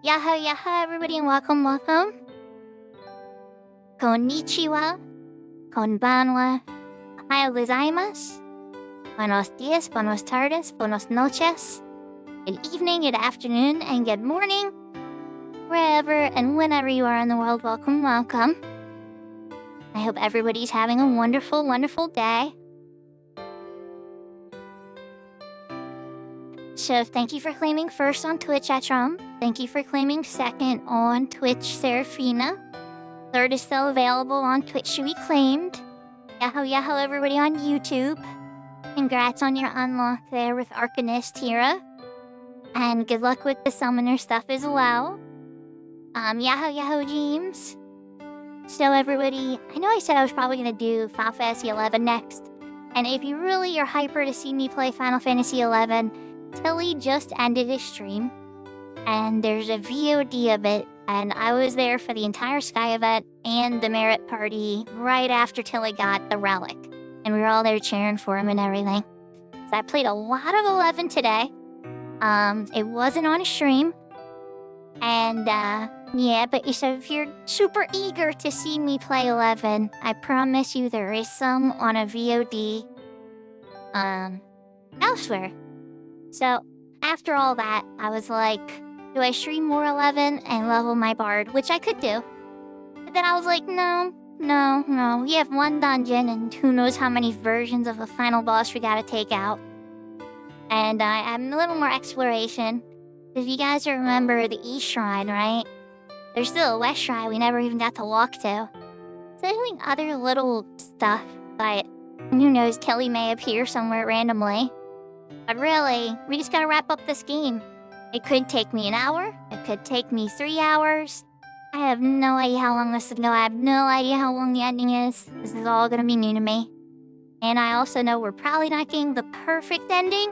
Yaha yaha everybody and welcome. Konnichiwa, konbanwa, ohayo gozaimasu, buenos dias, buenos tardes, buenos noches, good evening, good afternoon, and good morning. Wherever and whenever you are in the world, welcome. I hope everybody's having a wonderful, wonderful day. So thank you for claiming first on Twitch, Atram. Thank you for claiming second on Twitch, Serafina. Third is still available on Twitch to be claimed. Yahoo everybody on YouTube. Congrats on your unlock there with Arcanist Tira. And good luck with the summoner stuff as well. Yahoo James. So everybody, I know I said I was probably going to do Final Fantasy XI next. And if you really are hyper to see me play Final Fantasy XI, Tilly just ended his stream. And there's a VOD of it. And I was there for the entire Sky event and the merit party right after Tilly got the relic. And we were all there cheering for him and everything. So I played a lot of 11 today. It wasn't on a stream. And, yeah, but so if you're super eager to see me play 11, I promise you there is some on a VOD, elsewhere. So, after all that, I was like, do I stream more 11 and level my bard, which I could do. But then I was like, no. We have one dungeon and who knows how many versions of the final boss we gotta take out. And I'm a little more exploration. If you guys remember the East Shrine, right? There's still a West Shrine we never even got to walk to. So they're doing other little stuff, but who knows, Kelly may appear somewhere randomly. But really, we just gotta wrap up this game. It could take me an hour, it could take me 3 hours. I have no idea how long this is gonna go. I have no idea how long the ending is. This is all gonna be new to me. And I also know we're probably not getting the perfect ending,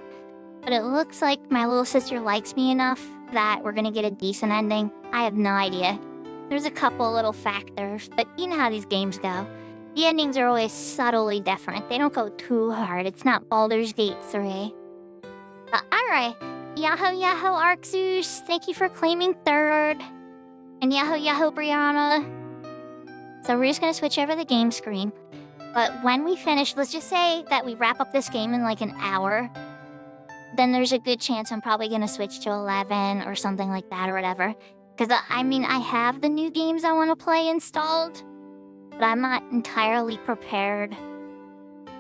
but it looks like my little sister likes me enough that we're gonna get a decent ending. I have no idea. There's a couple little factors, but you know how these games go. The endings are always subtly different. They don't go too hard. It's not Baldur's Gate 3. But alright. Yahoo Arxus, thank you for claiming third. And Yahoo Brianna. So we're just gonna switch over the game screen. But when we finish, let's just say that we wrap up this game in like an hour. Then there's a good chance I'm probably gonna switch to 11 or something like that or whatever. Because I have the new games I want to play installed, but I'm not entirely prepared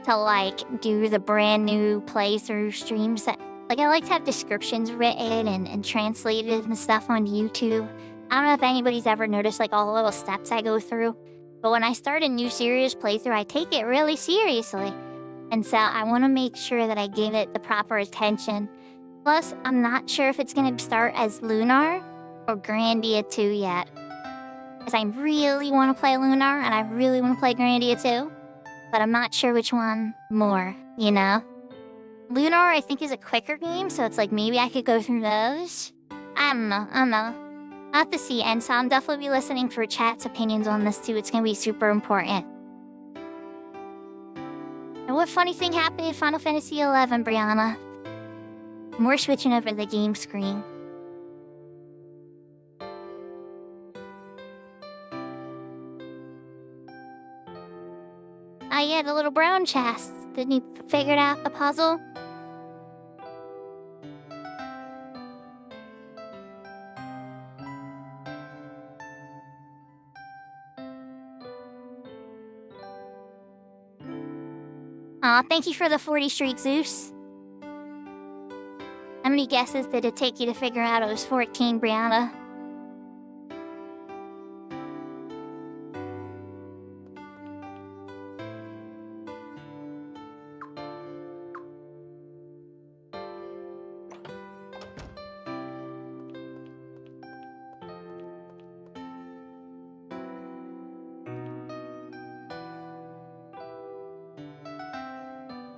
to like do the brand new playthrough streams. Like I like to have descriptions written and translated and stuff on YouTube. I don't know if anybody's ever noticed like all the little steps I go through, but when I start a new serious playthrough, I take it really seriously. And so I want to make sure that I give it the proper attention. Plus, I'm not sure if it's going to start as Lunar or Grandia 2 yet. Because I really want to play Lunar and I really want to play Grandia 2. But I'm not sure which one more, you know? Lunar, I think, is a quicker game, so it's like maybe I could go through those. I don't know. I'll have to see, and so I'll definitely be listening for chat's opinions on this too. It's going to be super important. And what funny thing happened in Final Fantasy XI, Brianna? We're switching over the game screen. Oh yeah, the little brown chest. Didn't you figure out the puzzle? Aw, thank you for the 40 streak, Zeus. How many guesses did it take you to figure out it was 14, Brianna?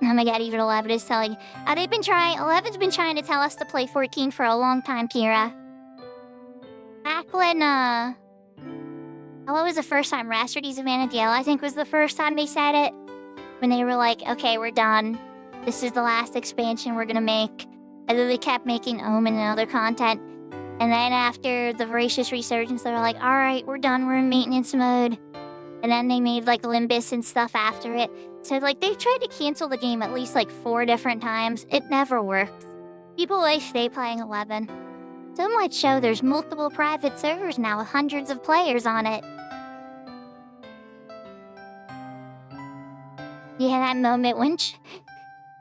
Oh my god, even 11 is telling... they've been trying... 11's been trying to tell us to play 14 for a long time, Kira. Back when, what was the first time? Rastardy's of Vanadale, I think, was the first time they said it. When they were like, okay, we're done. This is the last expansion we're gonna make. And then they kept making Omen and other content. And then after the voracious resurgence, they were like, alright, we're done, we're in maintenance mode. And then they made like Limbus and stuff after it. So like they've tried to cancel the game at least like 4 different times. It never works. People always stay playing 11. So much so there's multiple private servers now with hundreds of players on it. Yeah, that moment when...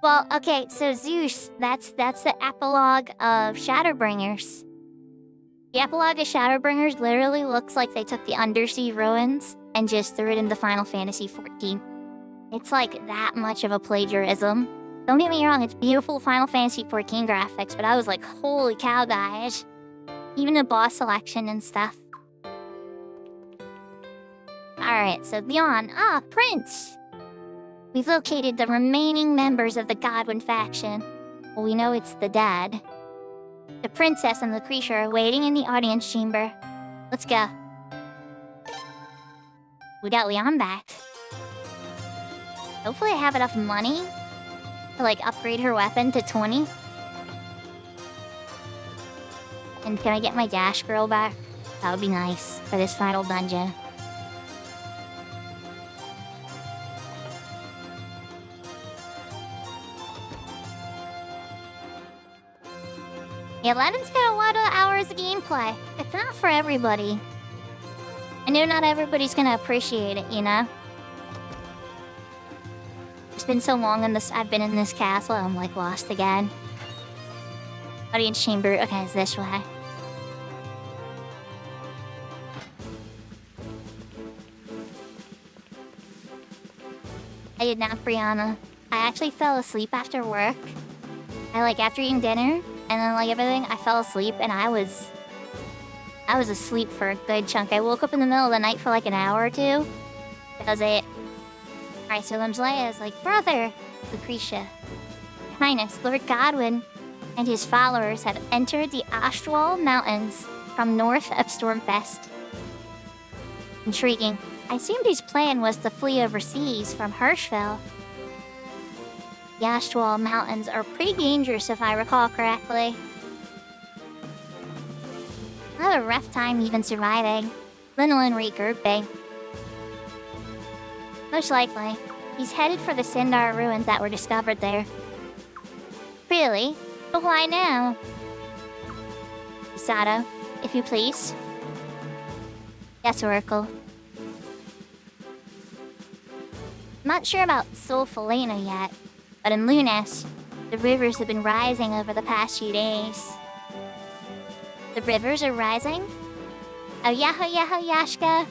Well, okay, so Zeus, that's the epilogue of Shadowbringers. The epilogue of Shadowbringers literally looks like they took the Undersea ruins and just threw it into Final Fantasy XIV. It's like that much of a plagiarism. Don't get me wrong, it's beautiful Final Fantasy XIV graphics, but I was like, holy cow, guys. Even the boss selection and stuff. Alright, so beyond... Prince! We've located the remaining members of the Godwin faction. Well, we know it's the dad. The princess and Lucretia are waiting in the audience chamber. Let's go. We got Leon back. Hopefully I have enough money to, like, upgrade her weapon to 20. And can I get my Dash Girl back? That would be nice for this final dungeon. Yeah, 11's got a lot of hours of gameplay. It's not for everybody. I know not everybody's gonna appreciate it, you know? It's been so long I've been in this castle, I'm like lost again. Audience chamber, okay, it's this way. I did not, Brianna. I actually fell asleep after work. After eating dinner, and then everything, I fell asleep and I was asleep for a good chunk. I woke up in the middle of the night for like an hour or two. That was it. Alright, so Lemslea is like, brother, Lucretia. Highness, Lord Godwin and his followers have entered the Astral Mountains from north of Stormfest. Intriguing. I assumed his plan was to flee overseas from Hirschfell. The Astral Mountains are pretty dangerous if I recall correctly. I had a rough time even surviving, let alone regrouping. Most likely, he's headed for the Sindar ruins that were discovered there. Really? But why now? Sato, if you please. Yes, Oracle. I'm not sure about Solfalena yet, but in Lunas, the rivers have been rising over the past few days. The rivers are rising? Oh, yaho yaho Yashka.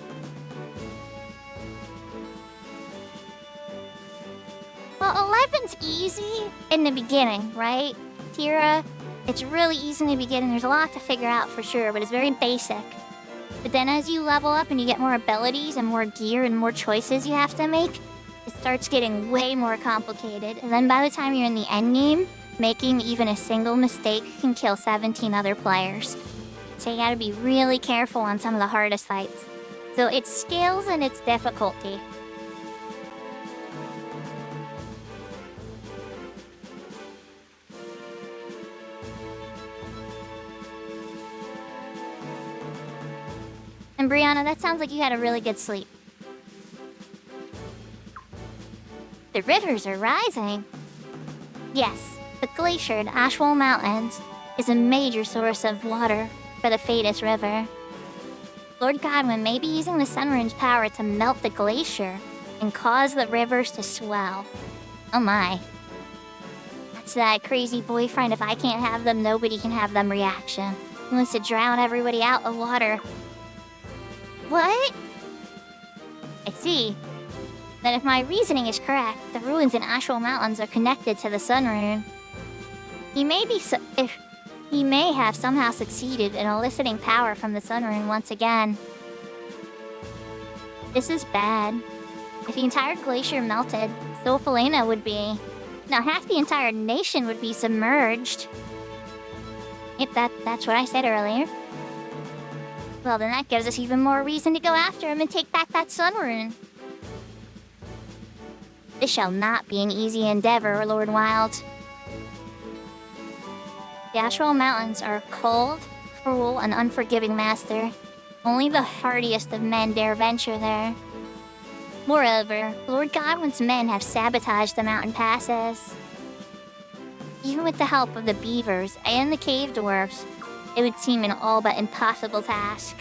Well, 11's easy in the beginning, right? Tira, it's really easy in the beginning. There's a lot to figure out for sure, but it's very basic. But then as you level up and you get more abilities and more gear and more choices you have to make, it starts getting way more complicated. And then by the time you're in the endgame, making even a single mistake can kill 17 other players. So you gotta be really careful on some of the hardest fights. So it scales in its difficulty. And Brianna, that sounds like you had a really good sleep. The rivers are rising. Yes, the glacier in Ashwell Mountains is a major source of water for the Phaetus River. Lord Godwin may be using the Sun Rune's power to melt the glacier and cause the rivers to swell. Oh my. That's that crazy boyfriend, if I can't have them, nobody can have them reaction. He wants to drown everybody out of water. What? I see. Then if my reasoning is correct, the ruins in Ashwell Mountains are connected to the Sun Rune. He may have somehow succeeded in eliciting power from the Sun Rune once again. This is bad. If the entire glacier melted, Solfalena would be... Now half the entire nation would be submerged. Yep, that's what I said earlier. Well, then that gives us even more reason to go after him and take back that Sun Rune. This shall not be an easy endeavor, Lord Wild. The Astral Mountains are cold, cruel and unforgiving master. Only the hardiest of men dare venture there. Moreover, Lord Godwin's men have sabotaged the mountain passes. Even with the help of the beavers and the cave dwarves, it would seem an all but impossible task.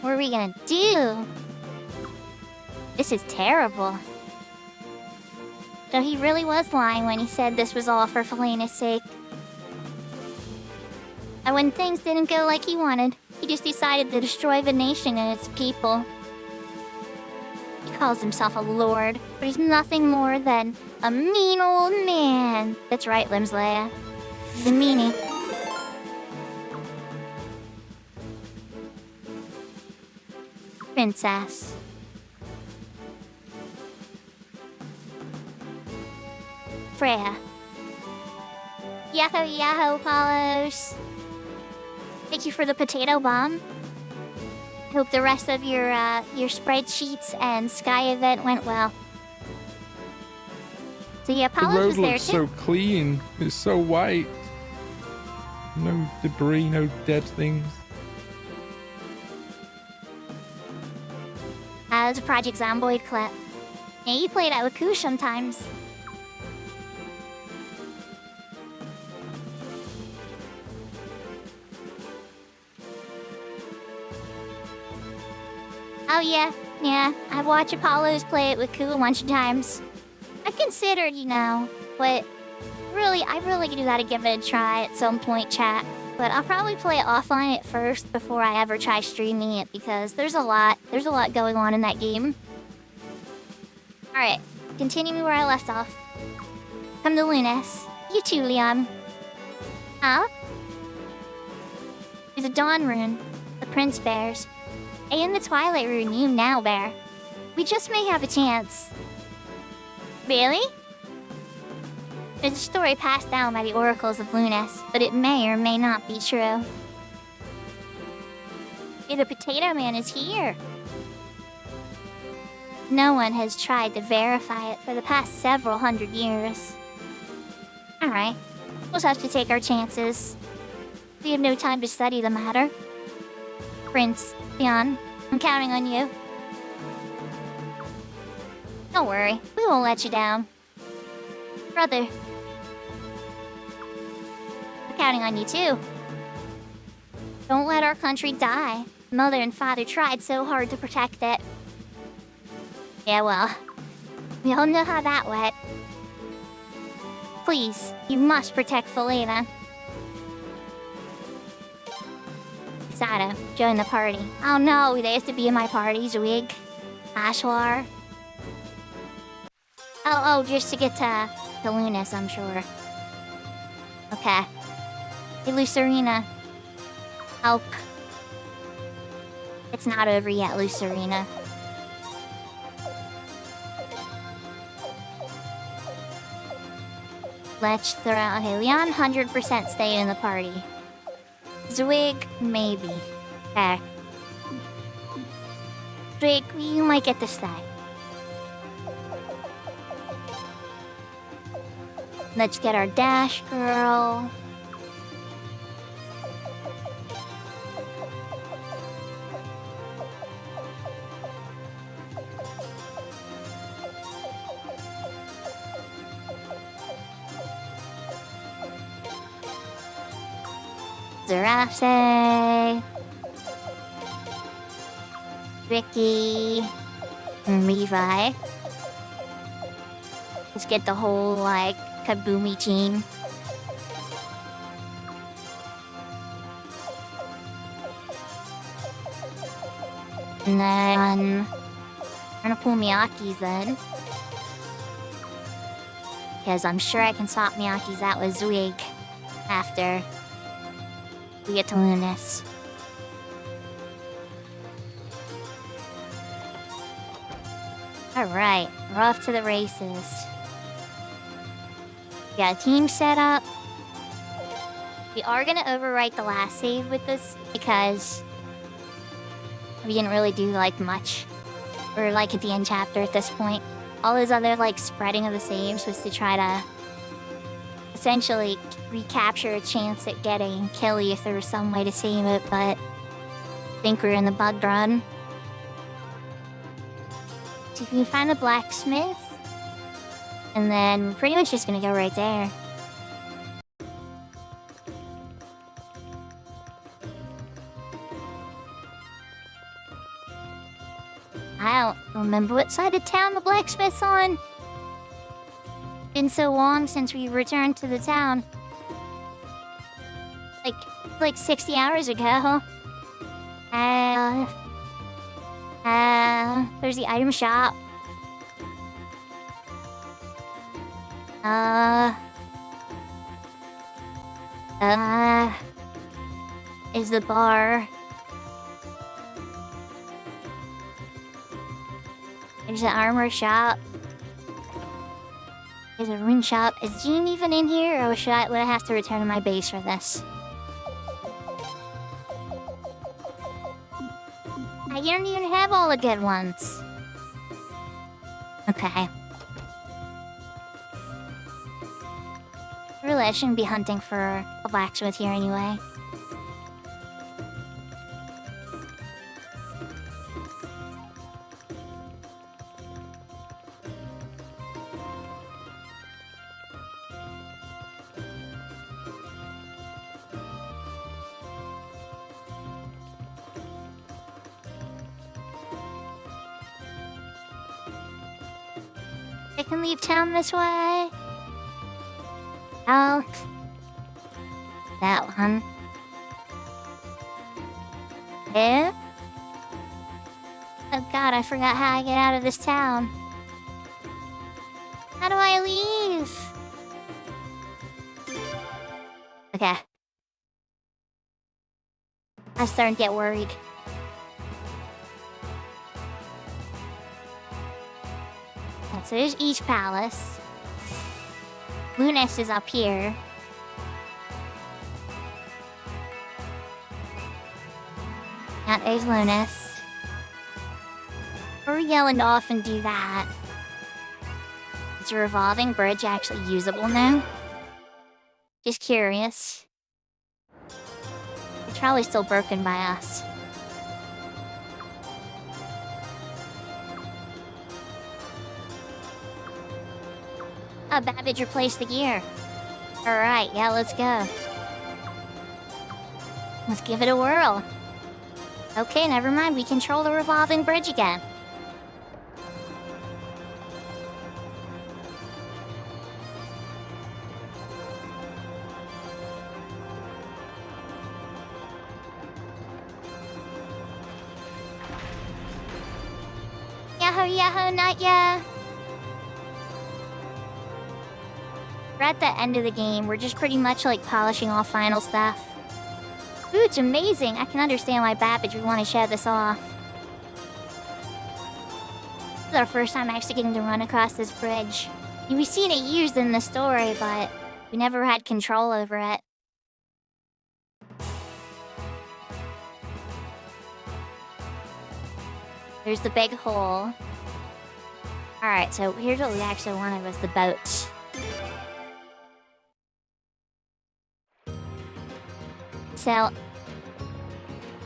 What are we gonna do? This is terrible. So he really was lying when he said this was all for Felena's sake. And when things didn't go like he wanted, he just decided to destroy the nation and its people. He calls himself a lord, but he's nothing more than a mean old man. That's right, Limslea. He's a meanie. Princess. Freya. Yahoo, yahoo, Paulos. Thank you for the potato bomb. Hope the rest of your spreadsheets and Sky event went well. So yeah, The Paulos road was there looks too. so clean. It's so white. No debris, no dead things. That was a Project Zomboid clip. Yeah, you played that with Koo sometimes. Oh yeah, I watch Apollo's play it with Koo a bunch of times. I considered, but I really gotta give it a try at some point, chat. But I'll probably play it offline at first before I ever try streaming it because there's a lot going on in that game. Alright, continuing where I left off. Come to Lunas. You too, Leon. Huh? There's a Dawn rune the Prince bears. And the Twilight rune you now bear. We just may have a chance. Really? There's a story passed down by the oracles of Lunas, but it may or may not be true. Hey, the Potato Man is here. No one has tried to verify it for the past several hundred years. Alright, we'll have to take our chances. We have no time to study the matter. Prince, Leon, I'm counting on you. Don't worry, we won't let you down. Brother, we're counting on you too. Don't let our country die. Mother and father tried so hard to protect it. Yeah, well, we all know how that went. Please, you must protect Felena. Sato, join the party. Oh no, they used to be in my party, Zwig. Ashwar. Oh, just to get to Lunas, I'm sure. Okay. Hey, Lucerina. Help. It's not over yet, Lucerina. Let's throw out... Okay, Leon 100% staying in the party. Zwig, maybe. Okay. Zwig, you might get to stay. Let's get our dash girl. Zarafe, Ricky, and Levi. Let's get the whole, Kabumi team. And then... I'm gonna pull Miyaki's in. Because I'm sure I can swap Miyaki's out with Zwig after we get to Lunas. Alright, we're off to the races. We got a team set up. We are gonna overwrite the last save with this because we didn't really do much. We're at the end chapter at this point. All those other spreading of the saves was to try to essentially recapture a chance at getting Kelly if there was some way to save it, but I think we're in the bug run. So if you can find the blacksmith, and then we're pretty much just gonna go right there. I don't remember what side of town the blacksmith's on. Been so long since we returned to the town. Like 60 hours ago. There's the item shop. Is the bar. There's the armor shop. There's a rune shop. Is Jean even in here, or would I have to return to my base for this? I don't even have all the good ones. Okay. Really, I shouldn't be hunting for a blacksmith here anyway. I can leave town this way. Oh. That one. Yeah? Oh god, I forgot how I get out of this town. How do I leave? Okay. I'm starting to get worried. So there's each palace. Lunas is up here. Yeah, there's Lunas. We're yelling off and do that. Is the revolving bridge actually usable now? Just curious. It's probably still broken by us. Oh, Babbage replaced the gear. Alright, yeah, let's go. Let's give it a whirl. Okay, never mind, we control the revolving bridge again. Yahoo, yahoo, not ya! We're at the end of the game. We're just pretty much like polishing off final stuff. Ooh, it's amazing. I can understand why Babbage would want to show this off. This is our first time actually getting to run across this bridge. We've seen it used in the story, but we never had control over it. There's the big hole. Alright, so here's what we actually wanted was the boat. So,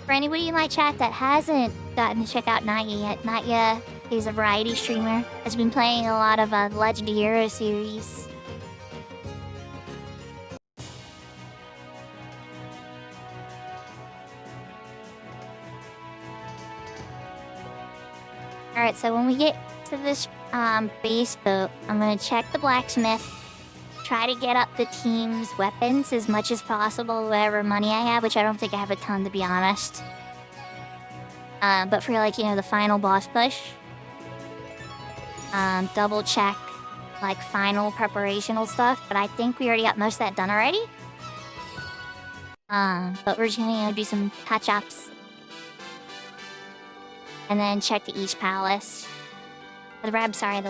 for anybody in my chat that hasn't gotten to check out Naya yet, Naya is a variety streamer, has been playing a lot of Legend of Hero series. Alright, so when we get to this base boat, I'm gonna check the blacksmith. Try to get up the team's weapons as much as possible, whatever money I have, which I don't think I have a ton, to be honest. But for, like, you know, the final boss push, double check, like, final preparational stuff, but I think we already got most of that done already. But we're just gonna do some touch-ups. And then check the East Palace. The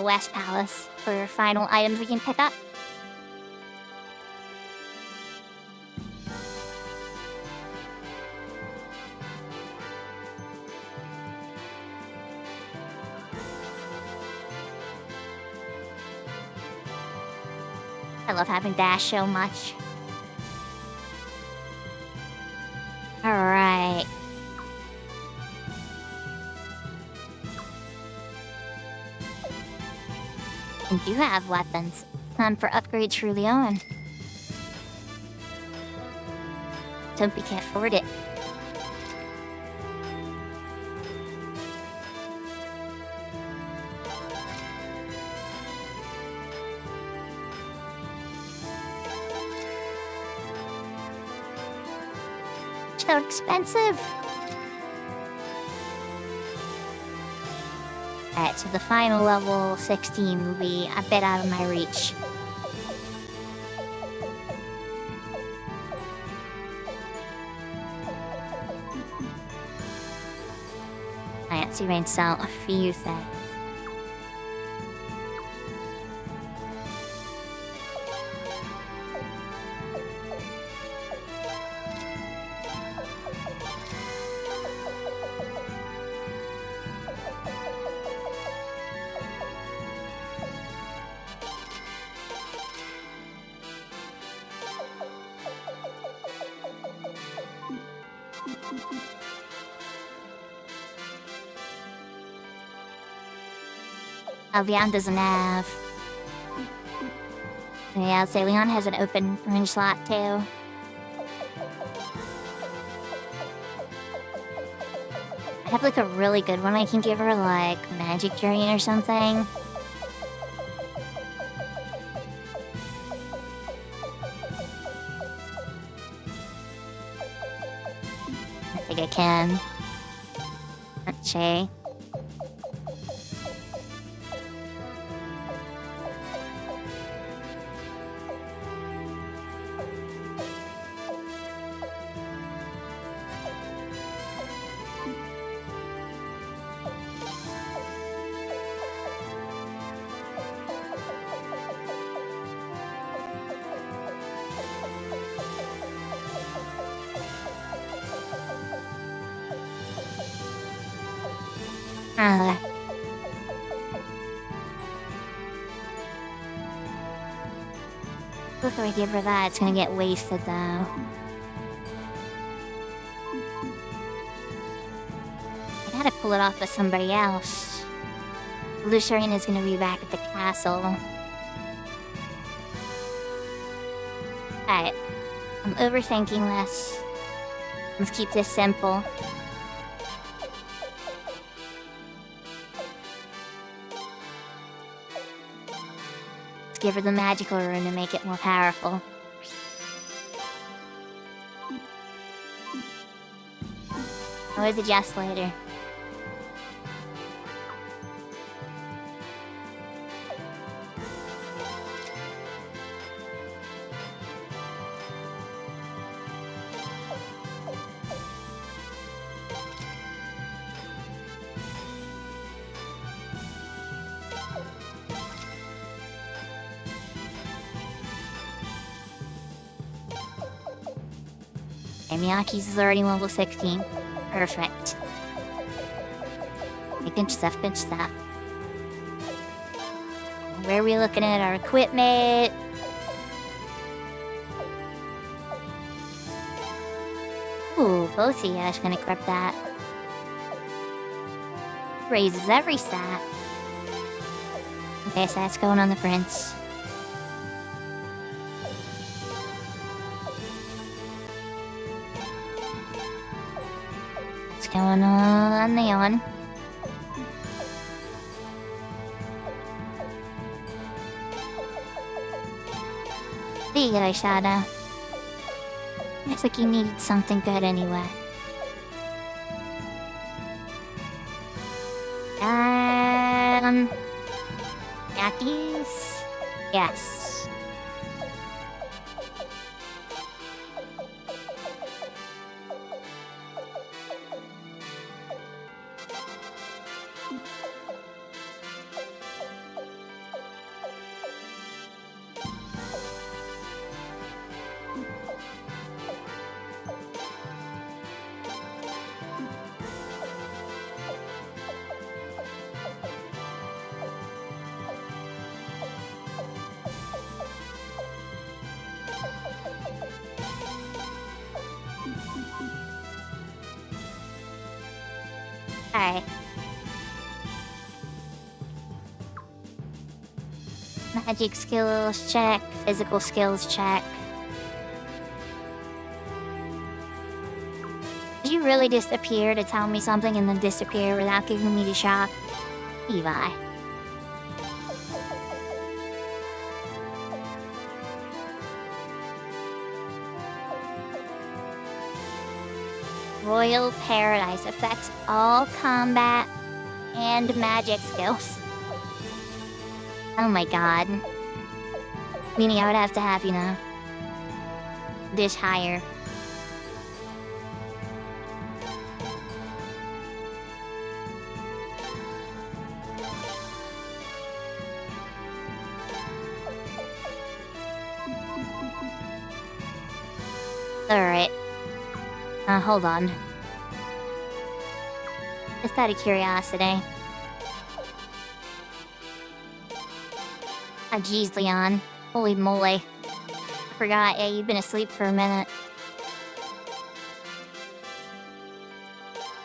West Palace for final items we can pick up. I love having dash so much. Alright. And you have weapons. Time for upgrades for Leon. Hope we can't afford it. So expensive. Alright, so the final level 16 will be a bit out of my reach. Fancy rents out a few things. Leon doesn't have. Yeah, I'll say Leon has an open fringe slot too. I have like a really good one I can give her, like magic drain or something. I think I can. Let's see. Look, if I give her that, it's gonna get wasted though. I gotta pull it off with somebody else. Lucerne is gonna be back at the castle. Alright. I'm overthinking this. Let's keep this simple. Give her the magical rune to make it more powerful. Always adjust later. Miyaki's is already level 16. Perfect. Okay, pinch stuff, pinch stuff. Where are we looking at our equipment? Ooh, both of you guys gonna equip that. Raises every stat. Okay, so that's going on the prince. Going on Leon. There you go, Shadow. Looks like you needed something good anyway. Yakis? Yes. Alright. Magic skills check. Physical skills check. Did you really just appear to tell me something and then disappear without giving me the shock? Levi. Royal Paradise affects all combat and magic skills. Oh my god. Meaning I would have to have, you know, this higher. Alright. Hold on. Just out of curiosity. Oh, geez, Leon. Holy moly. I forgot, yeah, you've been asleep for a minute.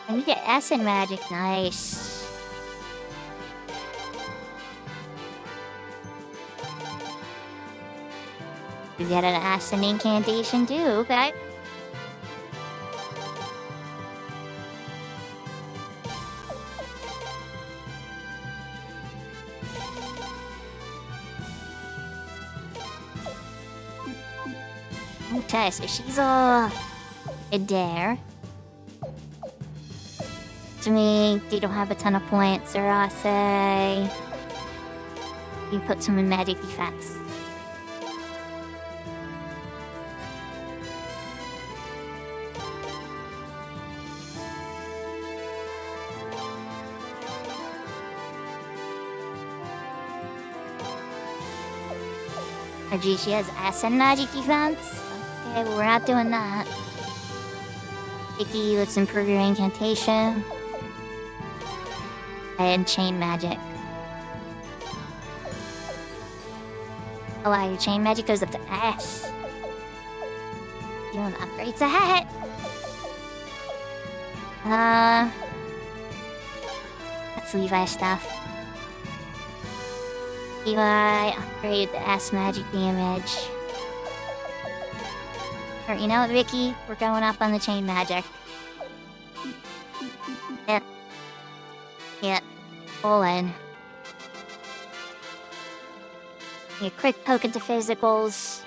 And you get acid magic, nice. You get an acid incantation too, okay? Okay, so she's a dare. To me, you don't have a ton of points, or I say you put some in magic defense. Oh gee, she has acid magic defense? Okay, well we're not doing that. Icky, let's improve your incantation. And chain magic. Oh wow, your chain magic goes up to S. Doing upgrades ahead. That's Levi stuff. Levi, upgrade the S magic damage. Or you know what, Vicky? We're going up on the chain magic. Yep. Yep. Full in. Your quick poke into physicals.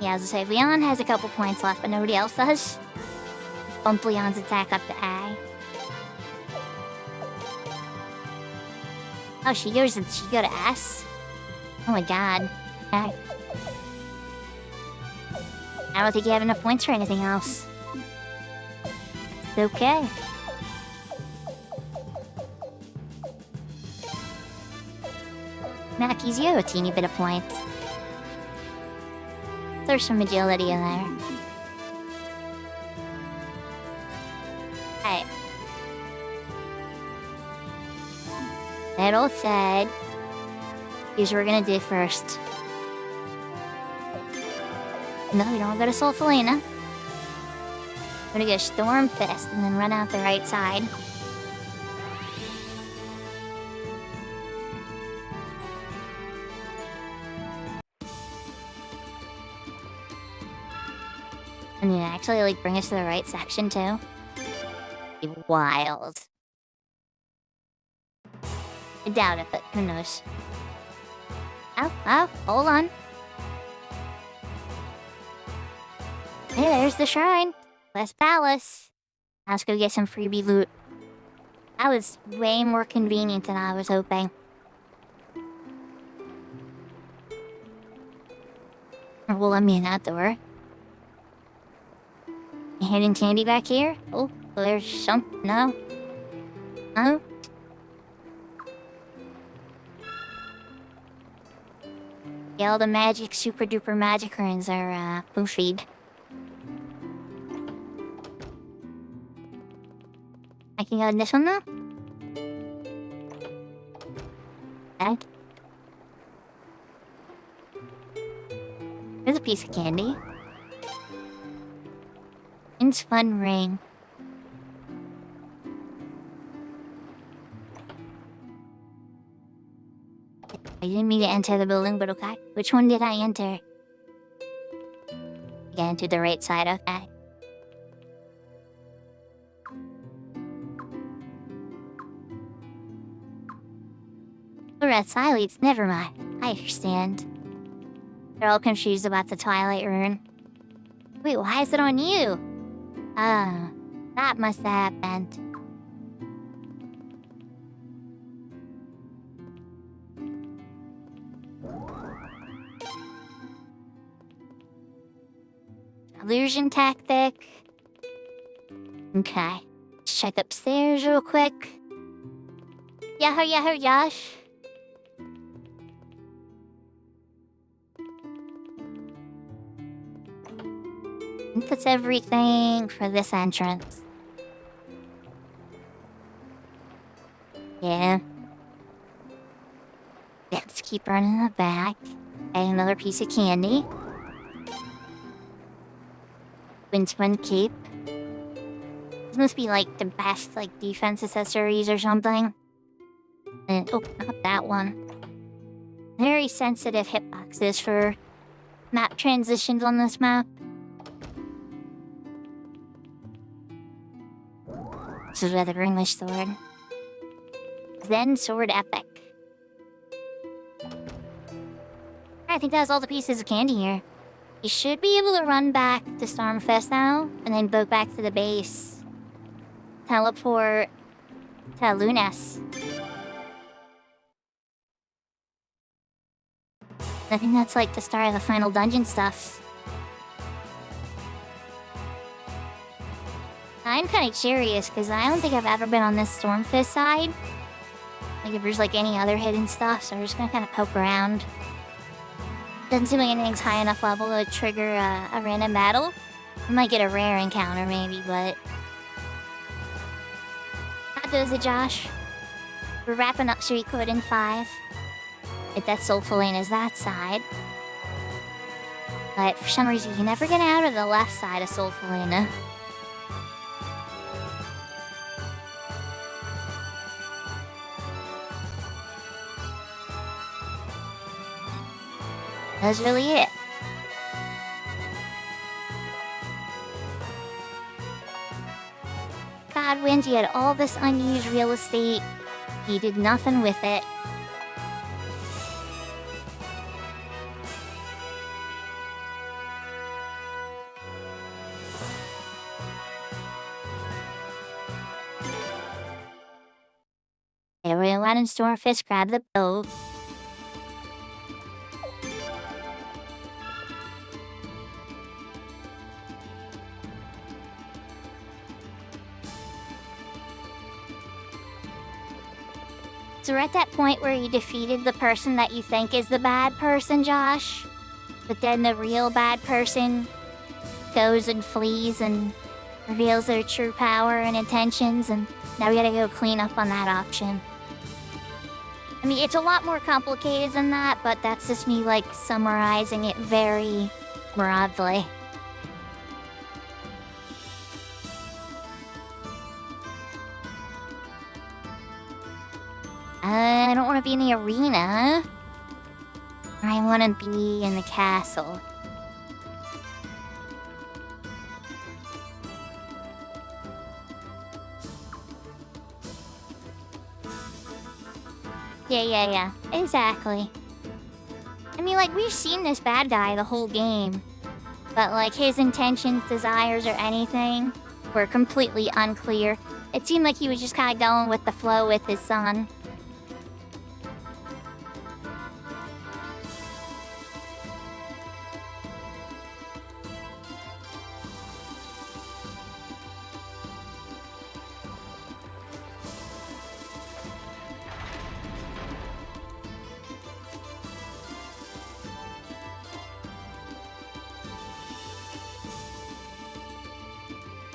Yeah, as I say, Leon has a couple points left, but nobody else does. Let's bump Leon's attack up to A. Oh, she goes to S? Oh my god. Okay. I don't think you have enough points for anything else. It's okay. Mackies, you have a teeny bit of points. There's some agility in there. Alright. That all said, here's what we're gonna do first. No, we don't go to Solfelina. We're gonna go Storm Fist and then run out the right side. And then actually, like, bring us to the right section, too. Be wild. I doubt it, but who knows. Oh, hold on. Hey, there's the shrine. West Palace. Let's go get some freebie loot. That was way more convenient than I was hoping. Well, let me in that door. Hidden candy back here? Oh, there's some. No. Oh. Yeah, all the magic, super duper magic runes are, boofied. I can go in this one now? Okay. There's a piece of candy. It's fun ring. I didn't mean to enter the building, but okay. Which one did I enter? I entered the right side, okay. The red silence, never mind. I understand. They're all confused about the Twilight Rune. Wait, why is it on you? Oh, that must have happened. Illusion tactic. Okay. Let's check upstairs real quick. Yahoo, yahoo, yash. I think that's everything for this entrance. Yeah. Let's keep running the back. And another piece of candy. Winsman cape. This must be like the best defense accessories or something. And oh, not that one. Very sensitive hitboxes for map transitions on this map. This is where the English sword. Zen sword epic. I think that was all the pieces of candy here. You should be able to run back to Stormfest now, and then go back to the base. Teleport to Lunas. I think that's the start of the final dungeon stuff. I'm kind of curious, because I don't think I've ever been on this Stormfist side. If there's any other hidden stuff, so we're just gonna kind of poke around. Doesn't seem like anything's high enough level to trigger a random battle. We might get a rare encounter maybe, but... How goes it, Josh? We're wrapping up Suikoden V. If that Soulful Lane is that side. But for some reason, you never get out of the left side of Soulful Lane. That's really it. God, Wendy had all this unused real estate. He did nothing with it. Everyone in Stormfist grab the boat. So we're at that point where you defeated the person that you think is the bad person, Josh. But then the real bad person goes and flees and reveals their true power and intentions, and now we gotta go clean up on that option. I mean, it's a lot more complicated than that, but that's just me, summarizing it very broadly. I don't want to be in the arena. I want to be in the castle. Yeah. Exactly. I mean, we've seen this bad guy the whole game. But, his intentions, desires, or anything were completely unclear. It seemed like he was just kind of going with the flow with his son.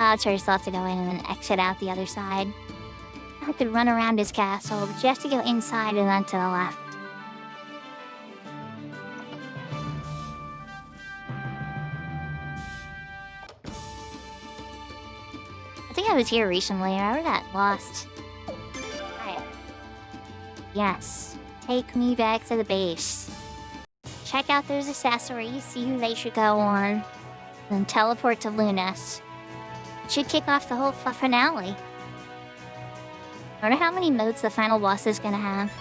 I'll try yourself to go in and then exit out the other side. I could run around his castle, but you have to go inside and then to the left. think I was here recently. I already got lost. Alright. Yes. Take me back to the base. Check out those accessories, see who they should go on. Then teleport to Lunas. Should kick off the whole finale. I wonder how many modes the final boss is gonna have.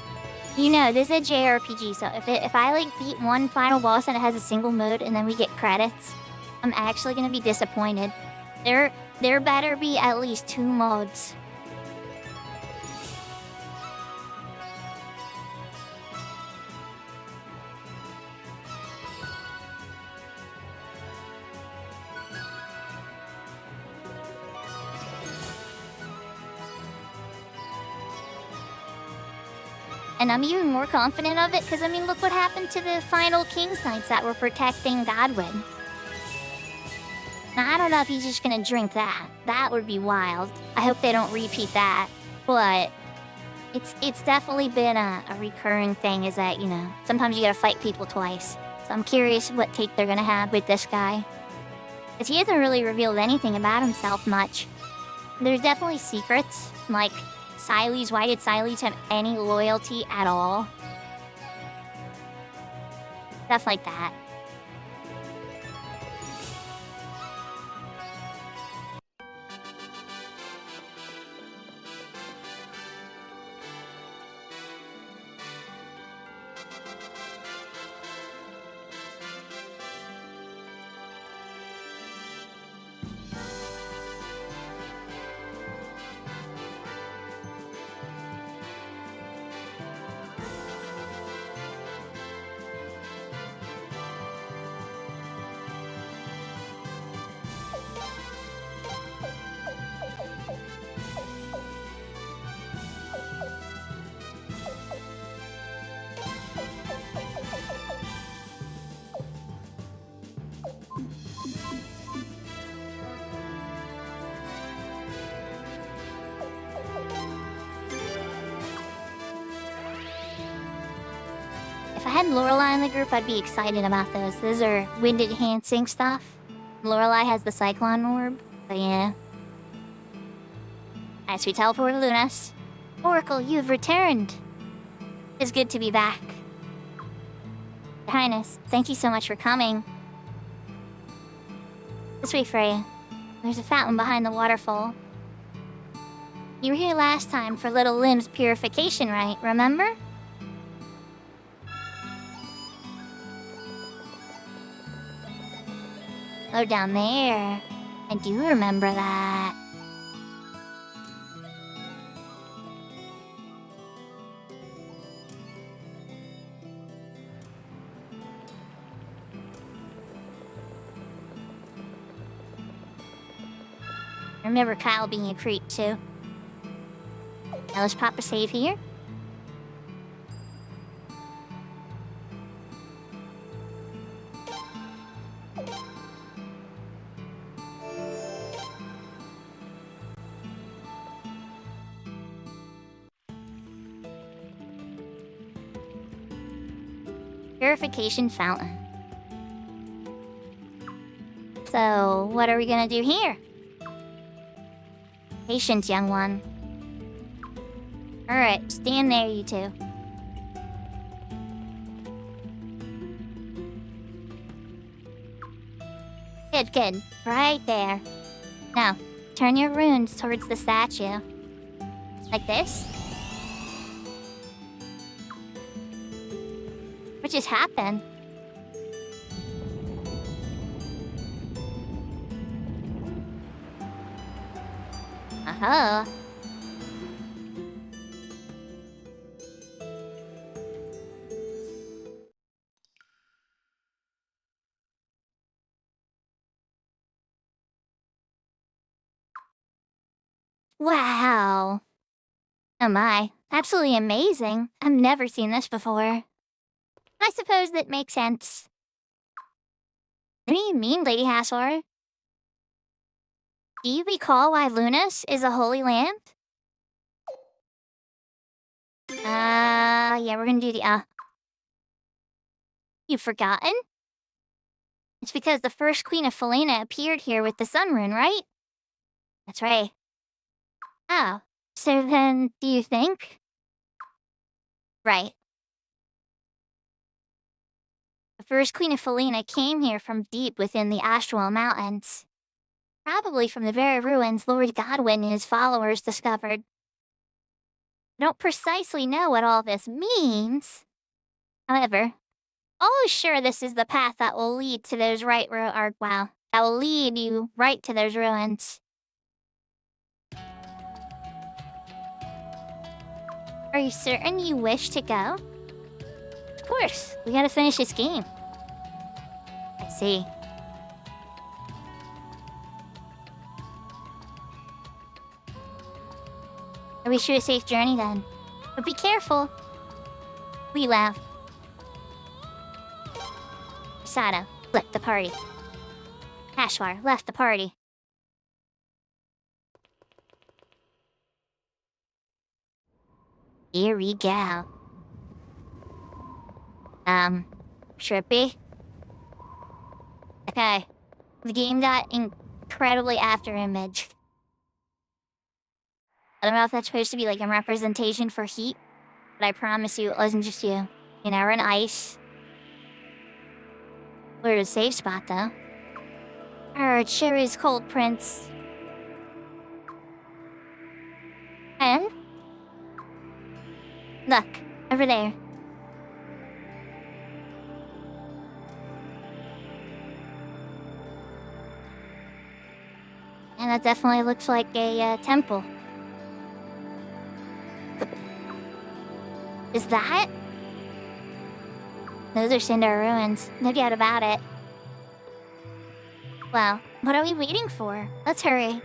You know, this is a JRPG, so if I like beat one final boss and it has a single mode and then we get credits, I'm actually gonna be disappointed. There better be at least 2 modes. And I'm even more confident of it because, I mean, look what happened to the final King's Knights that were protecting Godwin. Now, I don't know if he's just gonna drink that. That would be wild. I hope they don't repeat that. But it's definitely been a recurring thing, is that, you know, sometimes you gotta fight people twice. So I'm curious what take they're gonna have with this guy. Because he hasn't really revealed anything about himself much. There's definitely secrets, like Siles. Why did Siles have any loyalty at all? Stuff like that. If I had Lorelei in the group, I'd be excited about those. Those are wind enhancing stuff. Lorelei has the Cyclone Orb, but yeah. As we teleport to Lunas. Oracle, you've returned. It's good to be back. Your Highness, thank you so much for coming. This way, Freya. There's a fountain behind the waterfall. You were here last time for Little Lim's purification rite, remember? Oh, down there. I do remember that. I remember Kyle being a creep, too. Now let's pop a save here. Purification fountain. So, what are we gonna do here? Patience, young one. Alright, stand there, you two. Good, good. Right there. Now, turn your runes towards the statue. Like this. What just happened? Uh-huh. Wow. Oh my, absolutely amazing. I've never seen this before. I suppose that makes sense. What do you mean, Lady Hassor? Do you recall why Lunas is a holy land? Yeah, we're gonna do the, You've forgotten? It's because the first queen of Felina appeared here with the sun rune, right? That's right. Oh, so then do you think? Right. The first Queen of Felina came here from deep within the Astral Mountains. Probably from the very ruins Lord Godwin and his followers discovered. I don't precisely know what all this means. However, always sure this is the path that will lead to those that will lead you right to those ruins. Are you certain you wish to go? Of course, we gotta finish this game. I see. I wish you a safe journey then. But be careful. We laugh. Sato left the party. Ashwar left the party. Here we go. Trippy? Okay. The game got incredibly after image. I don't know if that's supposed to be like a representation for heat, but I promise you it wasn't just you. You know, we're in ice. We're at a safe spot though. Cherry's cold prince. And? Look, over there. And that definitely looks like a temple. Is that? Those are Cinder ruins, no doubt about it. Well, what are we waiting for? Let's hurry.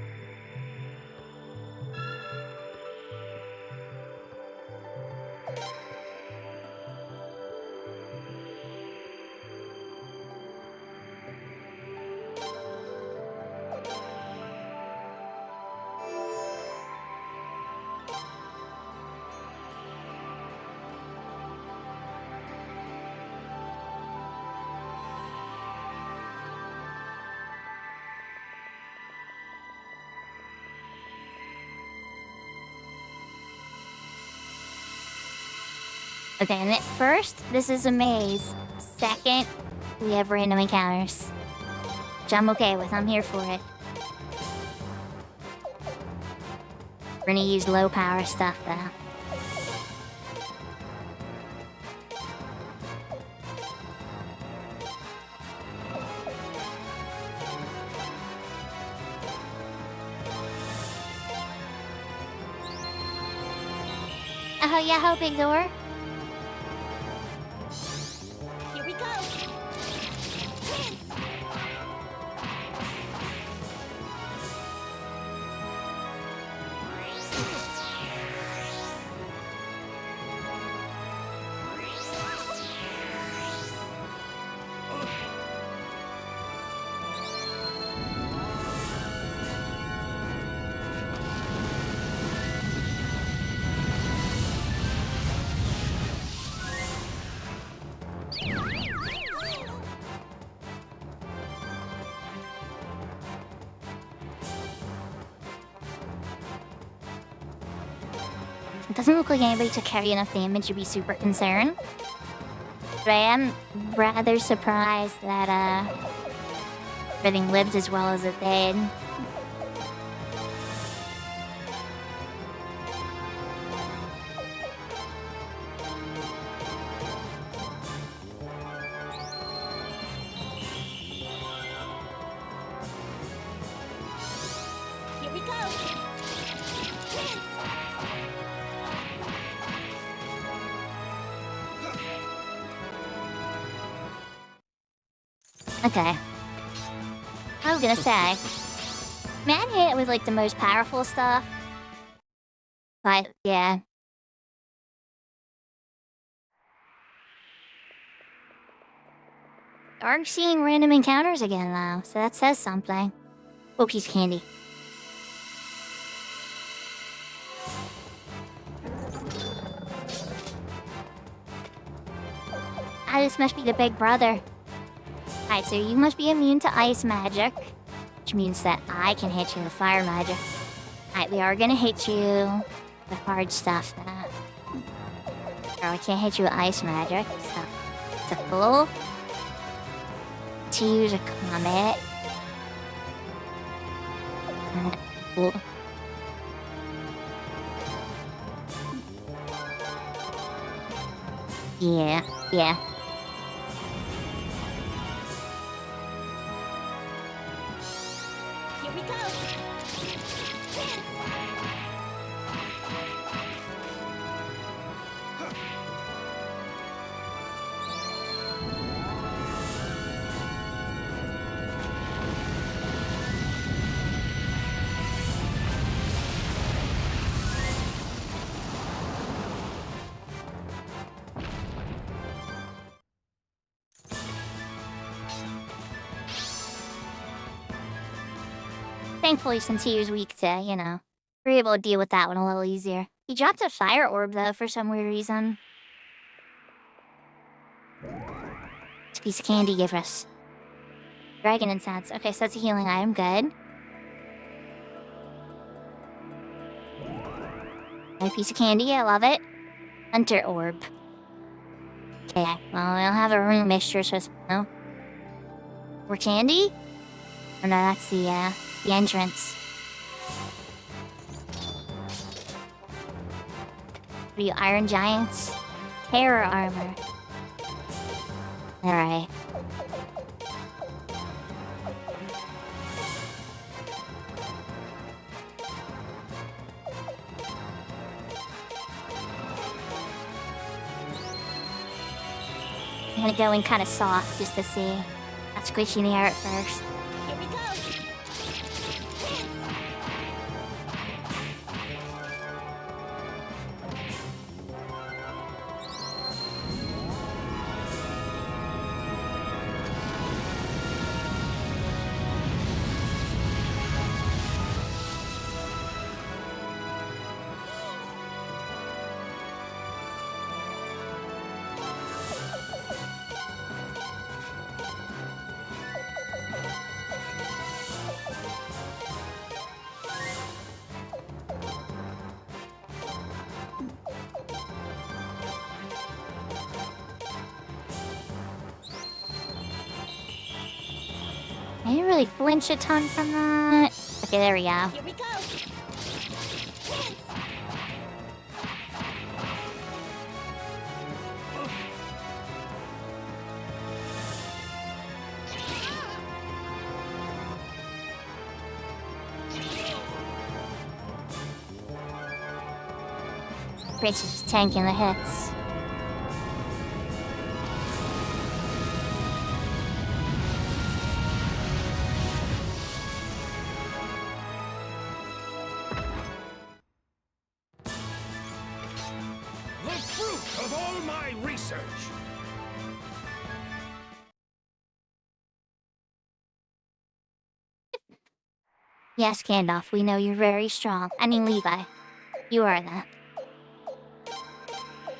Okay, and at first, this is a maze. Second, we have random encounters. Which I'm okay with, I'm here for it. We're gonna use low power stuff though. Oh yeah, big door. It doesn't look like anybody took heavy enough damage to be super concerned. But I am rather surprised that, everything lived as well as it did. Here we go! Okay. I was gonna say, man hit with like the most powerful stuff. But yeah. Are seeing random encounters again though, so that says something. Oh, piece of candy. Ah, this must be the big brother. Alright, so you must be immune to ice magic, which means that I can hit you with fire magic. Alright, we are gonna hit you with hard stuff now. Or we can't hit you with ice magic, so it's a fool. To use a comet. Cool. Yeah. Here we go. Thankfully, since he was weak to, we're able to deal with that one a little easier. He dropped a fire orb, though, for some weird reason. This piece of candy gave us. Dragon incense. Okay, so that's a healing item. Good. A piece of candy. I love it. Hunter orb. Okay, well, we don't have a room mistress, so no. More candy? Or no, that's the entrance. What are you, Iron Giants? Terror armor. Alright. I'm gonna go in kind of soft just to see. Not squishy in the air at first. Here we go! I didn't really flinch a ton from that. Okay, there we go. Here we go. Prince is just tanking the hits. Of all my research. Yes, Gandalf, we know you're very strong. I mean, Levi. You are that.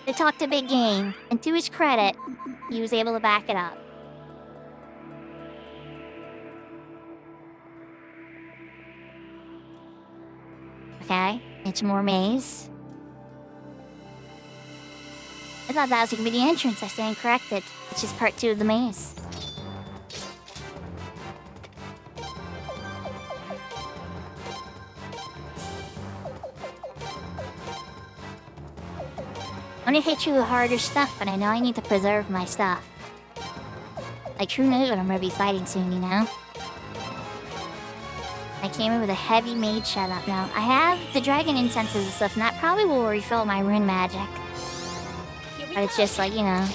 They talked a big game, and to his credit, he was able to back it up. Okay, it's more maze. I thought that was gonna be the entrance. I stand corrected. It's just part 2 of the maze. I'm gonna hit you with harder stuff, but I know I need to preserve my stuff. Like, who knows what I'm gonna be fighting soon, you know? I came in with a heavy mage setup now. I have the dragon incenses and stuff, and that probably will refill my rune magic. But it's just like, I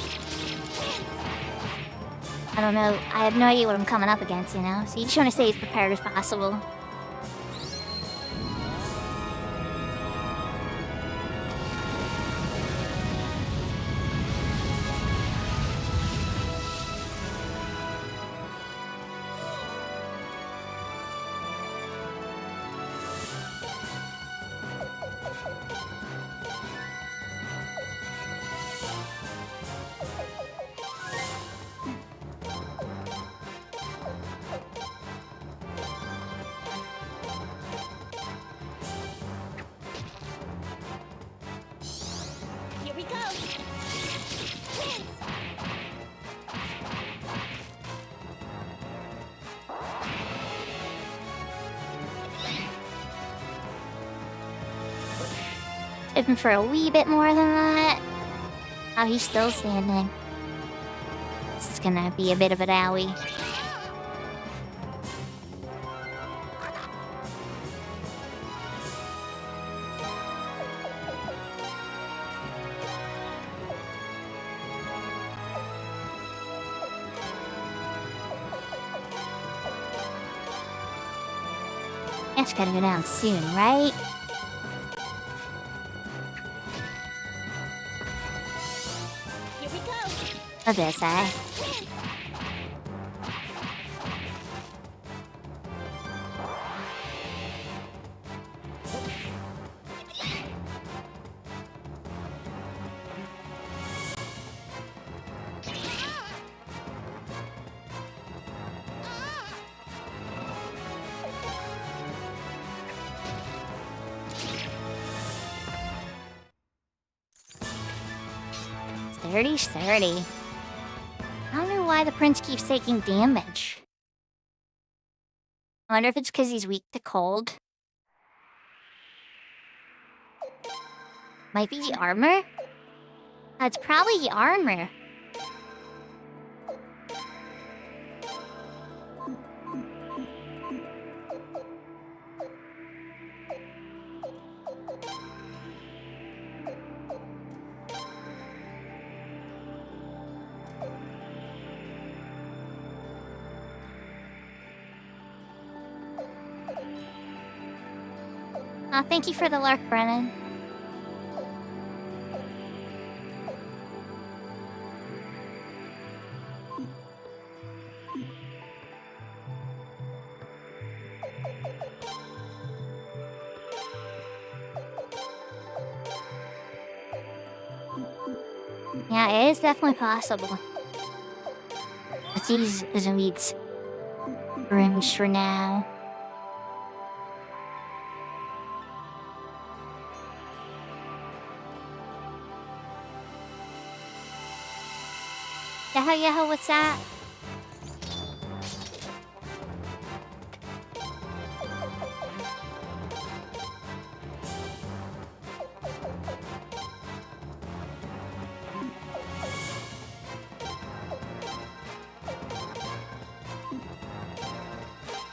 don't know. I have no idea what I'm coming up against, you know? So you just want to stay as prepared as possible. him for a wee bit more than that. Oh, he's still standing. This is gonna be a bit of a dowie. That's gotta go down soon, right? Here we go. Of this, eh? It's 30-30. I don't know why the prince keeps taking damage. I wonder if it's because he's weak to cold. Might be the armor? That's probably the armor. Thank you for the lark, Brennan. Yeah, it is definitely possible. But these elites rooms for now. Yaho, what's that?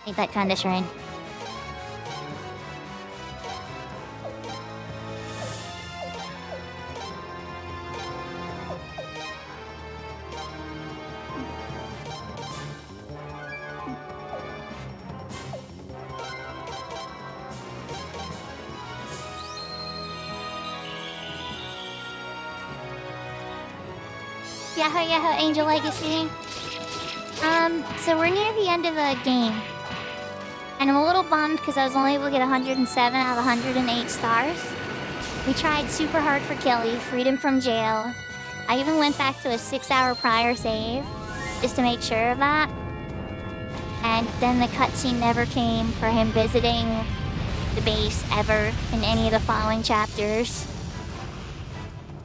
Need that kind of shrine. Yaho, Angel Legacy. So we're near the end of the game. And I'm a little bummed because I was only able to get 107 out of 108 stars. We tried super hard for Kelly, freed him from jail. I even went back to a 6-hour prior save, just to make sure of that. And then the cutscene never came for him visiting the base ever in any of the following chapters.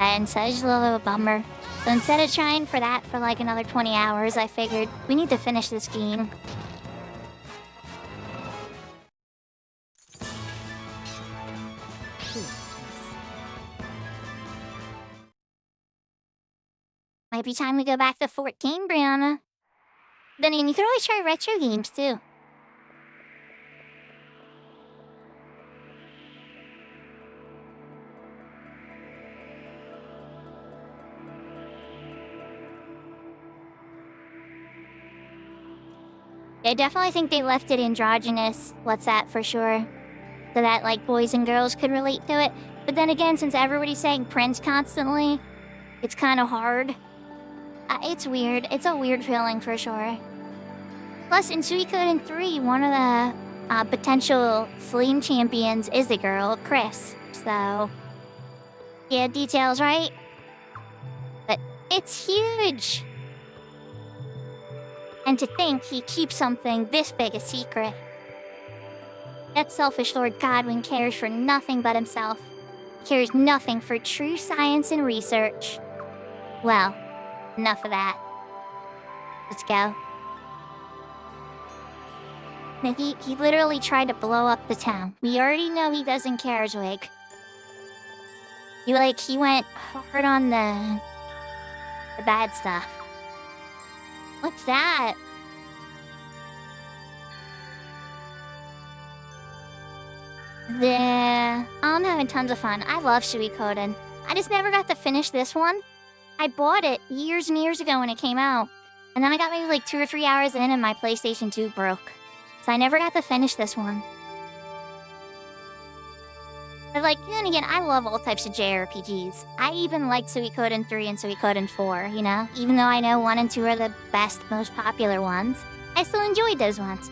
And so it's a little bit of a bummer. So instead of trying for that for like another 20 hours, I figured we need to finish this game. Might be time to go back to 14, Brianna. Then you could always try retro games too. I definitely think they left it androgynous, what's that for sure, so that like boys and girls could relate to it. But then again, since everybody's saying Prince constantly, it's kind of hard. It's weird. It's a weird feeling for sure. Plus, in Suikoden 3, one of the potential flame champions is a girl, Chris. So, yeah, details, right? But it's huge! And to think he keeps something this big a secret. That selfish Lord Godwin cares for nothing but himself. Cares nothing for true science and research. Well, enough of that. Let's go. He literally tried to blow up the town. We already know he doesn't care, Zwig. He went hard on the bad stuff. What's that? I'm having tons of fun. I love Suikoden. I just never got to finish this one. I bought it years and years ago when it came out. And then I got maybe like 2 or 3 hours in and my PlayStation 2 broke. So I never got to finish this one. But then again, I love all types of JRPGs. I even like Suikoden 3 and Suikoden 4, you know? Even though I know 1 and 2 are the best, most popular ones, I still enjoyed those ones.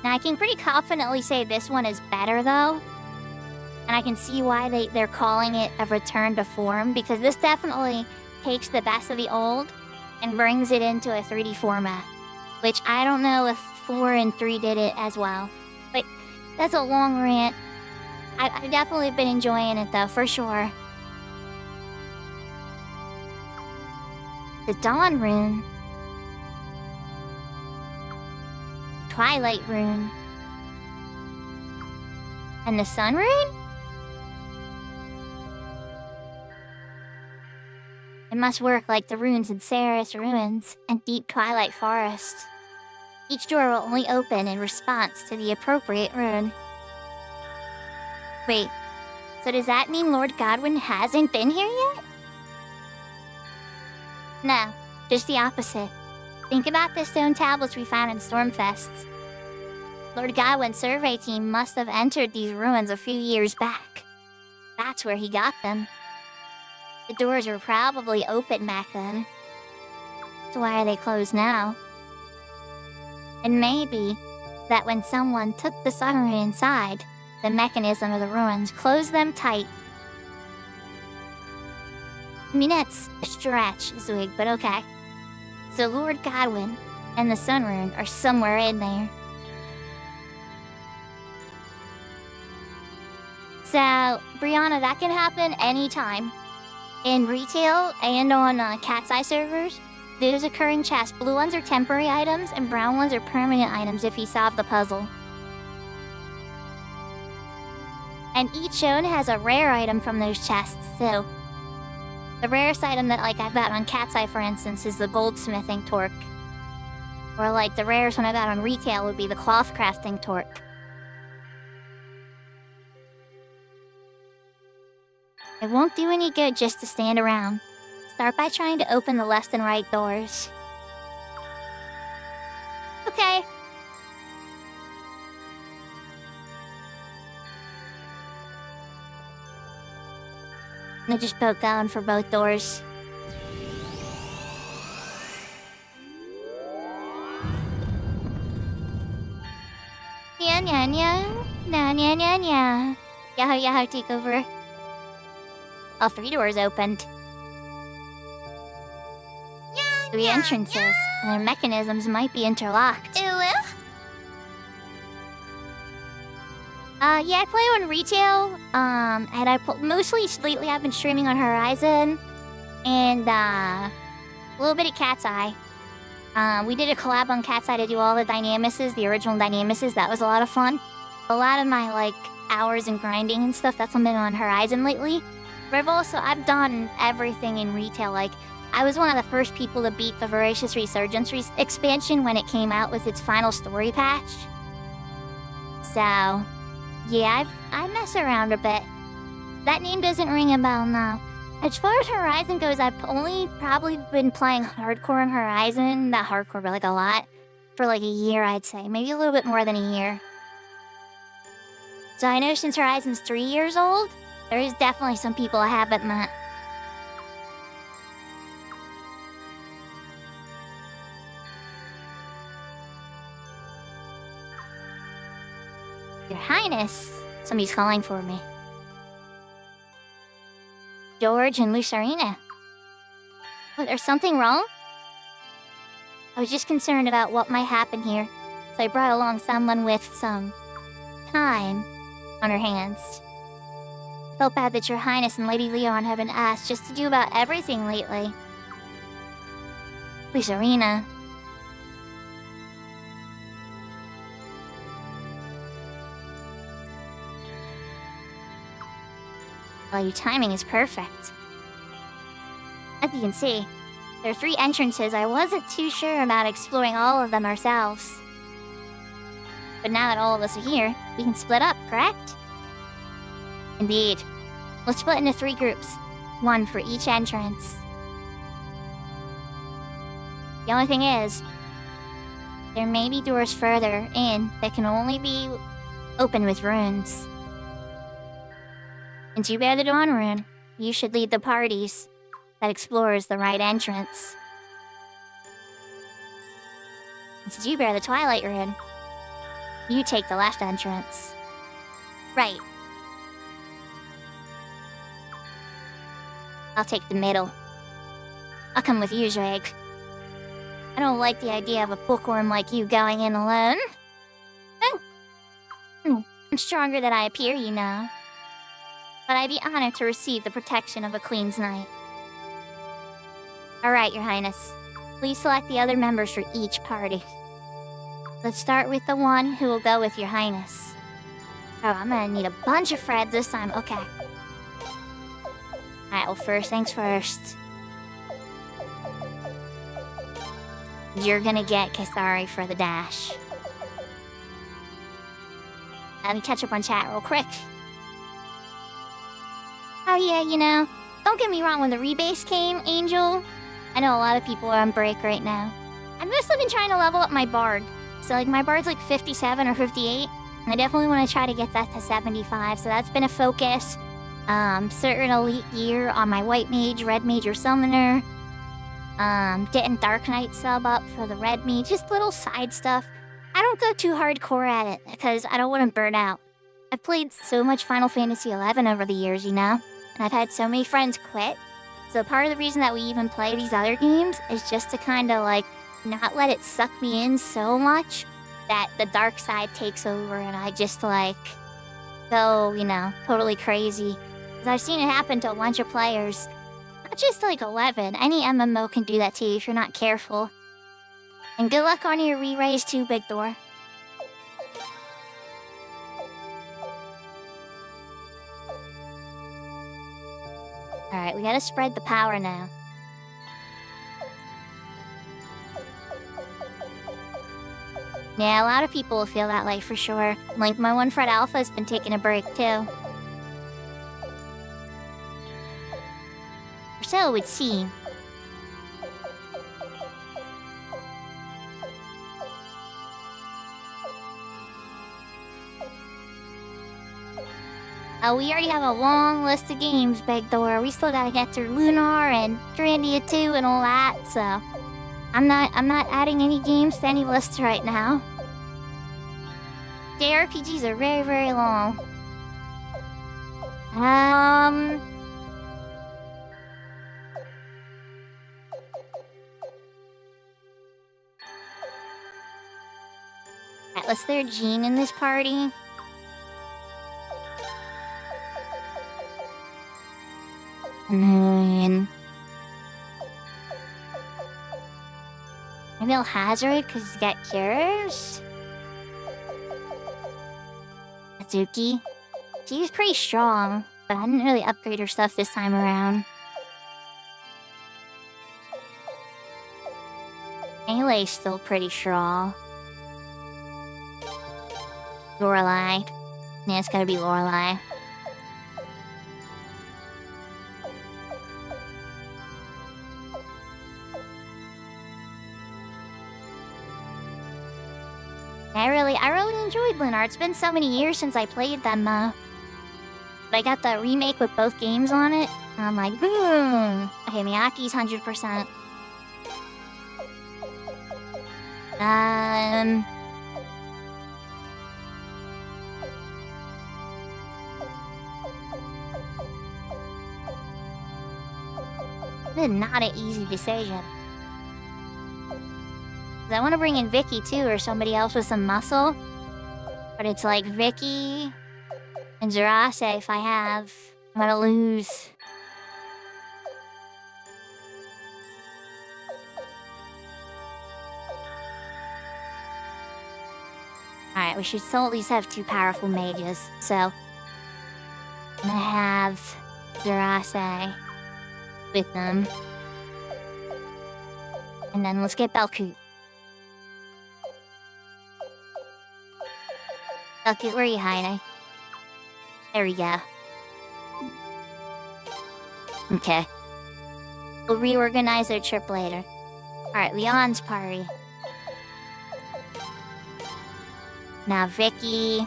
Now, I can pretty confidently say this one is better, though. And I can see why they're calling it a return to form, because this definitely takes the best of the old and brings it into a 3D format. Which I don't know if 4 and 3 did it as well. But that's a long rant. I've definitely been enjoying it, though, for sure. The Dawn Rune. Twilight Rune. And the Sun Rune? It must work like the runes in Ceres Ruins and Deep Twilight Forest. Each door will only open in response to the appropriate rune. Wait, so does that mean Lord Godwin hasn't been here yet? No, just the opposite. Think about the stone tablets we found in Stormfests. Lord Godwin's survey team must have entered these ruins a few years back. That's where he got them. The doors were probably open back then. So why are they closed now? And maybe that when someone took the submarine inside, the mechanism of the ruins closed them tight. I mean, that's a stretch, Zwig, but okay. So Lord Godwin and the Sun Rune are somewhere in there. So, Brianna, that can happen anytime. In retail and on Cat's Eye servers, those occurring chests, blue ones are temporary items and brown ones are permanent items if you solve the puzzle. And each zone has a rare item from those chests, so the rarest item that I got on Cat's Eye, for instance, is the goldsmithing torque. Or the rarest one I got on retail would be the cloth crafting torque. It won't do any good just to stand around. Start by trying to open the left and right doors. Okay. I just poke down for both doors. Nya nya nya. Nya nya nya nya. Yahoo yahoo takeover. All 3 doors opened. 3 entrances, and their mechanisms might be interlocked. Yeah, I play on retail, and mostly lately I've been streaming on Horizon, and, a little bit of Cat's Eye. We did a collab on Cat's Eye to do all the Dynamices, the original Dynamices. That was a lot of fun. A lot of my, hours and grinding and stuff, that's been on Horizon lately. But I've done everything in retail. I was one of the first people to beat the Voracious Resurgence expansion when it came out with its final story patch. So, yeah, I mess around a bit. That name doesn't ring a bell now. As far as Horizon goes, I've only probably been playing hardcore on Horizon. Not hardcore, but a lot. For a year, I'd say. Maybe a little bit more than a year. So I know since Horizon's 3 years old, there is definitely some people I haven't met. Your Highness, somebody's calling for me. George and Lucerina. What, there's something wrong? I was just concerned about what might happen here, so I brought along someone with some time on her hands. Felt bad that Your Highness and Lady Leon have been asked just to do about everything lately. Lucerina. Well, your timing is perfect. As you can see, there are 3 entrances. I wasn't too sure about exploring all of them ourselves. But now that all of us are here, we can split up, correct? Indeed. We'll split into 3 groups, 1 for each entrance. The only thing is, there may be doors further in that can only be opened with runes. Since you bear the Dawn rune, you should lead the parties that explores the right entrance. And since you bear the Twilight rune, you take the left entrance. Right. I'll take the middle. I'll come with you, Drake. I don't like the idea of a bookworm like you going in alone. I'm stronger than I appear, you know. But I'd be honored to receive the protection of a Queen's Knight. Alright, Your Highness. Please select the other members for each party. Let's start with the one who will go with Your Highness. Oh, I'm gonna need a bunch of Freds this time. Okay. Alright, well, first things first. You're gonna get Kisari for the dash. Let me catch up on chat real quick. Oh yeah, you know, don't get me wrong, when the rebase came, Angel, I know a lot of people are on break right now. I've mostly been trying to level up my bard. So like my bard's like 57 or 58, and I definitely want to try to get that to 75, so that's been a focus. Certain elite gear on my white mage, red mage, or summoner. Getting Dark Knight sub up for the red mage, just little side stuff. I don't go too hardcore at it, because I don't want to burn out. I've played so much Final Fantasy XI over the years, you know? And I've had so many friends quit. So part of the reason that we even play these other games is just to kind of like not let it suck me in so much that the dark side takes over and I just like go, you know, totally crazy. Because I've seen it happen to a bunch of players. Not just like 11. Any MMO can do that to you if you're not careful. And good luck on your re-raise too, Big Door. Alright, we gotta spread the power now. Yeah, a lot of people will feel that way for sure. Like, my one Fred Alpha's been taking a break too. Or so it would seem. We already have a long list of games, Big Door. We still gotta get through Lunar and Strandia 2 and all that, so I'm not adding any games to any lists right now. JRPGs are very, very long. Alright, let's throw Jean in this party. And maybe I'll hazard because he's got cures. Azuki. She's pretty strong, but I didn't really upgrade her stuff this time around. Melee's still pretty strong. Lorelei. Yeah, it's gotta be Lorelei. I really enjoyed Lunar. It's been so many years since I played them, though. But I got the remake with both games on it, and I'm like, boom! Okay, Miyake's 100%. This is not an easy decision. I want to bring in Vicky too, or somebody else with some muscle. But it's like Vicky and Zerase if I have. I'm gonna lose. Alright, we should still at least have 2 powerful mages, so I'm gonna have Zurase with them. And then let's get Belku. Belku, where are you hiding? There we go. Okay. We'll reorganize our trip later. Alright, Leon's party. Now Vicky.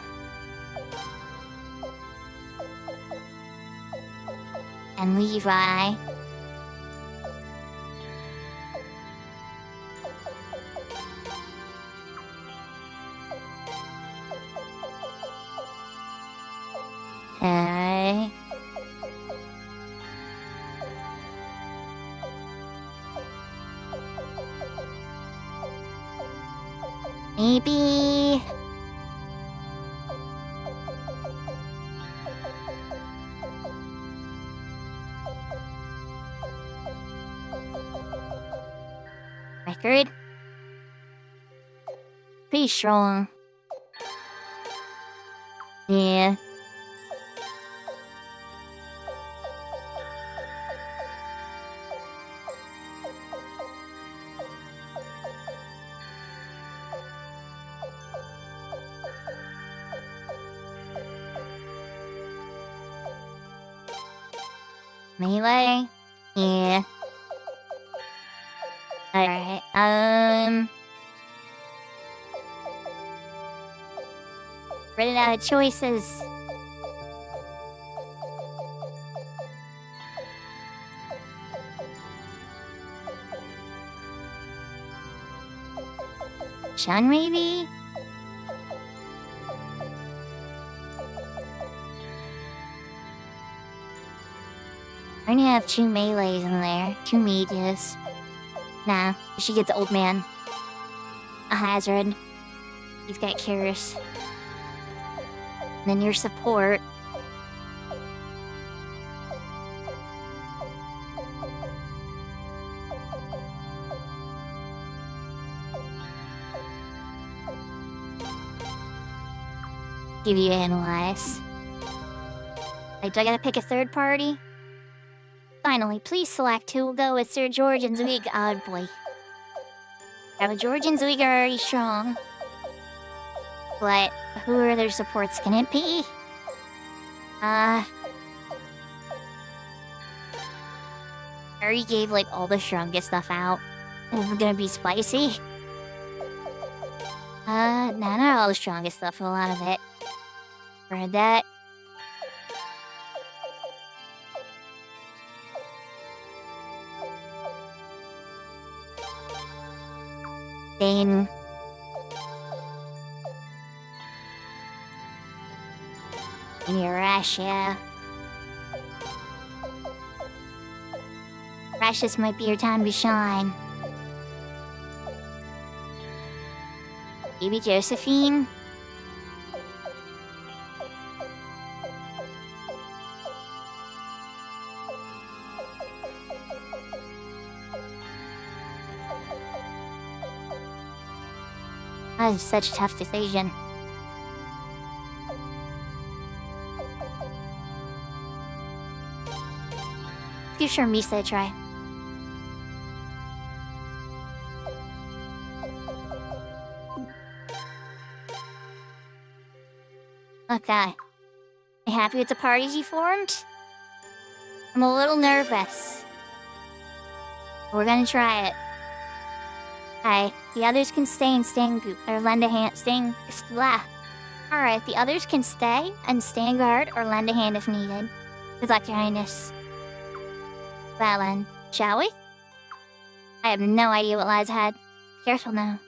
And Levi. Okay. Maybe... Record? Pretty strong. Yeah. Melee? Yeah. Alright, running out of choices. Shun, maybe? I only have 2 melees in there, 2 mages. Nah, she gets old man. A hazard. He's got cures. And then your support. Give you analyze. Like, do I gotta pick a third party? Finally, please select who will go with Sir George and Zweig. Oh boy. Yeah, George and Zweig are already strong. But who are their supports? Can it be? I already gave like all the strongest stuff out. Is it gonna be spicy? No, not all the strongest stuff, a lot of it. Read that. Bane. In your Russia. Russia's might be your time to shine. Maybe Josephine? That is such a tough decision. Give Sharmisa a try. Okay. You happy with the parties you formed? I'm a little nervous. We're gonna try it. Okay, the others can stay and stand or lend a hand. Alright, the others can stay and stand guard or lend a hand if needed. Good luck, Your Highness. Well then, shall we? I have no idea what lies ahead. Careful now.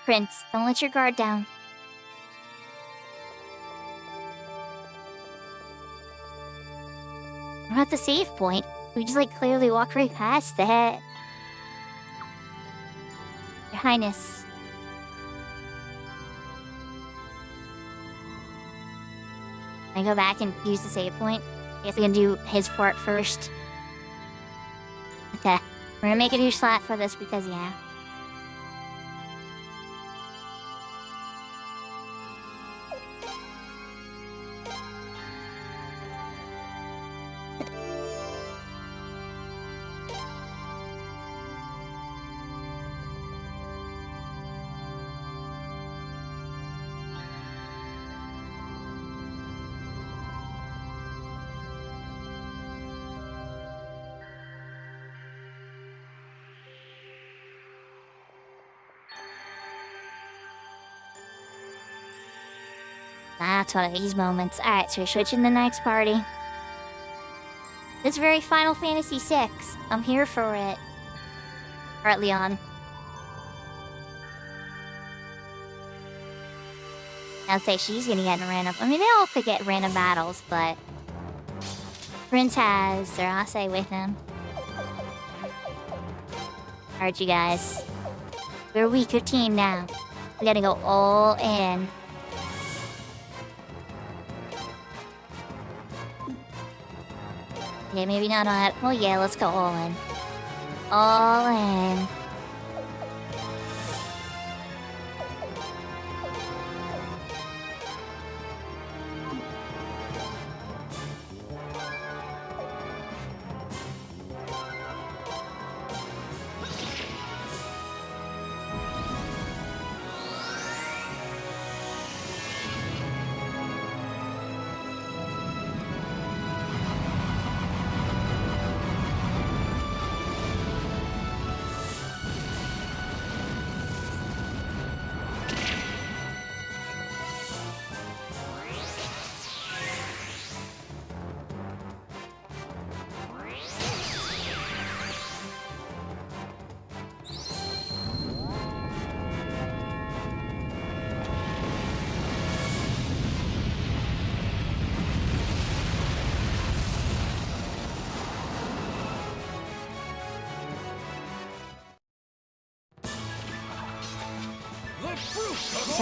Prince, don't let your guard down. We're at the save point. We just like clearly walk right past it. Your Highness. I go back and use the save point. I guess I can do his part first. Okay, we're gonna make a new slot for this because, yeah. That's one of these moments. Alright, so we're switching to the next party. This very Final Fantasy VI. I'm here for it. Alright, Leon. I'll say she's gonna get in random. I mean, they all could get random battles, but Prince has their Ase with him. Alright, you guys. We're a weaker team now. We gotta go all in. Okay, maybe not all that. Oh yeah, let's go all in. All in.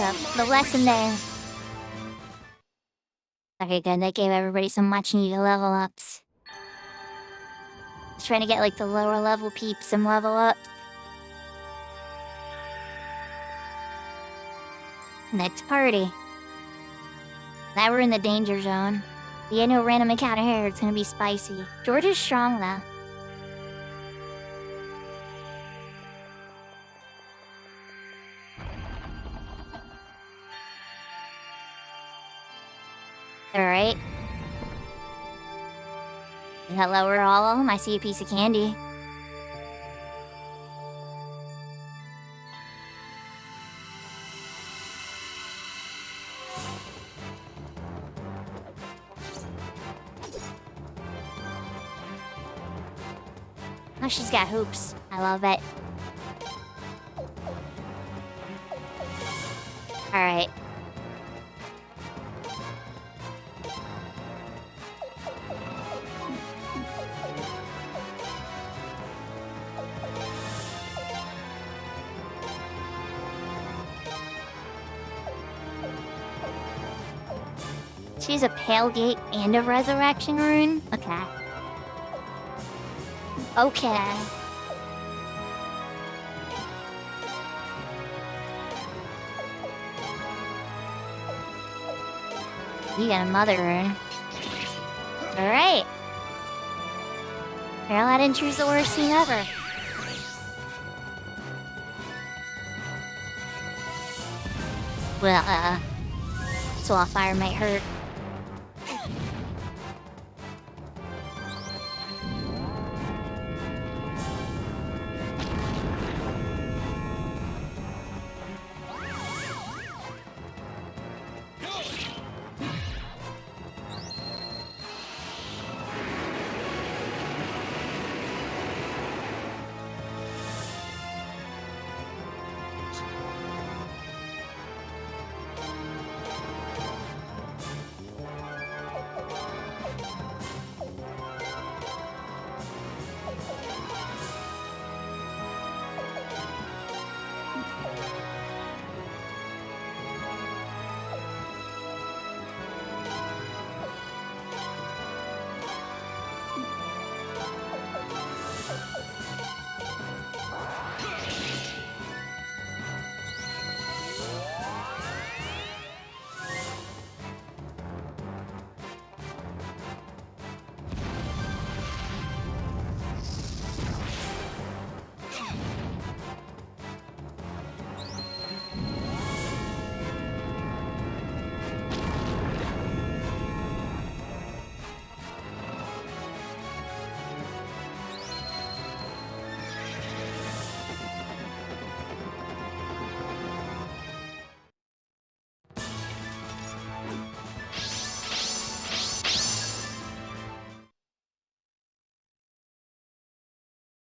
So, the lesson there. Okay, good. That gave everybody some much needed level ups. Just trying to get like the lower level peeps some level up. Next party. Now we're in the danger zone. The annual random encounter here, it's gonna be spicy. George is strong though. Alright. Hello, we're all of them. I see a piece of candy. Oh, she's got hoops. I love it. Alright. She's a Pale Gate and a Resurrection Rune? Okay. Okay. You got a Mother Rune. Alright. Well, I didn't choose the worst scene ever. Well, Soul Fire might hurt.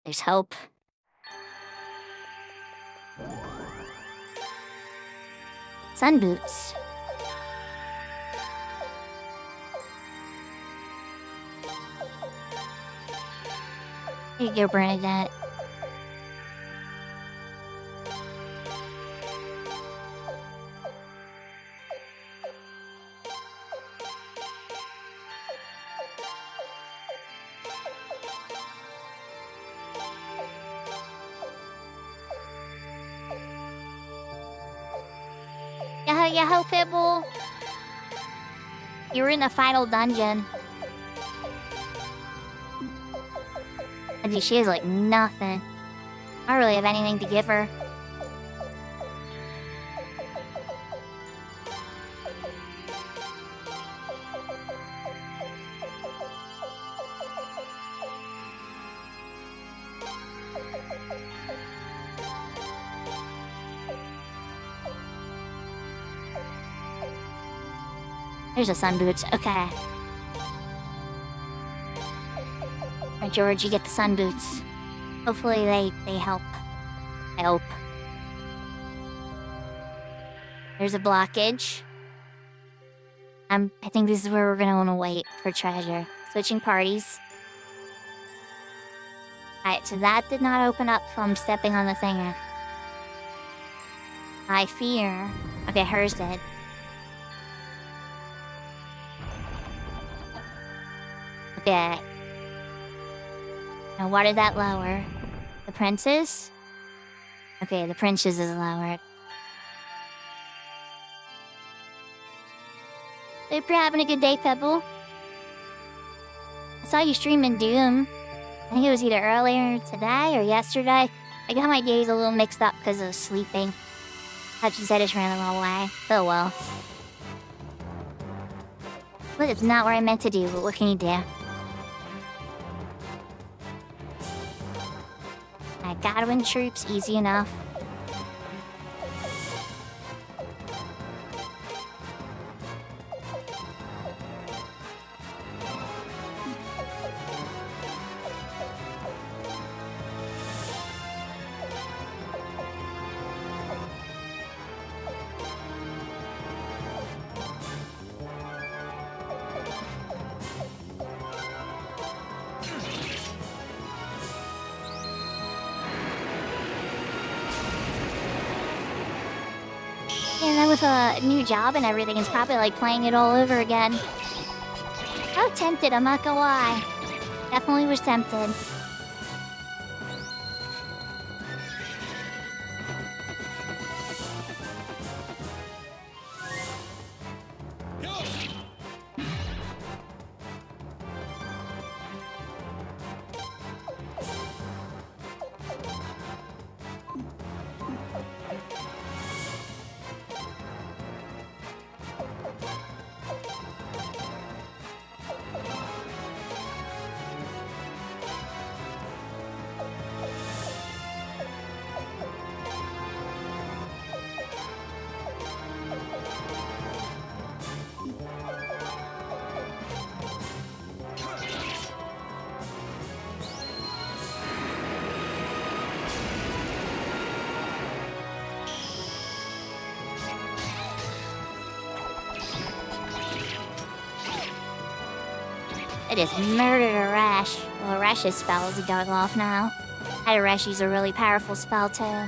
There's hope. Sun boots. Here you go, Bernadette. Yaho, Pibble. You're in the final dungeon. And she has like nothing. I don't really have anything to give her. There's the sun boots. Okay. Alright, George, you get the sun boots. Hopefully they help. I hope. There's a blockage. I think this is where we're gonna wanna wait for treasure. Switching parties. Alright, so that did not open up from stepping on the thinger. I fear... Okay, hers did. Okay. Now what did that lower? The princes? Okay, the princes is lowered. Hope you're having a good day, Pebble. I saw you streaming Doom. I think it was either earlier today or yesterday. I got my days a little mixed up because of sleeping. Thought you said it ran the wrong way. Oh well. Look, it's not what I meant to do, but what can you do? I gotta win troops, easy enough. And then with a new job and everything, it's probably like playing it all over again. I was tempted, I'm not gonna lie. Definitely was tempted. I just murdered a Rash. Well, Rash's spell is going off now. Rash use a really powerful spell too.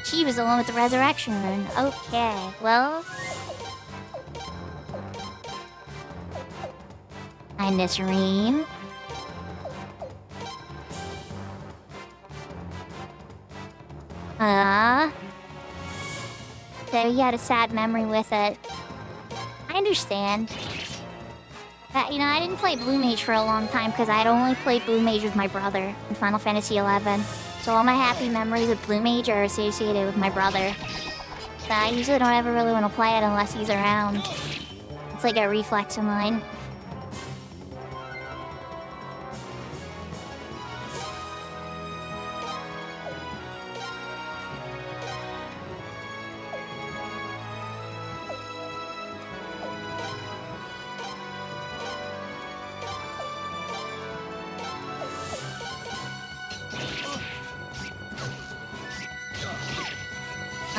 She was the one with the resurrection rune. Okay, well... I miss Reem. So you had a sad memory with it. I understand. But, you know, I didn't play Blue Mage for a long time because I'd only played Blue Mage with my brother in Final Fantasy XI. So all my happy memories of Blue Mage are associated with my brother. So I usually don't ever really want to play it unless he's around. It's like a reflex of mine.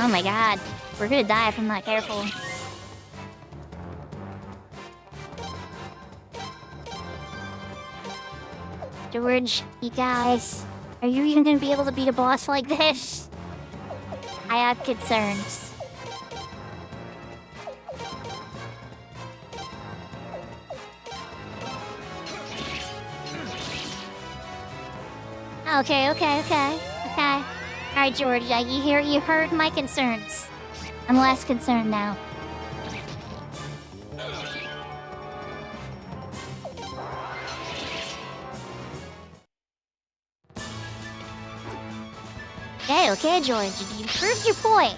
Oh my god. We're gonna die if I'm not careful. George, you guys, are you even gonna be able to beat a boss like this? I have concerns. Okay. Alright, George, you heard my concerns. I'm less concerned now. Okay, George, you proved your point.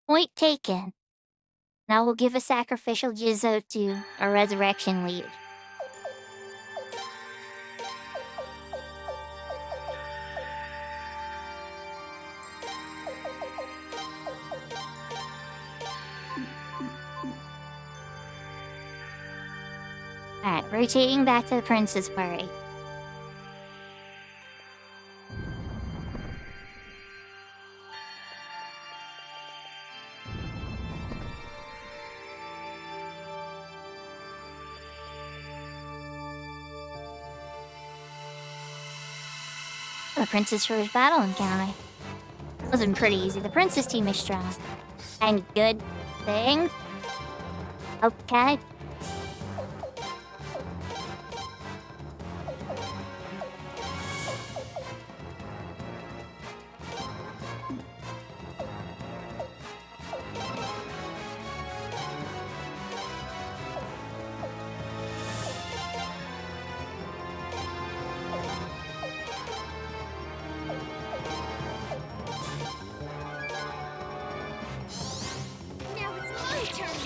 Point taken. Now we'll give a sacrificial Jizzo to a resurrection lead. Alright, rotating back to the Princess Party. The Princess Shores battle encounter. Wasn't pretty easy. The Princess team is strong. And good thing. Okay. Now it's my turn.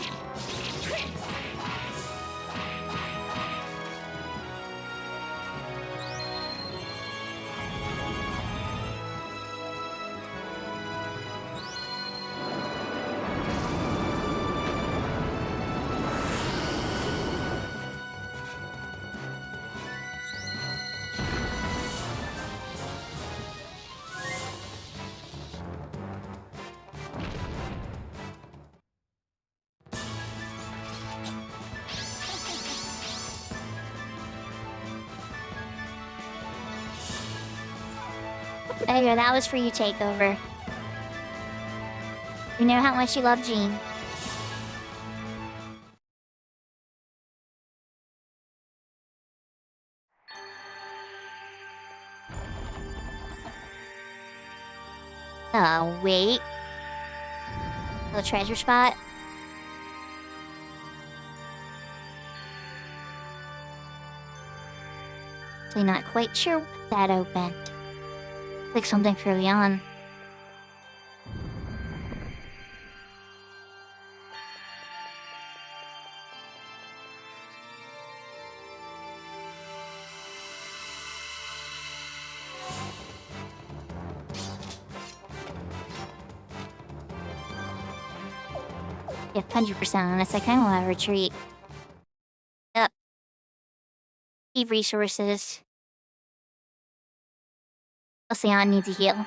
There you go, that was for you, Takeover. You know how much you love Jean. Oh, wait. Little treasure spot. So you're not quite sure what that opened. Like something early on. Yeah, 100% honest, I kinda wanna retreat. Yep. Need resources. Ocean needs a heal.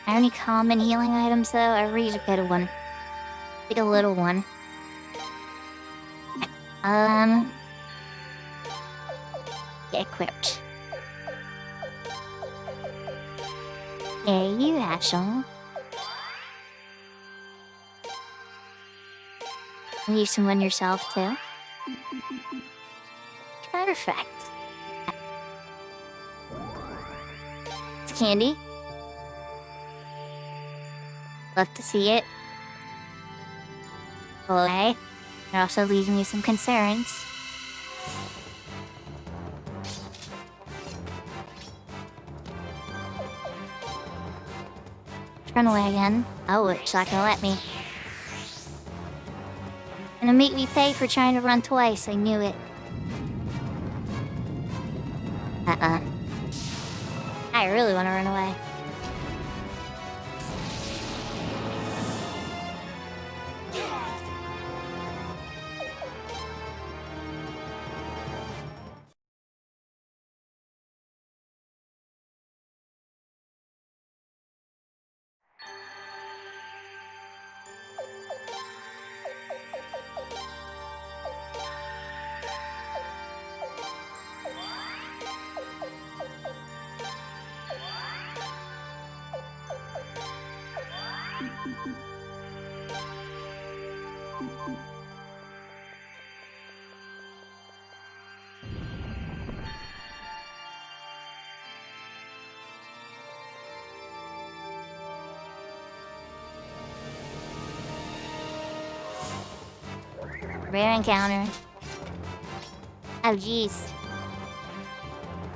Any common healing items though? I really get a one. Like a little one. Get equipped. Yeah, you asshole. Leave someone yourself too. Perfect. It's candy. Love to see it. Okay. It also leaves me some concerns. Run away again. Oh, it's not gonna let me. Gonna make me pay for trying to run twice. I knew it. I really want to run away. Rare encounter. Oh, jeez.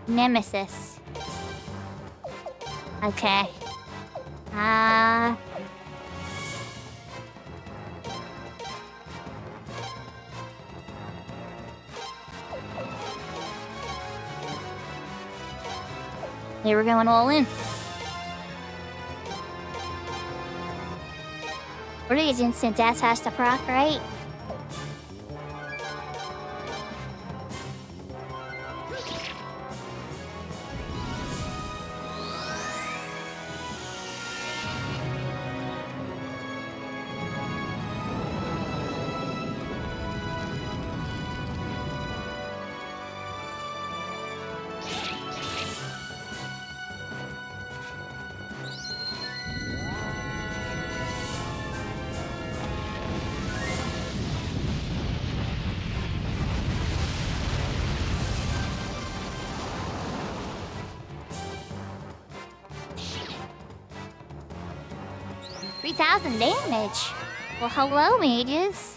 Nemesis. Okay. They were going all in. What are these instant deaths has to proc, right? $3,000 damage. Well, hello, mages.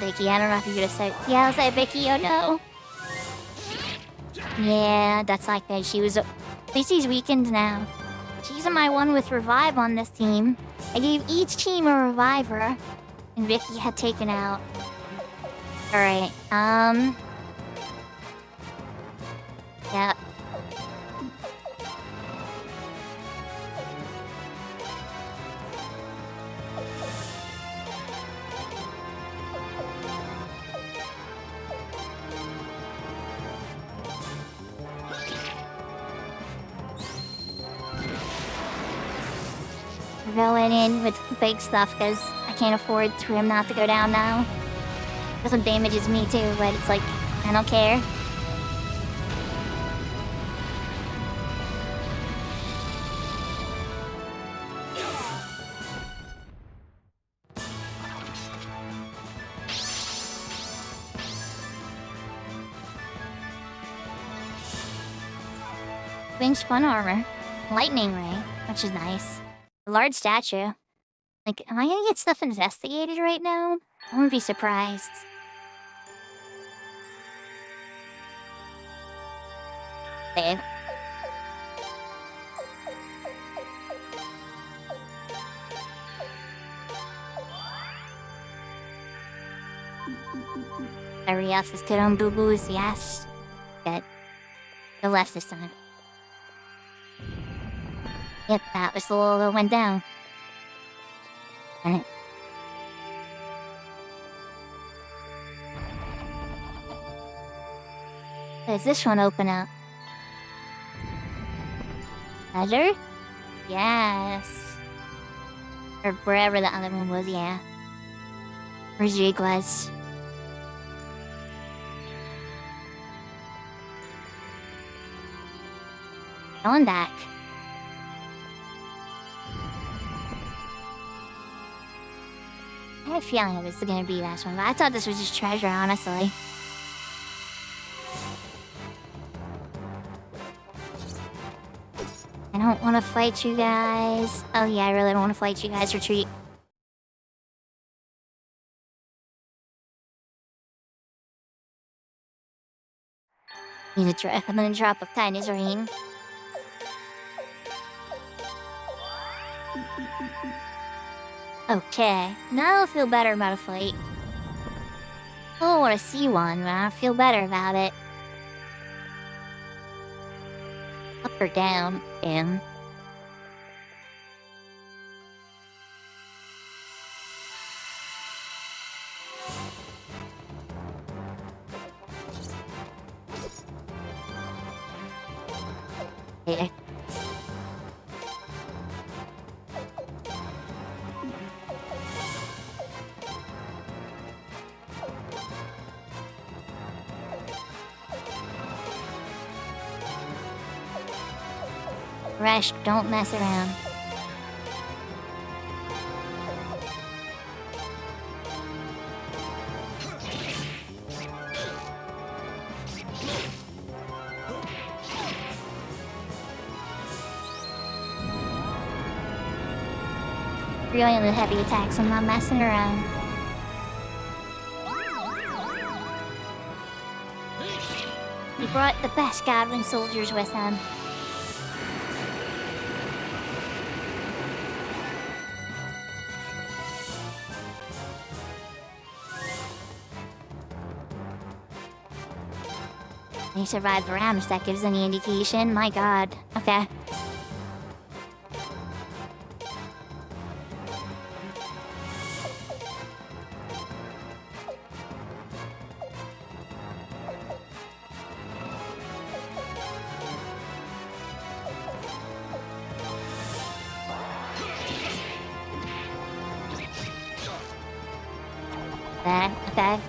Vicky, I don't know if you're gonna say. Yeah, I was like, Vicky, oh no. Yeah, that's like that. She was. At least she's weakened now. She's my one with revive on this team. I gave each team a reviver, and Vicky had taken out. Alright, yeah. Going in with big stuff because I can't afford for him not to go down now. This one damages me too, but it's like, I don't care. Winged Spun Armor. Lightning Ray, which is nice. A large statue. Like, am I gonna get stuff investigated right now? I wouldn't be surprised. Babe. Everybody else is good on boo-boos, yes. Good. The left this time. Yep, that was the little that went down. Alright. Does this one open up? Treasure? Yes. Or wherever the other one was, yeah. Where Jake was. Going back. I had a feeling it was gonna be that one, but I thought this was just treasure, honestly. I don't want to fight you guys. Oh yeah, I really don't want to fight you guys. Retreat. I'm gonna drop a kindness rain. Okay, now I'll feel better about a fight. I don't want to see one, but I feel better about it. Up or down, damn. Eh. Rush, don't mess around. Really with heavy attacks, I'm not messing around. He brought the best Godwin soldiers with him. They survived the round, if that gives any indication. My god. Okay.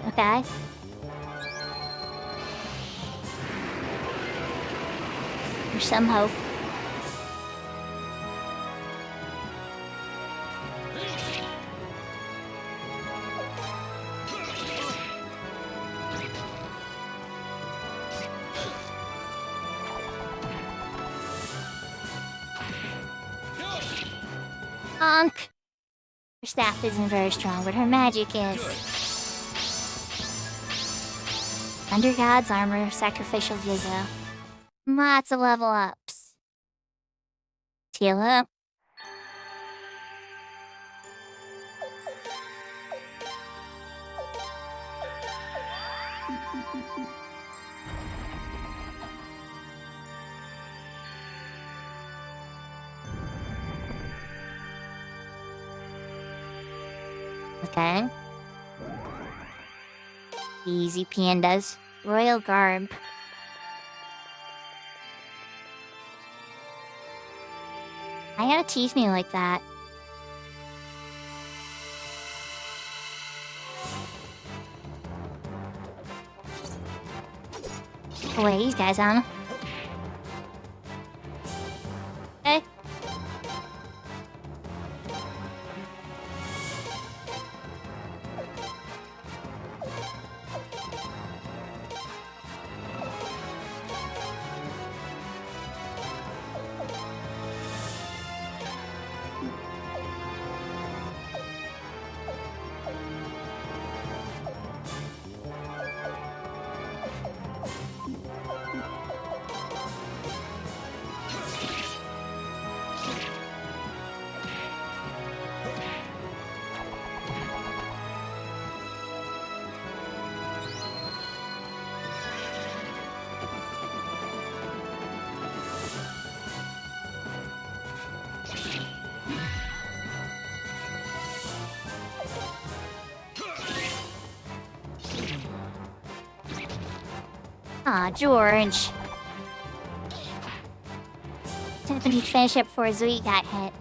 Okay. There's some hope. Honk! Her staff isn't very strong, but her magic is. Thunder God's armor, sacrificial Gizzo. Lots of level ups. Heal up. Okay. Easy pandas. Royal garb. I gotta tease me like that. Oh wait, these guys on. Okay. Aw, George. Tiffany finished up before Zui got hit.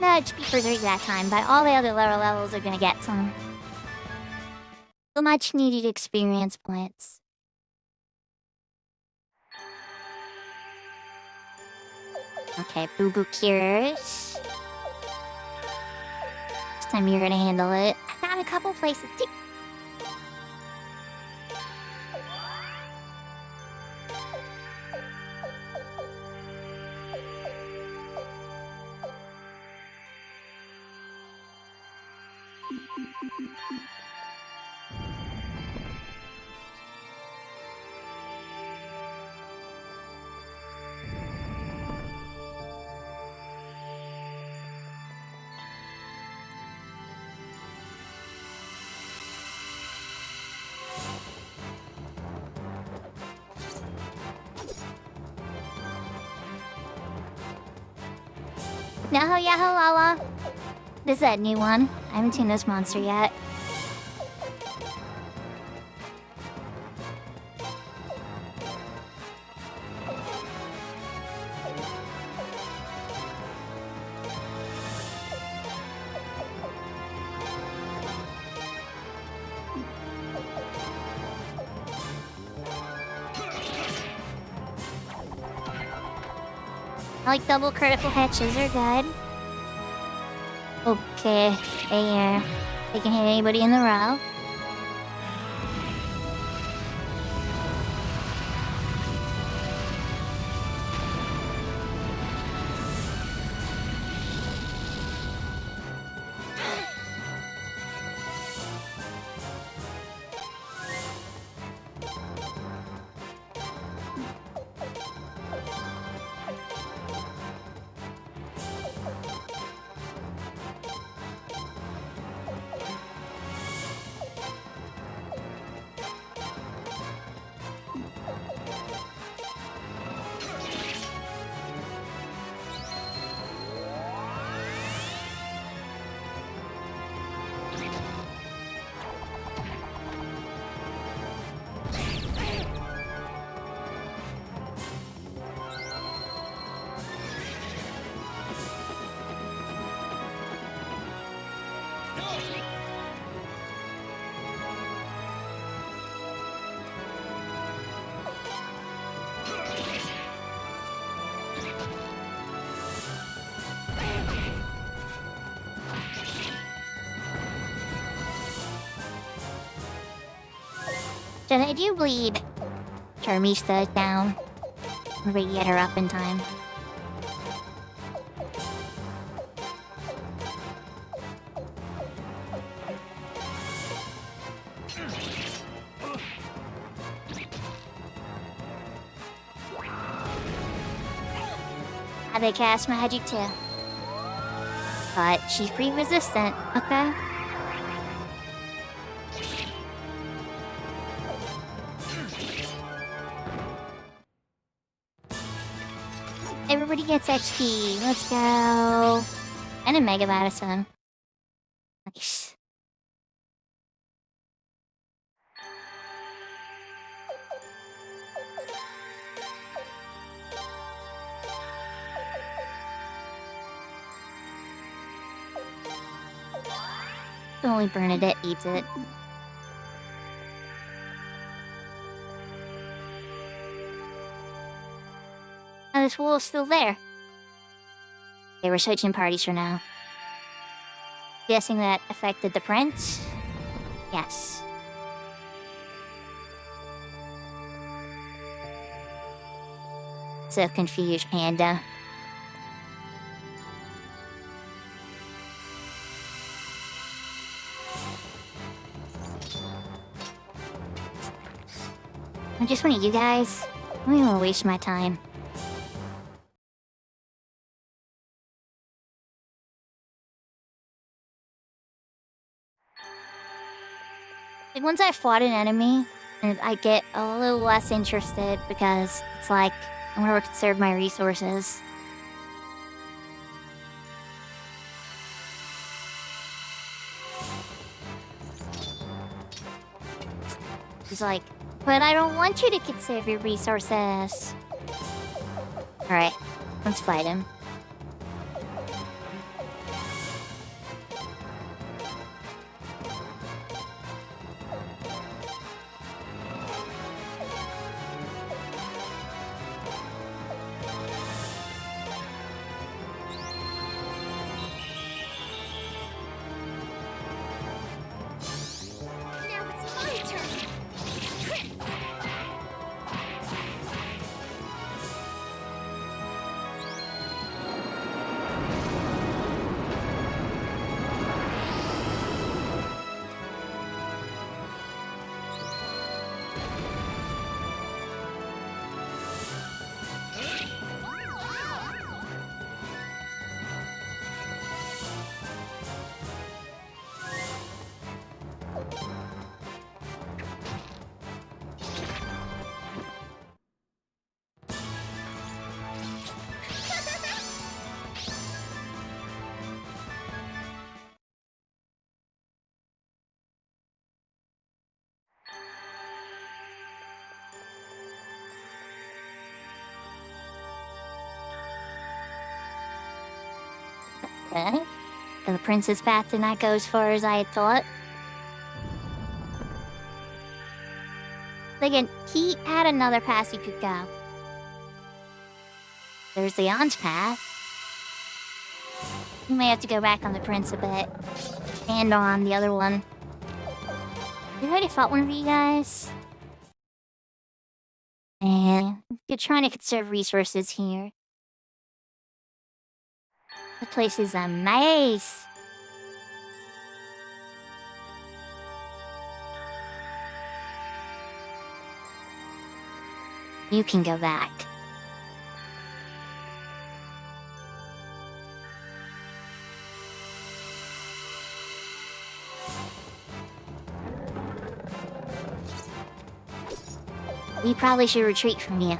No, it should be for Zui that time, but all the other lower levels are gonna get some. So much needed experience points. Okay, Boo Boo cures. This time you're gonna handle it. I got a couple places too. Naho Yaho Lala. This is that new one. I haven't seen this monster yet. I like double critical hits, they're good. Okay, there. They can hit anybody in the row. Did I do bleed Charmista down? Maybe get her up in time. They cast magic too. But she's pretty resistant, okay? Everybody gets XP. Let's go. And a Mega Madison. Nice. Only Bernadette eats it. And this wolf's still there. They were switching parties for now. Guessing that affected the prince? Yes. So confused, Panda. I'm just one of you guys. I don't even want to waste my time. Like, once I fought an enemy, and I get a little less interested because it's like I want to conserve my resources. He's like, but I don't want you to conserve your resources. Alright, let's fight him. Now it's my turn. Okay. So the prince's path did not go as far as I had thought. Again, he had another path he could go. There's Leon's path. We may have to go back on the prince a bit. And on the other one. You already fought one of you guys? And you're trying to conserve resources here. The place is a maze. You can go back. We probably should retreat from you.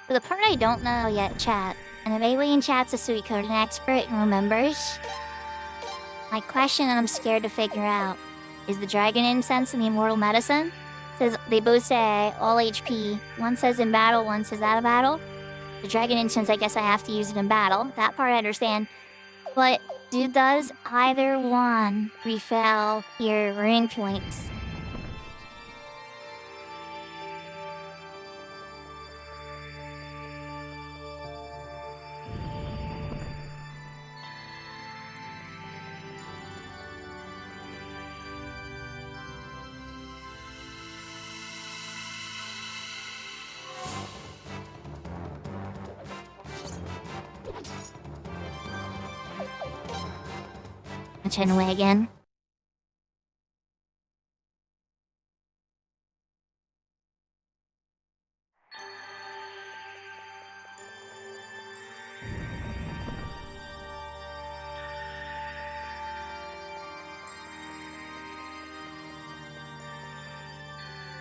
For the part I don't know yet, chat, and if anybody in chat's a Suikoden expert and remembers, my question that I'm scared to figure out is the dragon incense and the immortal medicine. Says they both say all HP. One says in battle, one says out of battle. The dragon incense, I guess I have to use it in battle. That part I understand. But does either one refill your rune points? Turn away again.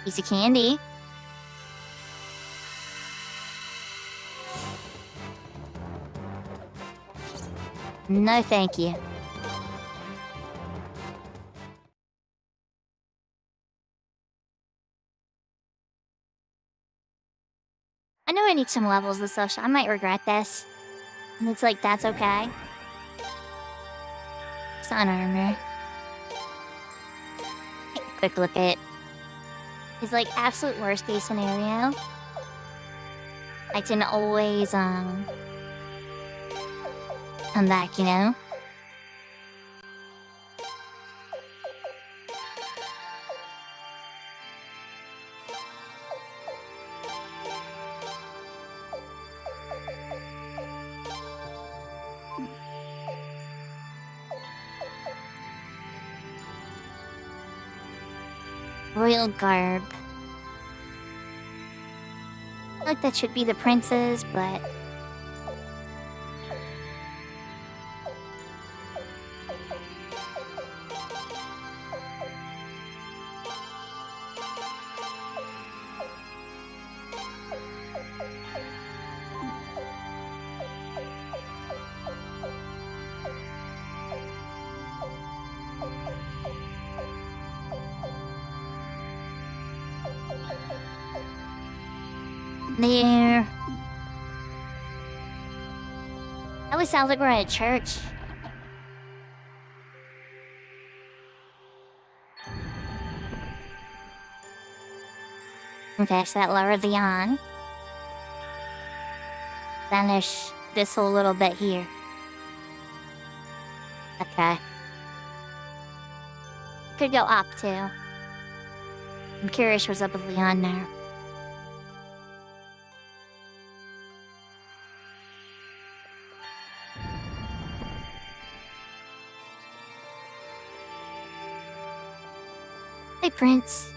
Piece of candy. No, thank you. I know I need some levels and stuff, so I might regret this. And it's like, that's okay. Sun armor. Take a quick look at it. It's like absolute worst case scenario. I can always, come back, you know? Royal garb. I feel like that should be the prince's, but... There. Always sounds like we're at a church. Okay, so that lowered the on. Then there's this whole little bit here. Okay. Could go up too. I'm curious what's up with Leon now. Hey, Prince.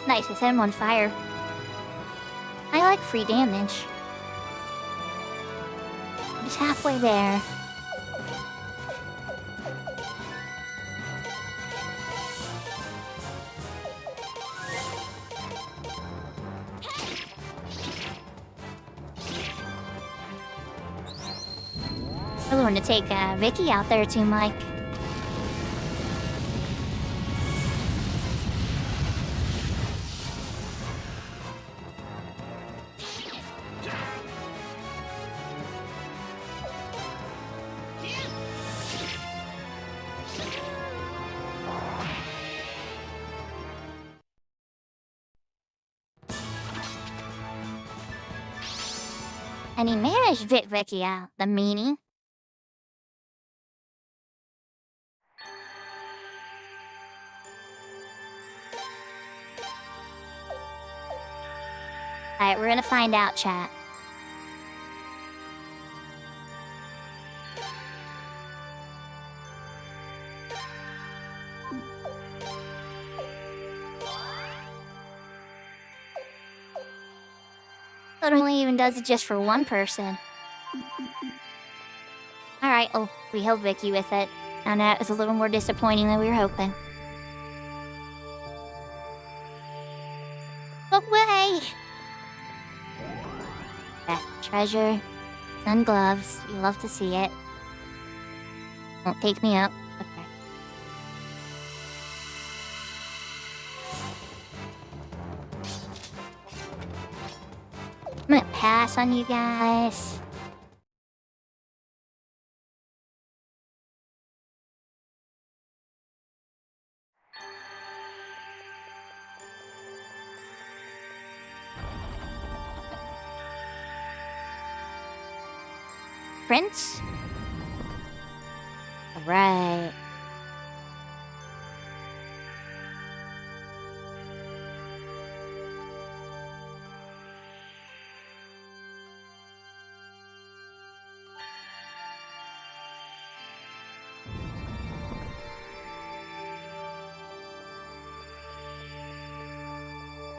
Nice, I set him on fire. I like free damage. He's halfway there. I want to take Vicky out there too, Mike. And he managed Vicky out, the meanie. Alright, we're gonna find out, chat. It only even does it just for one person. Alright, oh, we held Vicky with it. And that was a little more disappointing than we were hoping. Away! Yeah, treasure. Sun gloves. You love to see it. Won't take me up. Okay. I'm gonna pass on you guys. Prince? Alright.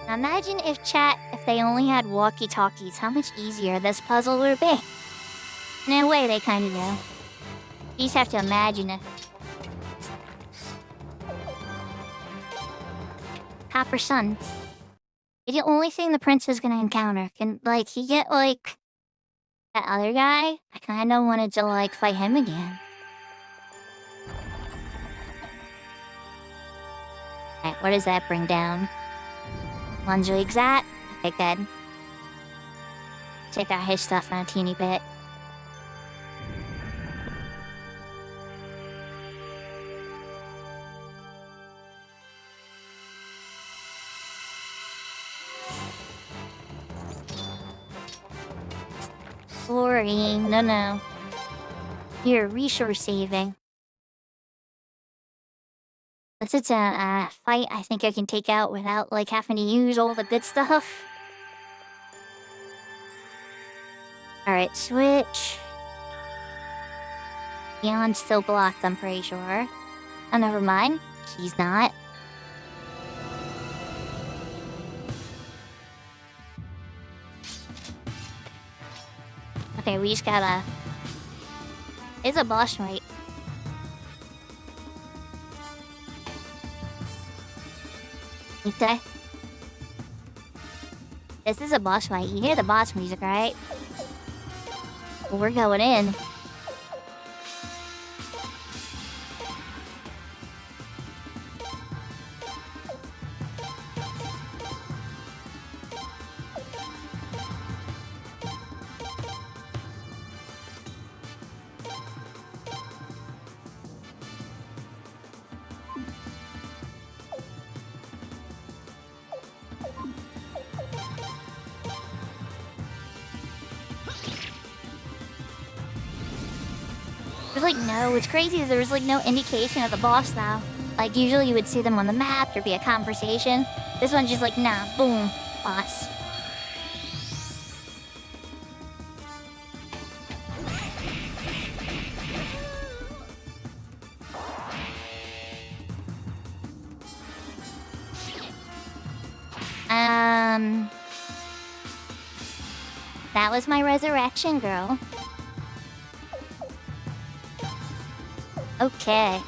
Now imagine if they only had walkie-talkies, how much easier this puzzle would be. In a way, they kind of know. You just have to imagine it. Copper Sun. It's the only thing the prince is gonna encounter. Can, he get, that other guy? I kinda wanted to, fight him again. Alright, what does that bring down? Lunge that? Okay, good. Take out his stuff on a teeny bit. Sorry, no. Here, resource saving. Since it's a fight I think I can take out without, having to use all the good stuff. Alright, switch. Leon's still blocked, I'm pretty sure. Oh, never mind. She's not. Okay, we just gotta... It's a boss fight. Okay. This is a boss fight. You hear the boss music, right? Well, we're going in. What's crazy is there was no indication of the boss though. Usually you would see them on the map, there'd be a conversation. This one's just nah, boom, boss. That was my resurrection, girl. Okay.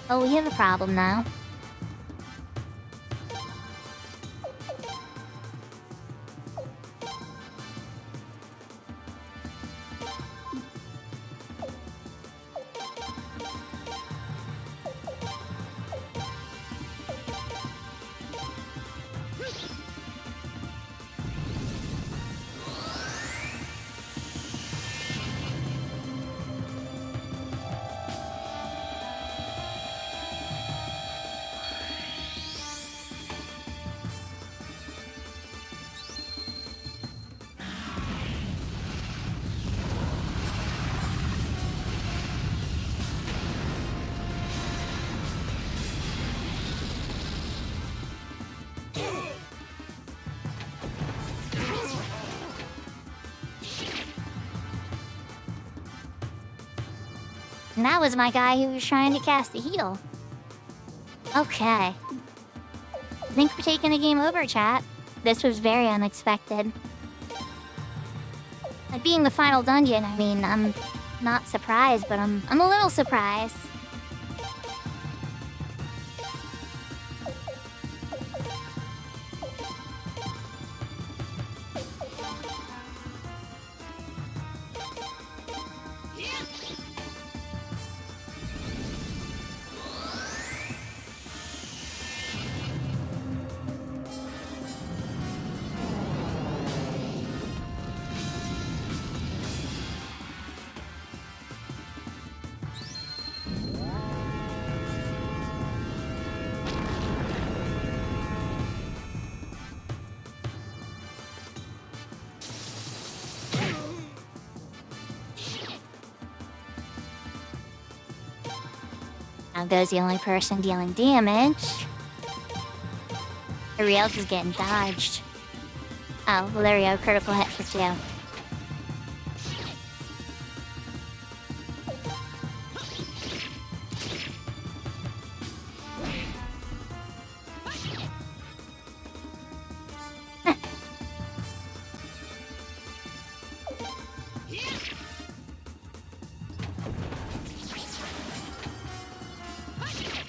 Oh, we have a problem now. And that was my guy who was trying to cast the heal. Okay. I think we're taking the game over, chat. This was very unexpected. Like, being the final dungeon, I mean, I'm not surprised, but I'm a little surprised. Now goes the only person dealing damage. Everybody else is getting dodged. Oh, well, there we go. Critical hit for 2.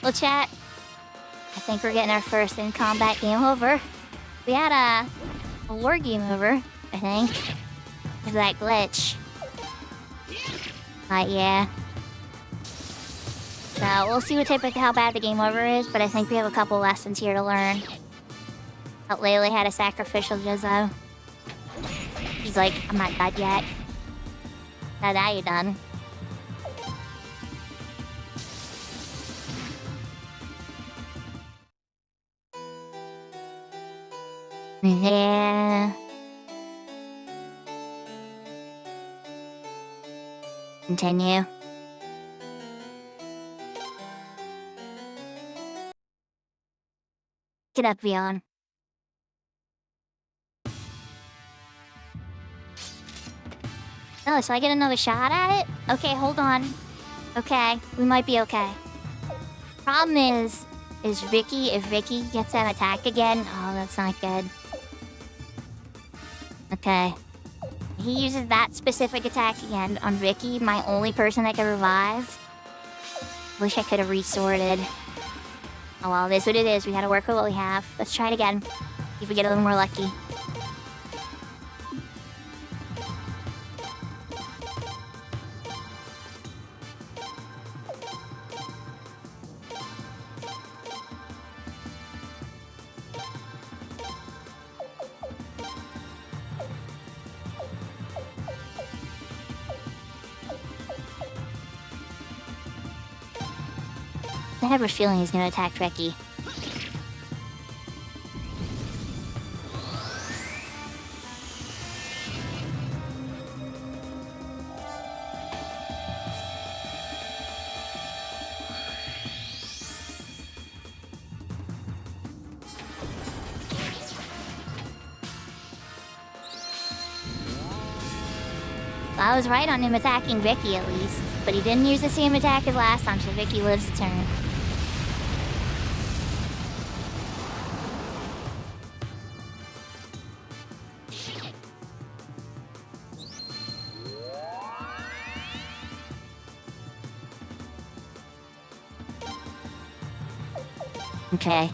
Well, chat, I think we're getting our first in-combat game over. We had a war game over, I think. With that glitch. Yeah. So, we'll see how bad the game over is, but I think we have a couple lessons here to learn. But Lele had a sacrificial Jizzo. He's like, I'm not dead yet. Now you're done. Yeah. Continue. Get up, Beyond. Oh, so I get another shot at it? Okay, hold on. Okay, we might be okay. Problem is if Vicky gets that attack again, oh, that's not good. Okay. He uses that specific attack again on Vicky, my only person that can revive. Wish I could have resorted. Oh well, it is what it is. We gotta work with what we have. Let's try it again. See if we get a little more lucky. I have a feeling he's gonna attack Reki. I was right on him attacking Vicky at least, but he didn't use the same attack as last time, so Vicky lives the turn. Okay.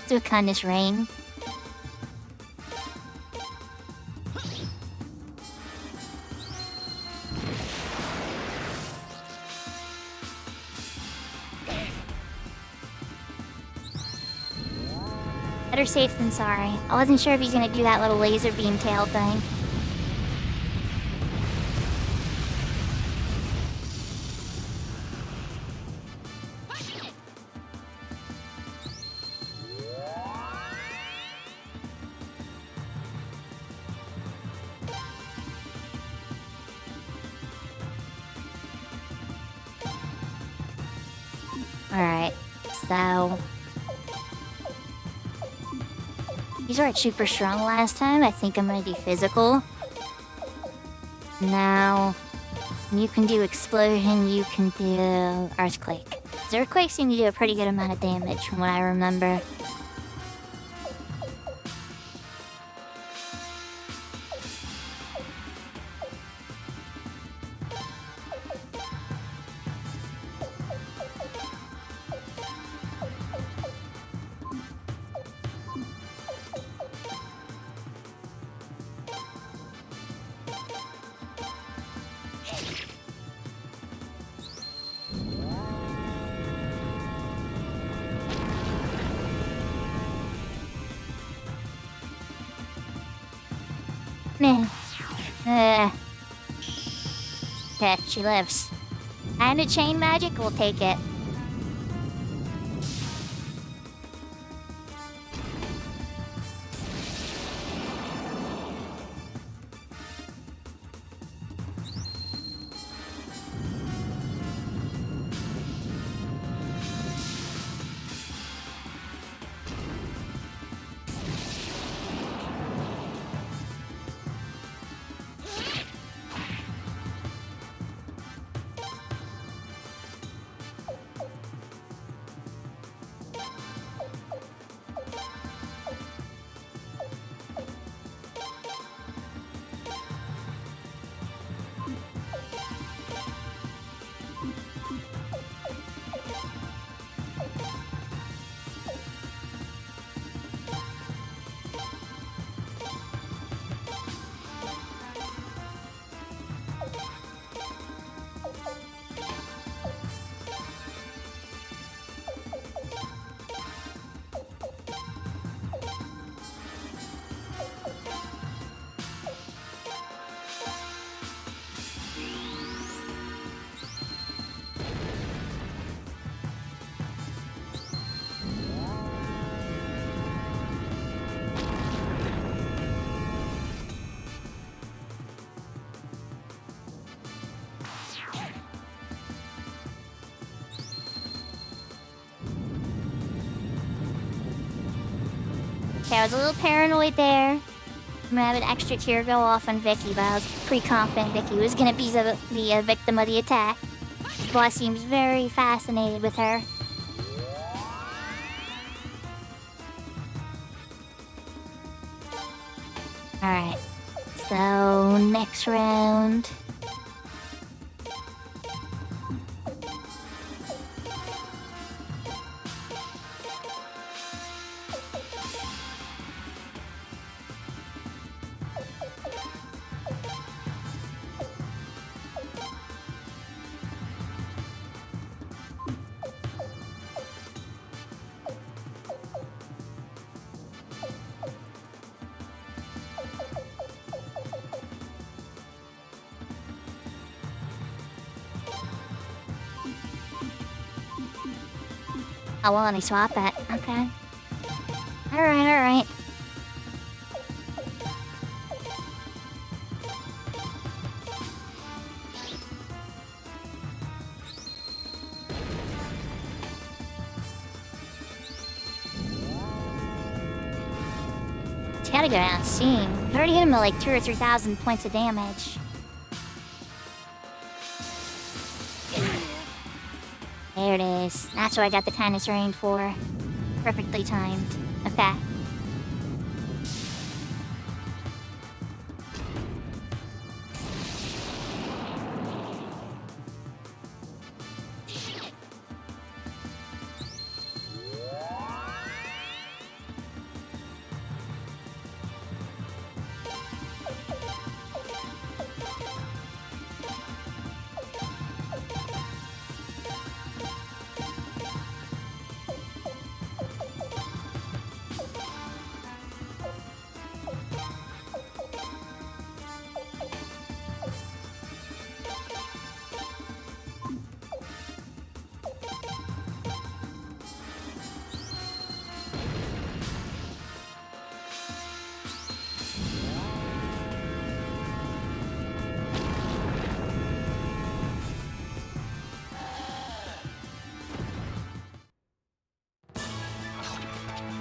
Do a kindness rain. Better safe than sorry. I wasn't sure if he's gonna do that little laser beam tail thing. Alright, so... These weren't super strong last time. I think I'm gonna do physical. Now, you can do explosion, you can do earthquake. 'Cause earthquakes seem to do a pretty good amount of damage from what I remember. Meh. Okay, she lives. And a chain magic, we'll take it. Okay, I was a little paranoid there. I'm gonna have an extra tear go off on Vicky, but I was pretty confident Vicky was gonna be the victim of the attack. This boss seems very fascinated with her. Alright, so next round. Oh, well, let me swap it. Okay. Alright. It's gotta go down steam. I've already hit him at like 2,000 or 3,000 points of damage. There it is. That's what I got the kindness rain for. Perfectly timed. Okay.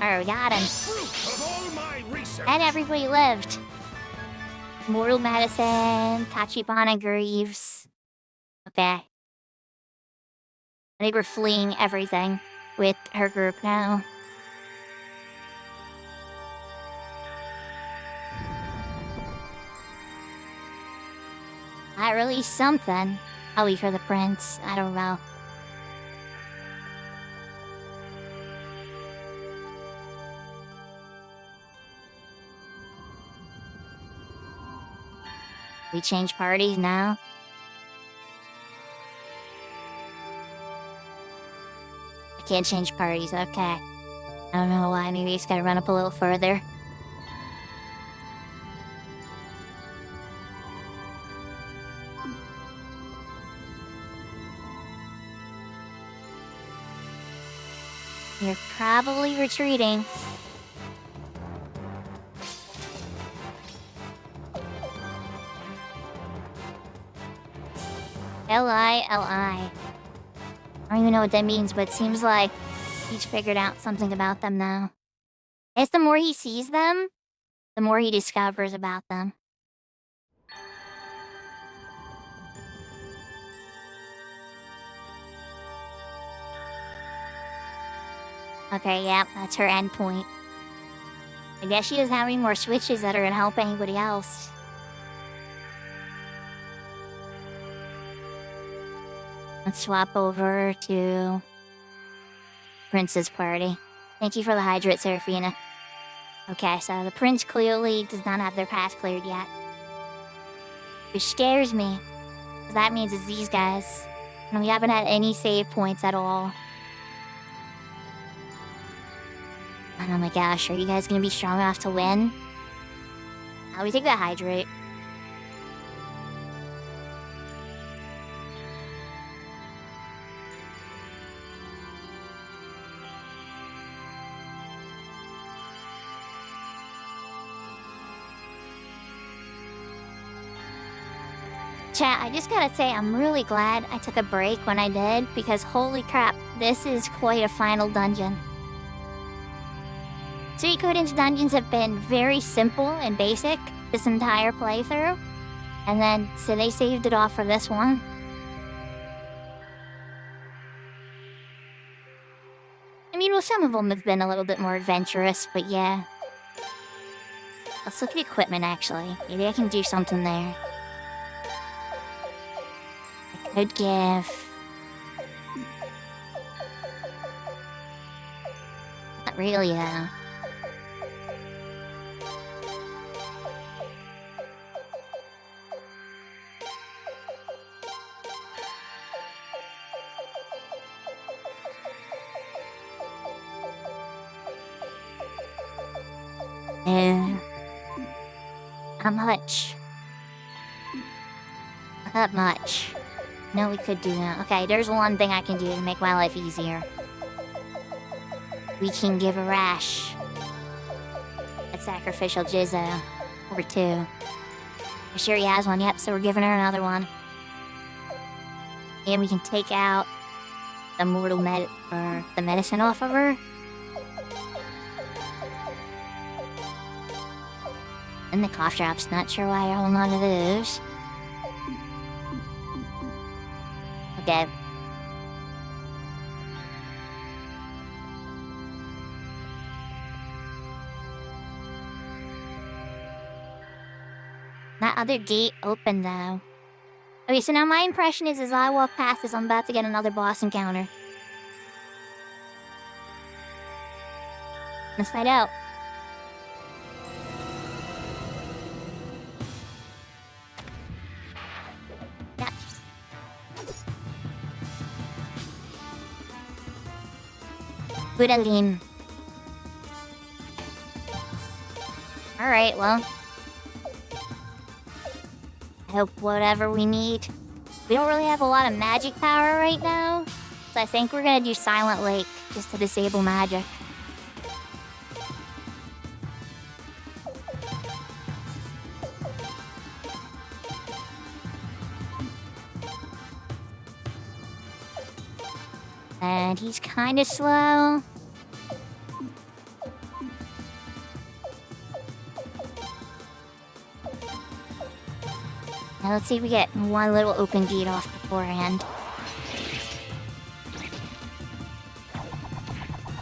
Alright, we got him. Fruit of all my research. And everybody lived. Mortal Medicine, Tachibana Greaves. Okay. I think we're fleeing everything with her group now. Not really something. I'll leave for the prince. I don't know. We change parties now? I can't change parties, okay. I don't know why, maybe I just gotta run up a little further. You're probably retreating. L-I-L-I. I don't even know what that means, but it seems like he's figured out something about them now. I guess the more he sees them, the more he discovers about them. Okay, yeah, that's her endpoint. I guess she doesn't have any more switches that are gonna help anybody else. Let's swap over to Prince's party. Thank you for the hydrate, Seraphina. Okay, so the prince clearly does not have their path cleared yet. Which scares me. Because that means it's these guys. And we haven't had any save points at all. And oh my gosh, are you guys gonna be strong enough to win? How we take that hydrate? Chat, I just gotta say, I'm really glad I took a break when I did, because holy crap, this is quite a final dungeon. Suikoden's dungeons have been very simple and basic this entire playthrough, and then, so they saved it off for this one. I mean, well, some of them have been a little bit more adventurous, but yeah. Let's look at equipment, actually. Maybe I can do something there. Could give. Not really, though. How much? Not that much. No, we could do that. Okay, there's one thing I can do to make my life easier. We can give a rash. A sacrificial Jizzo. Or two. I'm sure he has one, yep, so we're giving her another one. And we can take out the the medicine off of her. And the cough drops, not sure why I hold on to those. Okay. other gate open though. Okay, so now my impression is as I walk past this, I'm about to get another boss encounter. Let's find out. Yeah. Budalim. Alright, well. I hope whatever we need. We don't really have a lot of magic power right now, so I think we're gonna do Silent Lake just to disable magic. And he's kinda slow. Now let's see if we get one little open gate off beforehand.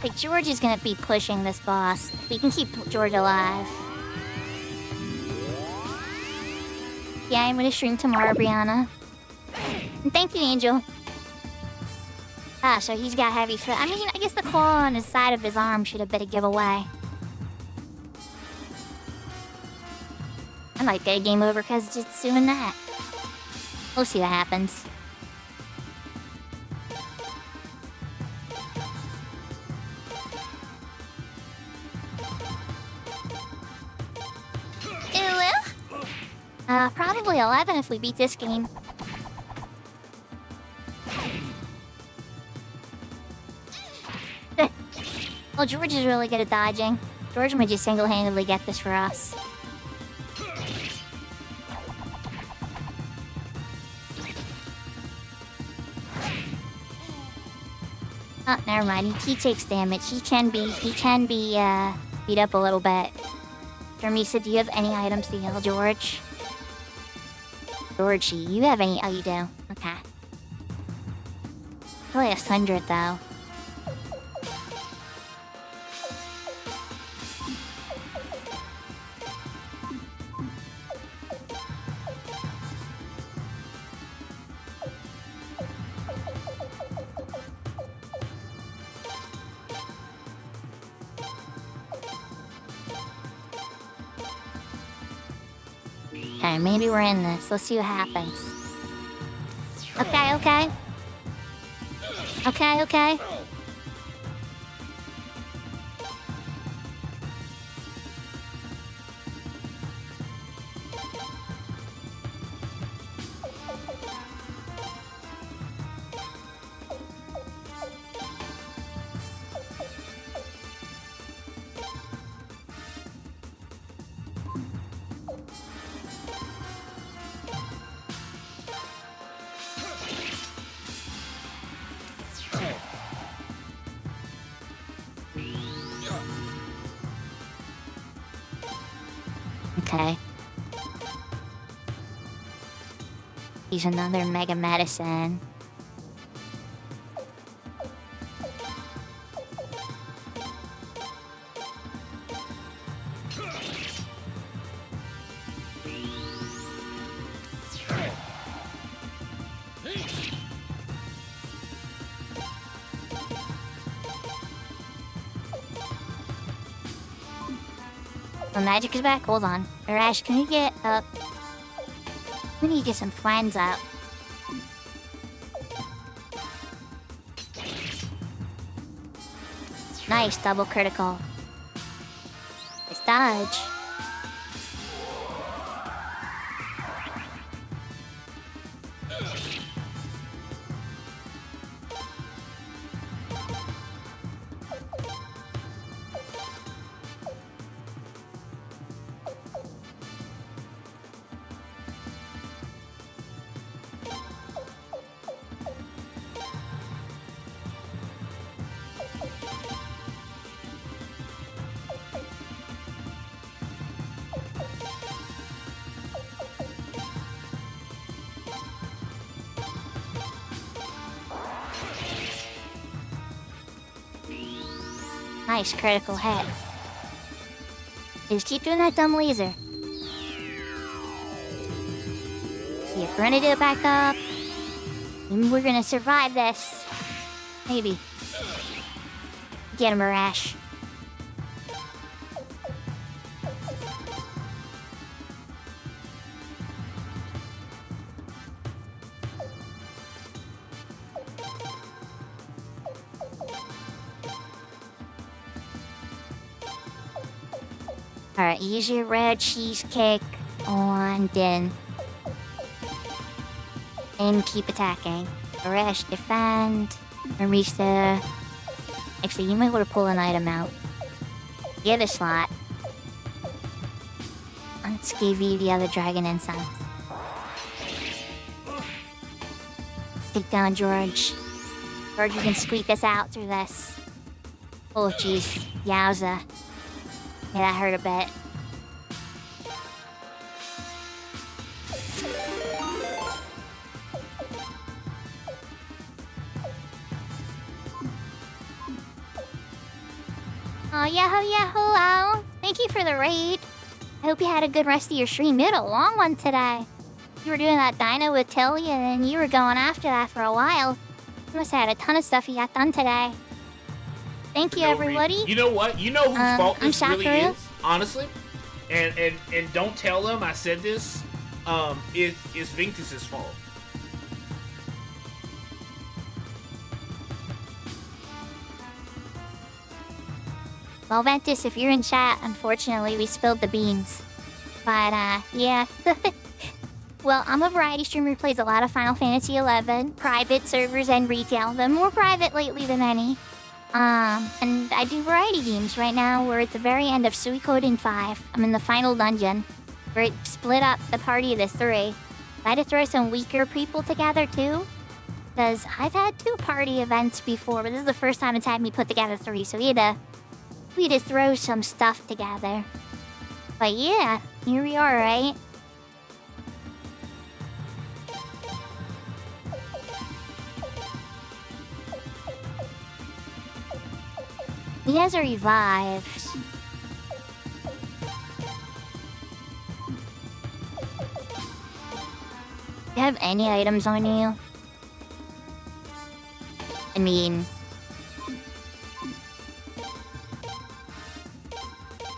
Like, George is gonna be pushing this boss. We can keep George alive. Yeah, I'm gonna stream tomorrow, Brianna. And thank you, Angel. Ah, so he's got heavy foot. I mean, I guess the claw on the side of his arm should have been a giveaway. I might get a game over because it's doing that. We'll see what happens. Probably 11 if we beat this game. Well, George is really good at dodging. George might just single-handedly get this for us. Oh, never mind. He takes damage. He can be beat up a little bit. Jermisa, do you have any items to heal George? Georgie, you have any? Oh, you do. Okay. Probably 100 though. Okay, maybe we're in this. Let's see what happens. Okay, okay. Okay, okay. Okay. He's another Mega Medicine. The magic is back? Hold on. Arash, can you get up? We need to get some friends up. Nice, double critical. Nice dodge. Nice critical hit. Just keep doing that dumb laser. We're gonna do it back up. And we're gonna survive this. Maybe. Get him, Marash. Alright, use your red cheesecake on Din. And keep attacking. Marash, defend. Marisa. Actually, you might want to pull an item out. Get a slot. Let's give you the other dragon incense. Take down George. George, you can squeak us out through this. Oh, jeez. Yowza. Yeah, that hurt a bit. Oh, yahoo! Thank you for the raid. I hope you had a good rest of your stream. You had a long one today. You were doing that dino with Tilly, and then you were going after that for a while. You must have had a ton of stuff you got done today. Thank you, everybody. You know what? You know whose fault this really Sakura. is, honestly? And don't tell them I said this. It's Vinctus's fault. Well, Ventus, if you're in chat, unfortunately, we spilled the beans. But, yeah. Well, I'm a variety streamer who plays a lot of Final Fantasy XI, private servers and retail. Been more private lately than any. And I do variety games. Right now, we're at the very end of Suikoden V. I'm in the final dungeon, where it split up the party of the 3. I had to throw some weaker people together, too. Because I've had 2 party events before, but this is the first time it's had me put together 3, so we had to throw some stuff together. But yeah, here we are, right? He has a revive. Do you have any items on you? I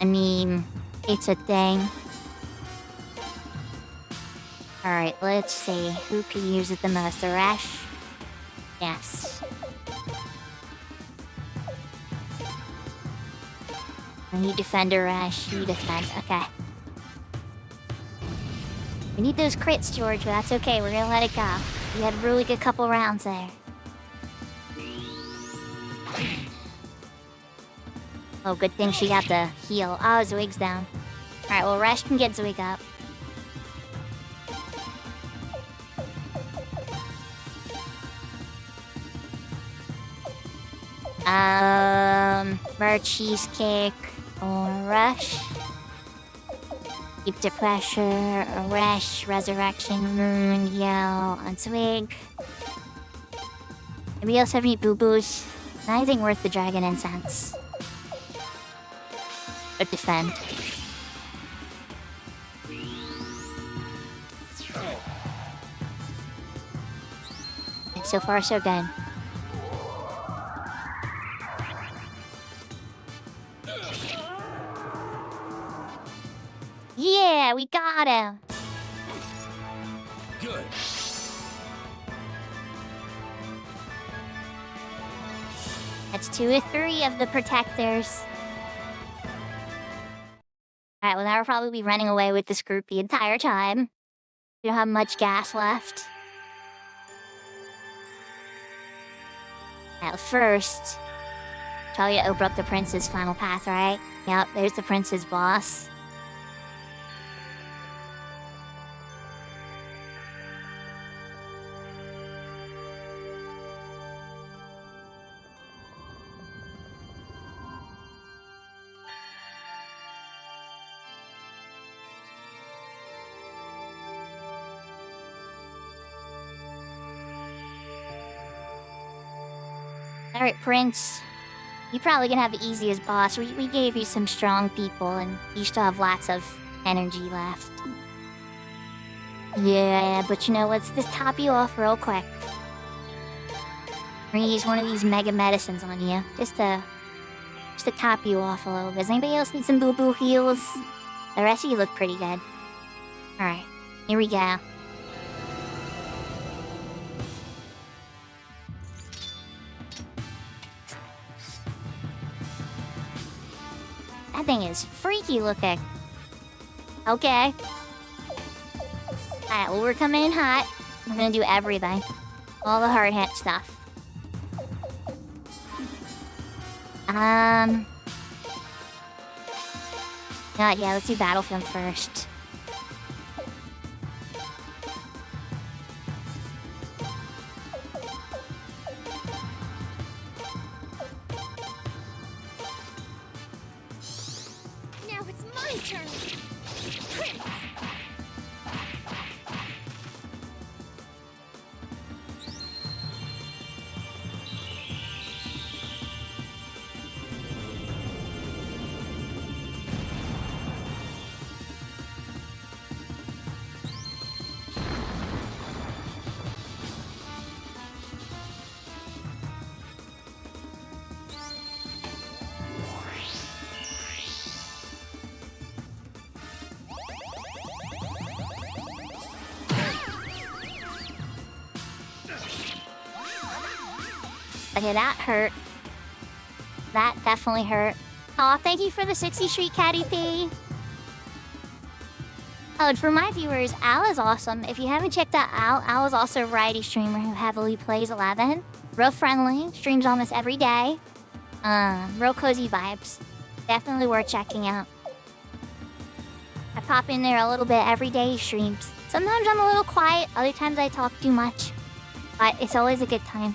mean, it's a thing. Alright, let's see. Who could use it the most? Arash? Yes. And you defend Arash. You defend. Okay. We need those crits, George, but that's okay. We're gonna let it go. You had a really good couple rounds there. Oh, good thing she got the heal. Oh, Zwig's down. Alright, well, Resh can get Zwig up. Mer cheesecake or Rush. Keep the pressure, Rush, Resurrection, Moon, Yell, on Zwig. Anybody else have any boo-boos? Anything worth the dragon incense. Or defend. And so far, so good. Yeah, we got him. Good. That's 2 or 3 of the protectors. Alright, well now we'll probably be running away with this group the entire time. We don't have much gas left. Now first, tell you to open up the prince's final path, right? Yep, there's the prince's boss. Alright, Prince. You're probably gonna have the easiest boss. We gave you some strong people, and you still have lots of energy left. Yeah, but you know, let's just top you off real quick. We're gonna use one of these mega medicines on you, just to top you off a little bit. Does anybody else need some boo-boo heals? The rest of you look pretty good. Alright, here we go. That thing is freaky looking. Okay. Alright, well, we're coming in hot. We're gonna do everything. All the hard hit stuff. Yeah, let's do Battlefield first. Now it's my turn. Okay, that hurt. That definitely hurt. Aw, thank you for the 60 Street Caddy P. Oh, and for my viewers, Al is awesome. If you haven't checked out Al is also a variety streamer who heavily plays 11. Real friendly, streams almost every day. Real cozy vibes. Definitely worth checking out. I pop in there a little bit every day he streams. Sometimes I'm a little quiet, other times I talk too much. But it's always a good time.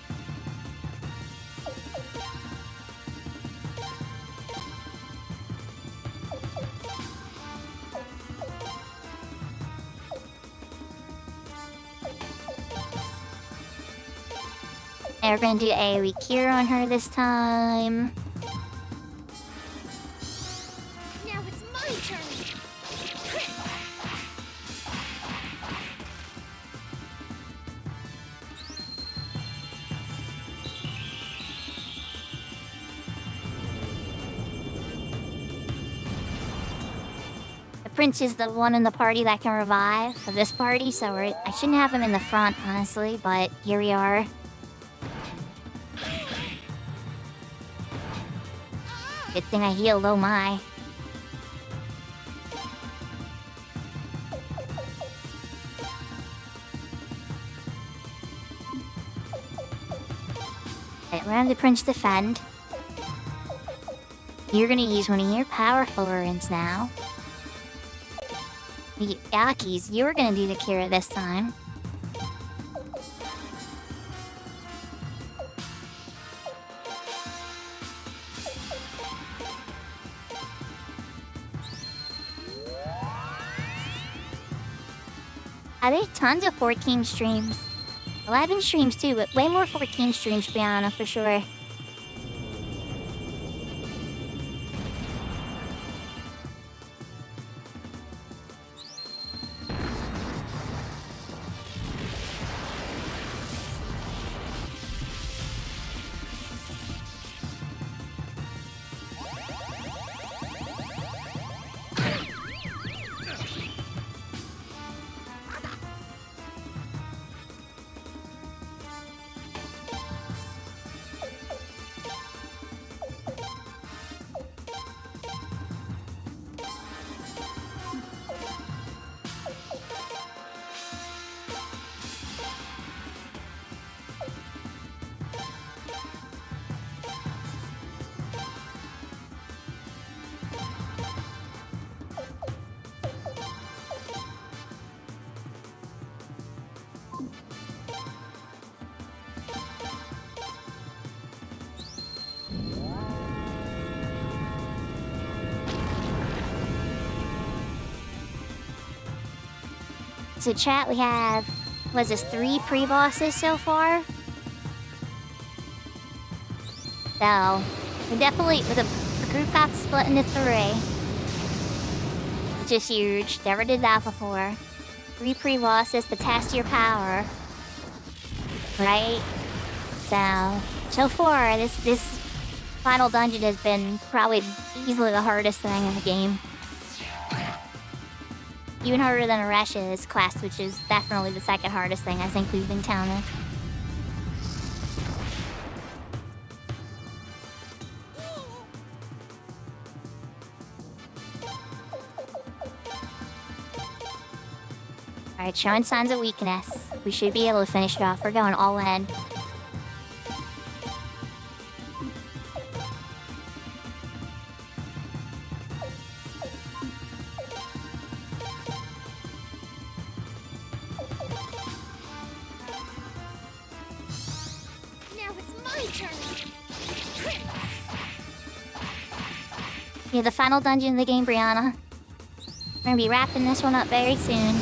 And we're gonna do AoE cure on her this time. Now it's my turn. The prince is the one in the party that can revive for this party, so I shouldn't have him in the front, honestly, but here we are. Good thing I healed, oh my. Okay, we're gonna have the prince defend. You're gonna use one of your powerful runes now. Yakis, you were gonna do the cure this time. There's tons of 14 streams. 11 streams too, but way more 14 streams, Brianna, for sure. So chat, we have, was this 3 pre-bosses so far? So, we definitely, the group got split into 3. Which is huge, never did that before. 3 pre-bosses to test your power. Right? So far, this final dungeon has been probably easily the hardest thing in the game. Even harder than Aresh's quest, which is definitely the second hardest thing I think we've encountered. Alright, showing signs of weakness. We should be able to finish it off. We're going all in. Now it's my turn. Yeah, the final dungeon of the game, Brianna. We're gonna be wrapping this one up very soon.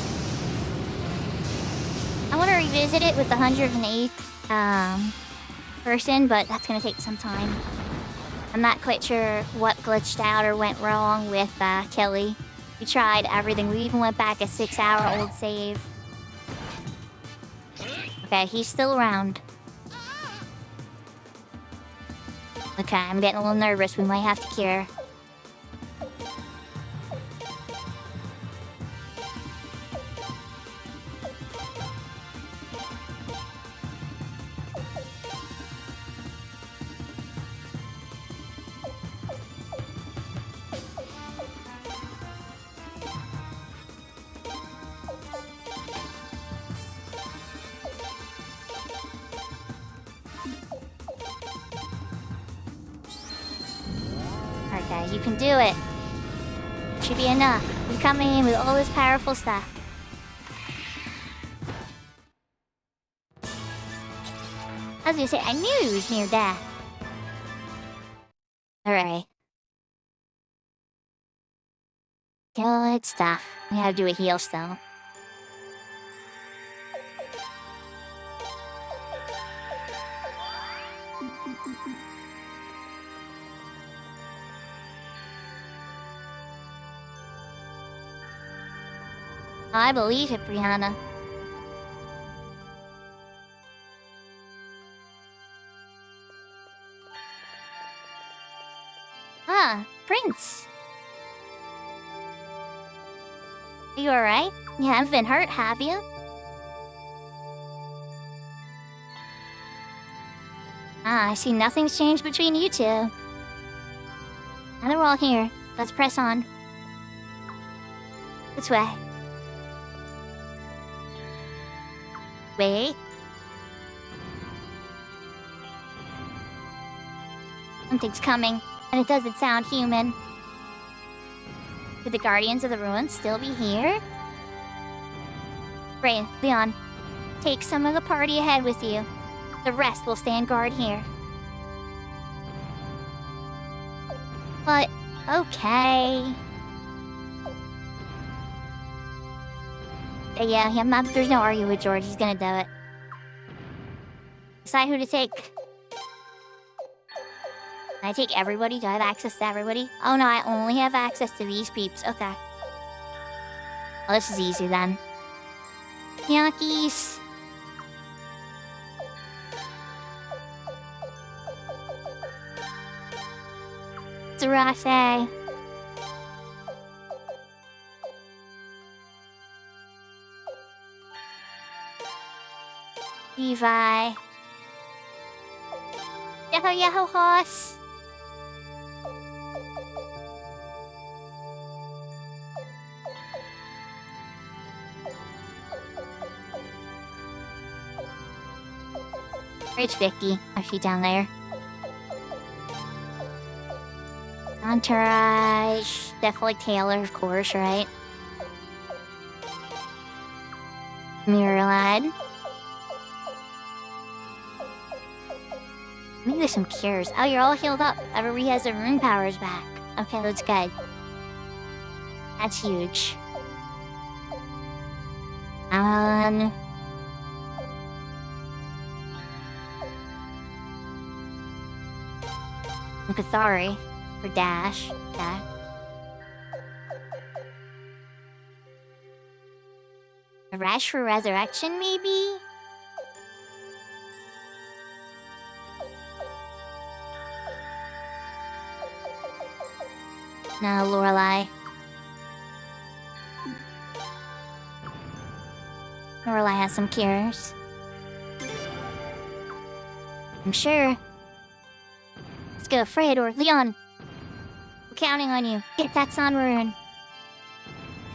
I want to revisit it with the 108th person, but that's gonna take some time. I'm not quite sure what glitched out or went wrong with Kelly. We tried everything. We even went back a 6-hour-old save. Okay, he's still around. Okay, I'm getting a little nervous. We might have to cure. Okay, you can do it. Should be enough. You're coming in with all this powerful stuff. I was gonna say, I knew he was near death. Alright. Good stuff. We gotta do a heal still. I believe it, Brianna. Ah, Prince. Are you alright? You haven't been hurt, have you? Ah, I see nothing's changed between you two. Now that we're all here, let's press on. This way. Wait. Something's coming, and it doesn't sound human. Could the Guardians of the Ruins still be here? Ray, Leon, take some of the party ahead with you. The rest will stand guard here. But, okay. Yeah, there's no arguing with George. He's gonna do it. Decide who to take. Can I take everybody? Do I have access to everybody? Oh no, I only have access to these peeps. Okay. Well, this is easy then. Yankees. Zarase. Levi. Yahoo horse. Where's Vicky? Oh, she's down there. Entourage. Definitely Taylor, of course, right? Mirror-lad. Maybe there's some cures. Oh, you're all healed up. Everybody has their rune powers back. Okay, that's good. That's huge. Cathari for Dash. Okay. A rash for resurrection, maybe? No, Lorelai. Lorelai has some cures. I'm sure. Let's go, Fred or Leon. We're counting on you. Get that sun rune.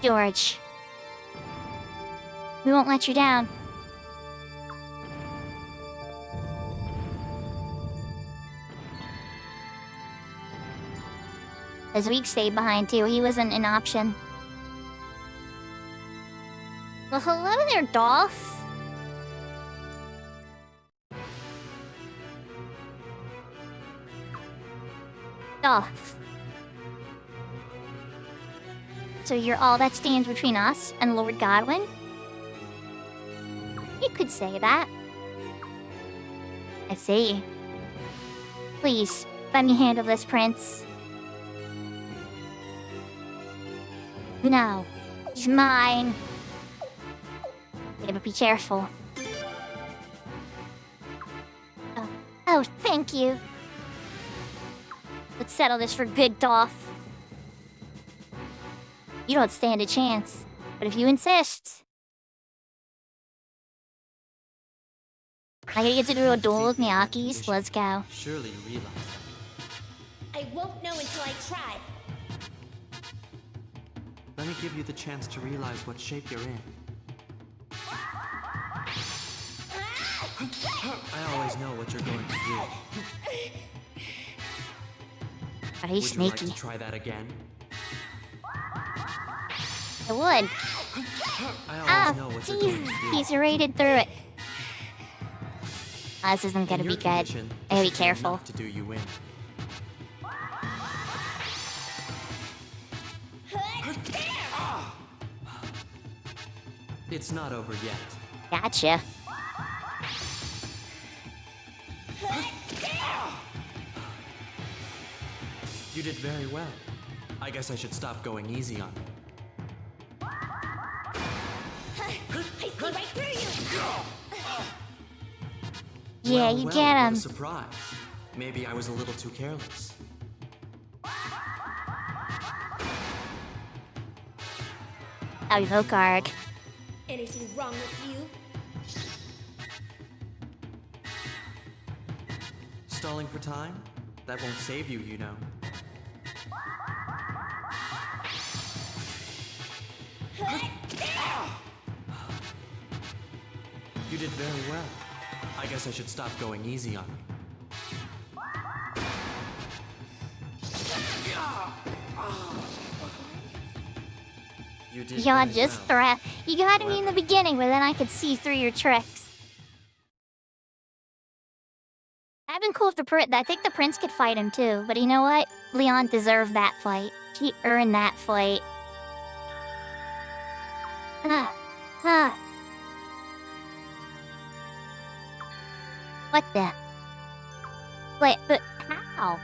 George. We won't let you down. Zeke stayed behind too. He wasn't an option. Well, hello there, Dolph. Dolph. So you're all that stands between us and Lord Godwin? You could say that. I see. Please, let me handle this, Prince. No, he's mine. Better be careful. Oh, thank you. Let's settle this for good, Dolph. You don't stand a chance, but if you insist... I gotta get to do a duel with Miyaki's. Let's go. Surely you realize that. I won't know until I try. Let me give you the chance to realize what shape you're in. I always know what you're going to do. But he's Would you like sneaky. to try that again? I would. I always know what you're going to do. He's raided through it. This isn't gonna In be your good. condition, I gotta be this should careful. enough to do you in. It's not over yet. Gotcha. You did very well. I guess I should stop going easy on you. I see right through you. Yeah, Well, you well, get what him. a surprise. Maybe I was a little too careless. Oh, guard. Anything wrong with you? Stalling for time? That won't save you, you know. You did very well. I guess I should stop going easy on you. You did Y'all very just well. threat. You got me in the beginning, but then I could see through your tricks. That'd been cool if I think the prince could fight him too, but you know what? Leon deserved that fight. He earned that fight. What the? Wait, but how?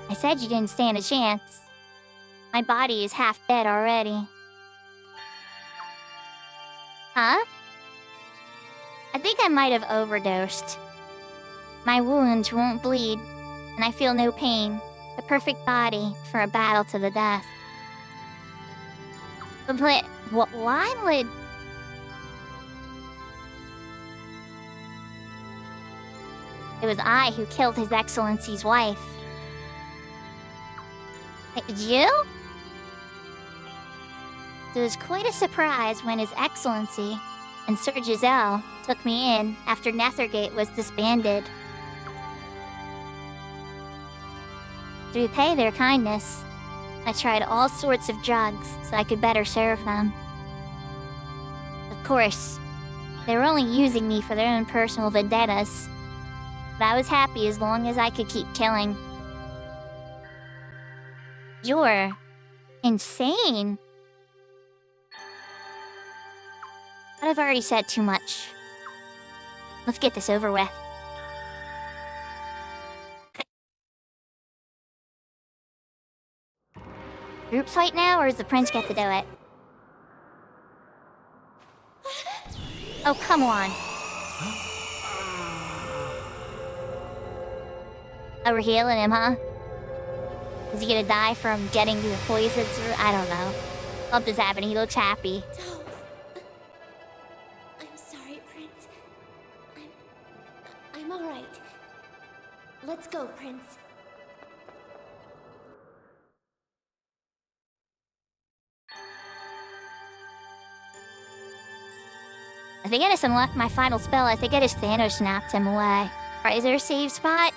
I said you didn't stand a chance. My body is half dead already. Huh? I think I might have overdosed. My wounds won't bleed, and I feel no pain. The perfect body for a battle to the death. But why would... It was I who killed His Excellency's wife. You? It was quite a surprise when His Excellency and Sir Giselle took me in after Nethergate was disbanded. To repay their kindness, I tried all sorts of drugs so I could better serve them. Of course, they were only using me for their own personal vendettas, but I was happy as long as I could keep killing. You're insane. But I've already said too much. Let's get this over with. Group fight now, or does the prince get to do it? Oh, come on. Oh, we're healing him, huh? Is he gonna die from getting the poison through? I don't know. Something's happening. He looks happy. Dolph. I'm sorry, Prince. I'm alright. Let's go, Prince. I think I just unlocked my final spell. I think I just Thanos snapped him away. Alright, is there a save spot?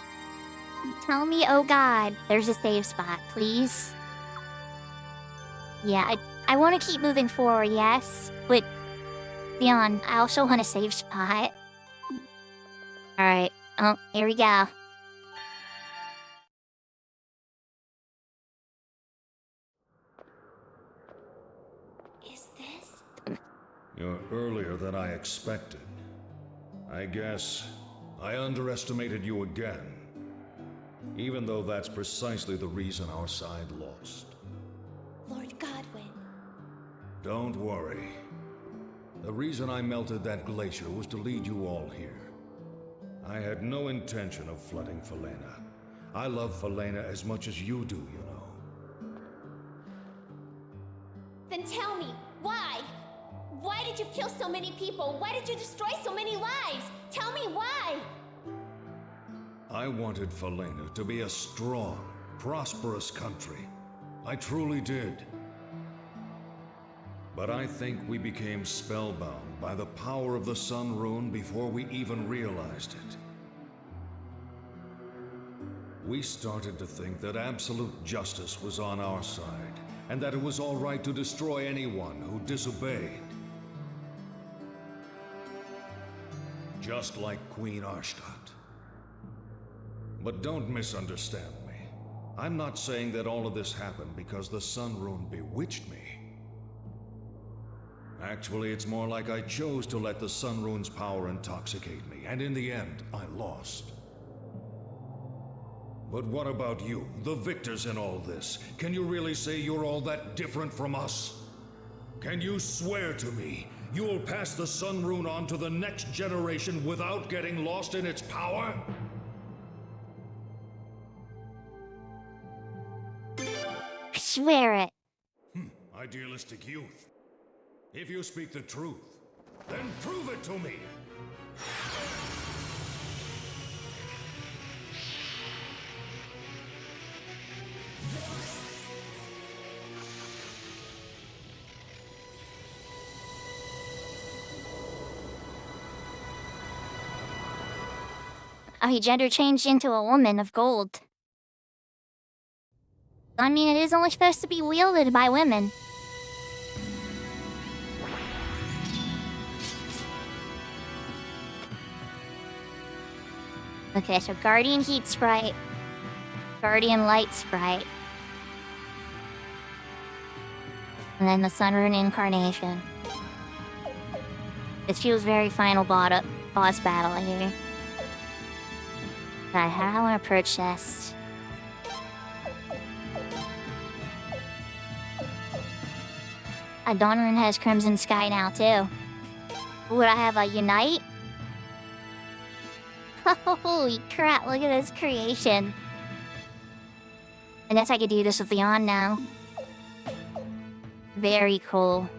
Tell me, oh god, there's a save spot, please. Yeah, I want to keep moving forward, yes. But, Leon, I also want a save spot. Alright, oh, here we go. Is this? You're earlier than I expected. I guess I underestimated you again. Even though that's precisely the reason our side lost. Lord Godwin. Don't worry. The reason I melted that glacier was to lead you all here. I had no intention of flooding Falena. I love Falena as much as you do, you know. Then tell me, why? Why did you kill so many people? Why did you destroy so many lives? Tell me why! I wanted Falena to be a strong, prosperous country. I truly did. But I think we became spellbound by the power of the Sun Rune before we even realized it. We started to think that absolute justice was on our side, and that it was all right to destroy anyone who disobeyed. Just like Queen Arshtat. But don't misunderstand me. I'm not saying that all of this happened because the Sun Rune bewitched me. Actually, it's more like I chose to let the Sun Rune's power intoxicate me, and in the end, I lost. But what about you, the victors in all this? Can you really say you're all that different from us? Can you swear to me you'll pass the Sun Rune on to the next generation without getting lost in its power? Swear it. Idealistic youth. If you speak the truth, then prove it to me! Oh, he gender changed into a woman of gold. I mean, it is only supposed to be wielded by women. Okay, so Guardian Heat Sprite. Guardian Light Sprite. And then the Sun Rune Incarnation. This feels very final boss battle here. God, how do I want to approach this? Dawn Rune has Crimson Sky now, too. Would I have a Unite? Holy crap, look at this creation. I guess I could do this with Leon now. Very cool.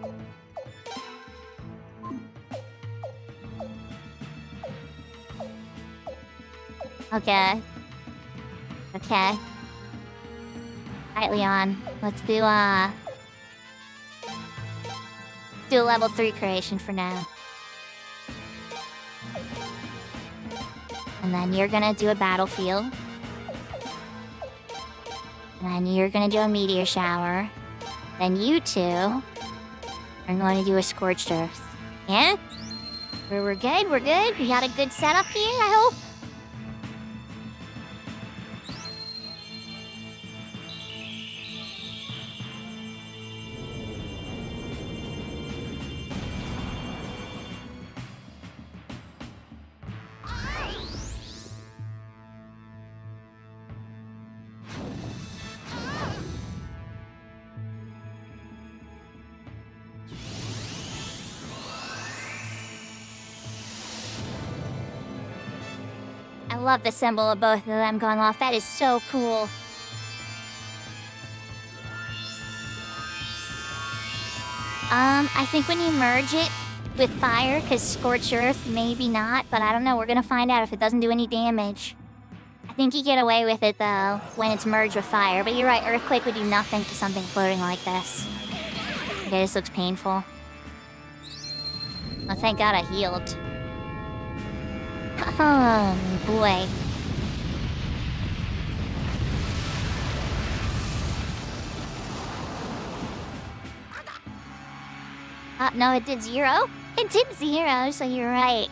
Okay. Okay. Alright, Leon. Let's do a level 3 creation for now. And then you're gonna do a battlefield. And then you're gonna do a meteor shower. Then you two are going to do a scorched earth. Yeah? We're good? We're good? We got a good setup here, I hope? love the symbol of both of them going off. That is so cool. I think when you merge it with fire, because Scorched Earth, maybe not, but I don't know. We're gonna find out if it doesn't do any damage. I think you get away with it, though, when it's merged with fire. But you're right, Earthquake would do nothing to something floating like this. Okay, this looks painful. Oh, thank God I healed. Oh, boy. No, it did 0? It did 0, so you're right.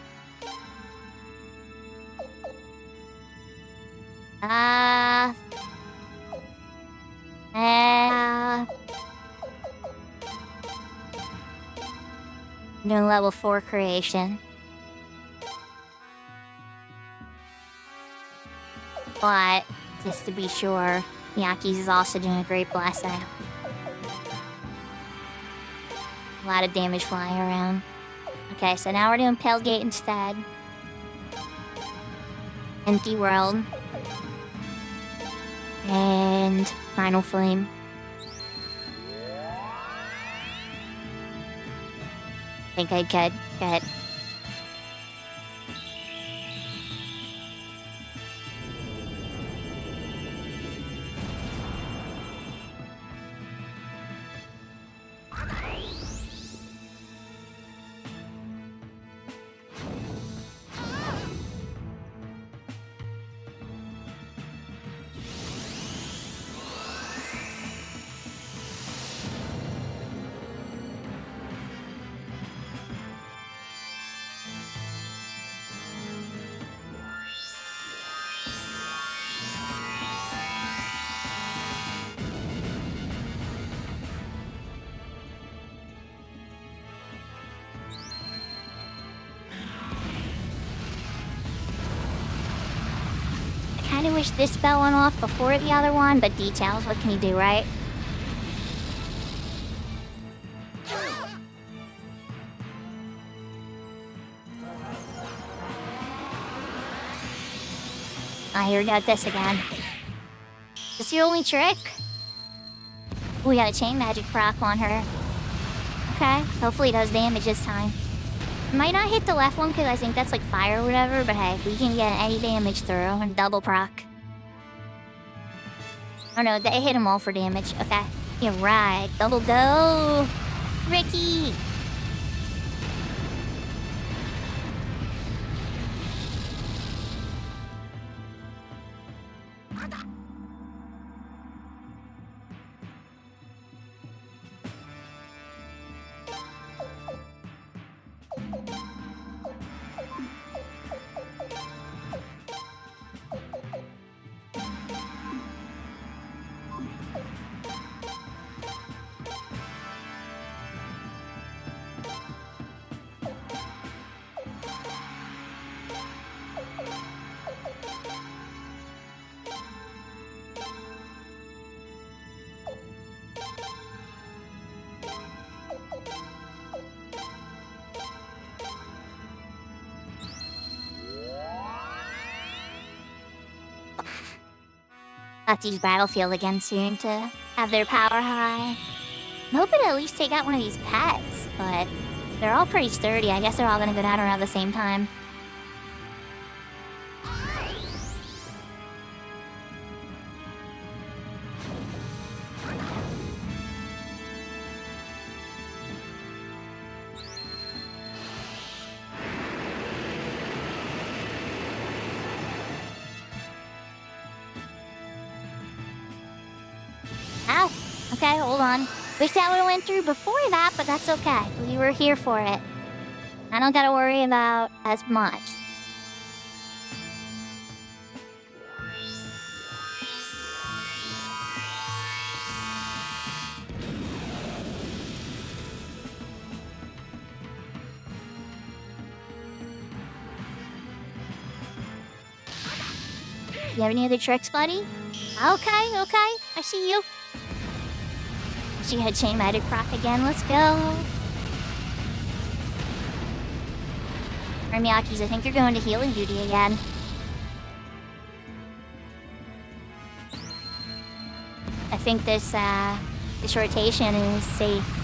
Doing level 4 creation. But, just to be sure, Miyaki's is also doing a great blessing. A lot of damage flying around. Okay, so now we're doing Pale Gate instead. Empty World. And Final Flame. I think I could get... I kinda wish this spell went off before the other one, but details, what can you do, right? Here we got this again. Is this your only trick? We got a chain magic proc on her. Okay, hopefully it does damage this time. Might not hit the left one because I think that's like fire or whatever, but hey, if we can get any damage through and double proc. Oh no, they hit them all for damage. Okay. You're right. Double go! Ricky! Let's use Battlefield again soon to have their power high. I'm hoping to at least take out one of these pets, but they're all pretty sturdy. I guess they're all gonna go down around the same time. Ow! Okay, hold on. Wish that would've went through before that, but that's okay. We were here for it. I don't gotta worry about as much. You have any other tricks, buddy? Okay, I see you. She had chain magic proc again. Let's go. Miyaki's, I think you're going to healing duty again. I think this rotation is safe.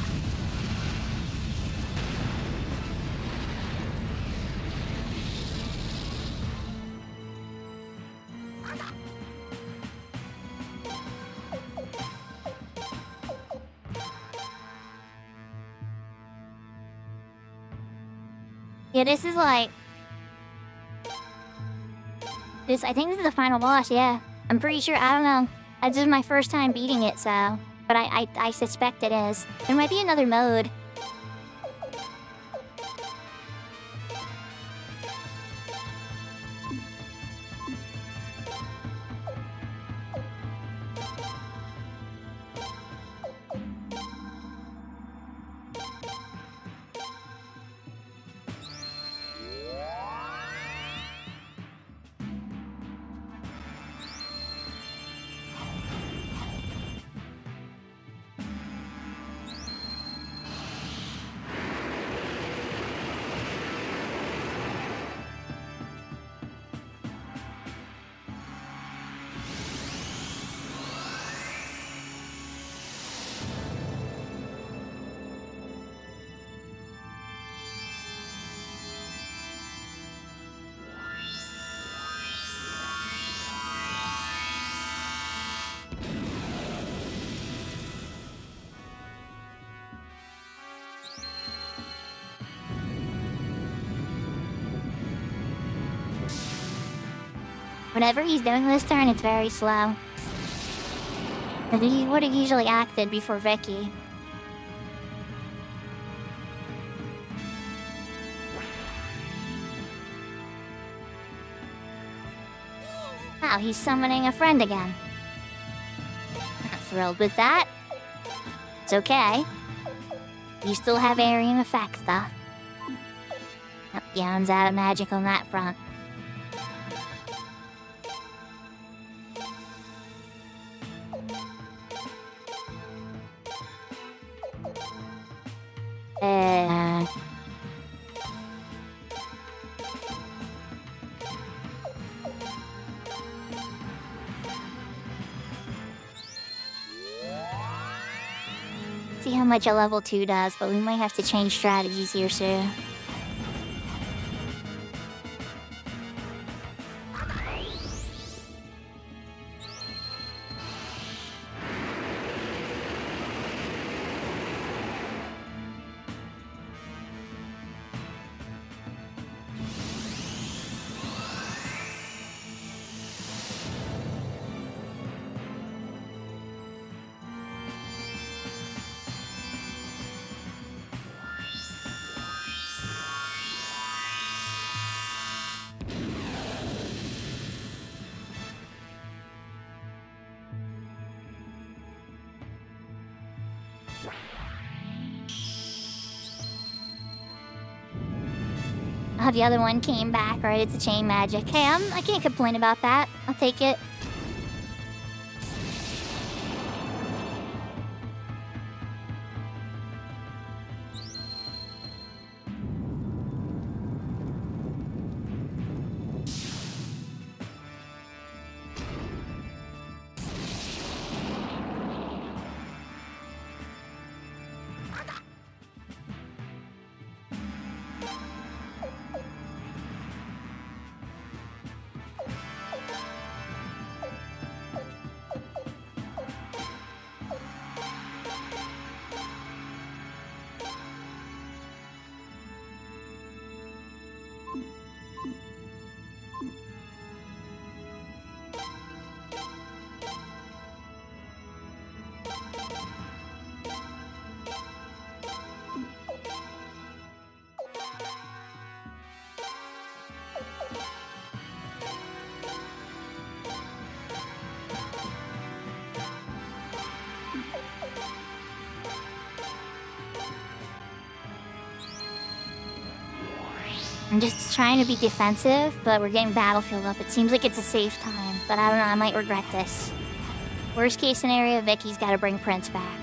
Yeah, this is like... I think this is the final boss, yeah. I'm pretty sure, I don't know. This is my first time beating it, so... But I suspect it is. There might be another mode. Whatever he's doing this turn, it's very slow. He would have usually acted before Vicky. Wow, he's summoning a friend again. Not thrilled with that. It's okay. You still have Aryan effects, though. Yep, Yon's out of magic on that front. See how much a level 2 does, but we might have to change strategies here soon. Oh, the other one came back, right? It's a chain magic. Hey, I can't complain about that. I'll take it. I'm just trying to be defensive, but we're getting Battlefield up. It seems like it's a safe time, but I don't know, I might regret this. Worst case scenario, Vicky's gotta bring Prince back.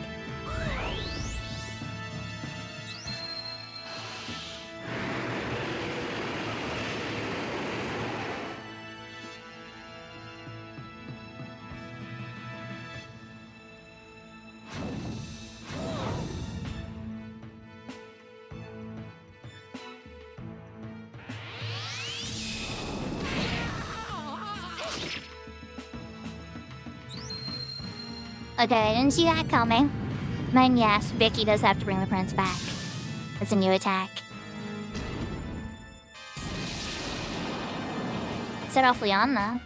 Okay, I didn't see that coming. Then yes, Vicky does have to bring the prince back. It's a new attack. Set off Leon though.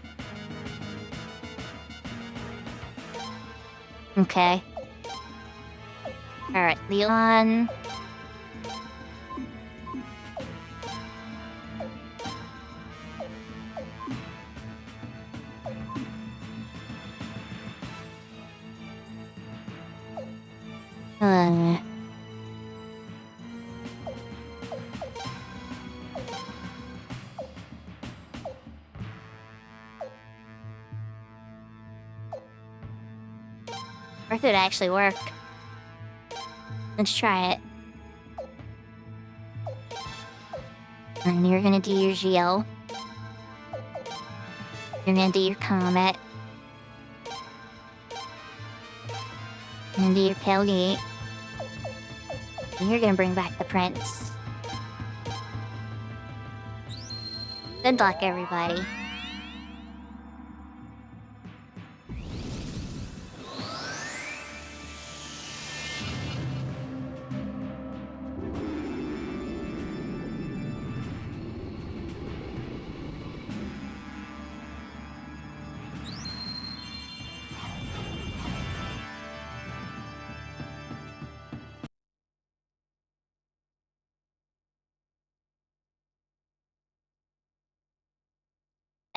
Okay. Alright, Leon. Uh. Or if it actually work. Let's try it. And you're gonna do your Geo. You're gonna do your Comet. You're gonna do your Tailgate. And you're gonna bring back the Prince. Good luck, everybody.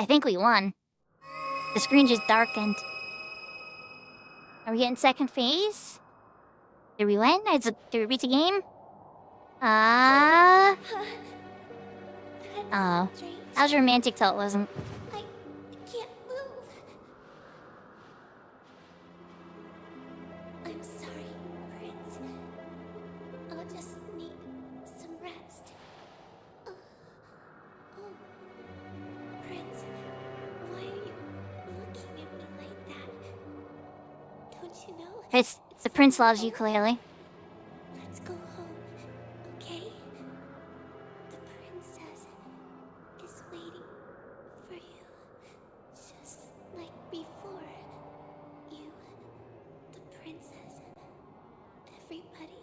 I think we won. The screen just darkened. Are we getting second phase? Did we win? Did we beat the game? Oh. That was romantic till it wasn't. I can't move. I'm sorry, Prince. I'll just need some rest. Oh. Prince, why are you looking at me like that? Don't you know? The prince loves you, clearly. Let's go home, okay? The princess is waiting for you, just like before. You, the princess, everybody.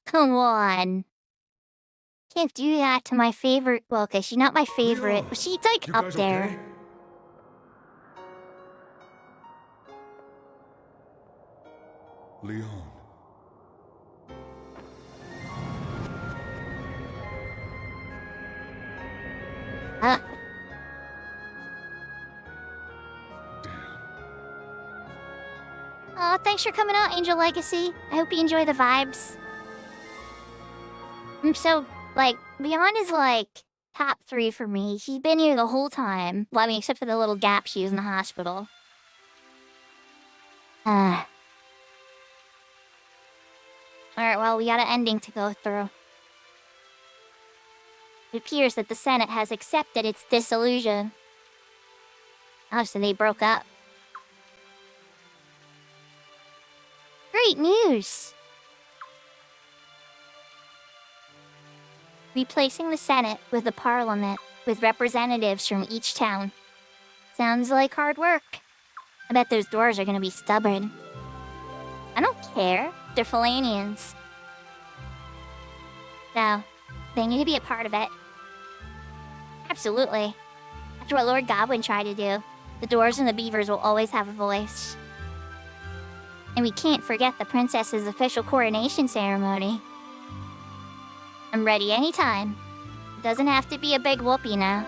Come on. Can't do that to my favorite. Well, okay, she's not my favorite, but she's like You up guys there. okay? Leon. Huh? Aw, thanks for coming out, Angel Legacy. I hope you enjoy the vibes. So, like, Leon is like top 3 for me. He's been here the whole time. Well, I mean, except for the little gap she was in the hospital. Alright, well, we got an ending to go through. It appears that the Senate has accepted its dissolution. Oh, so they broke up. Great news! Replacing the Senate with the Parliament with representatives from each town. Sounds like hard work. I bet those dwarves are gonna be stubborn. I don't care. They're Felanians. No, they need to be a part of it. Absolutely. After what Lord Goblin tried to do, the dwarves and the beavers will always have a voice. And we can't forget the princess's official coronation ceremony. I'm ready anytime. It doesn't have to be a big whoopee now.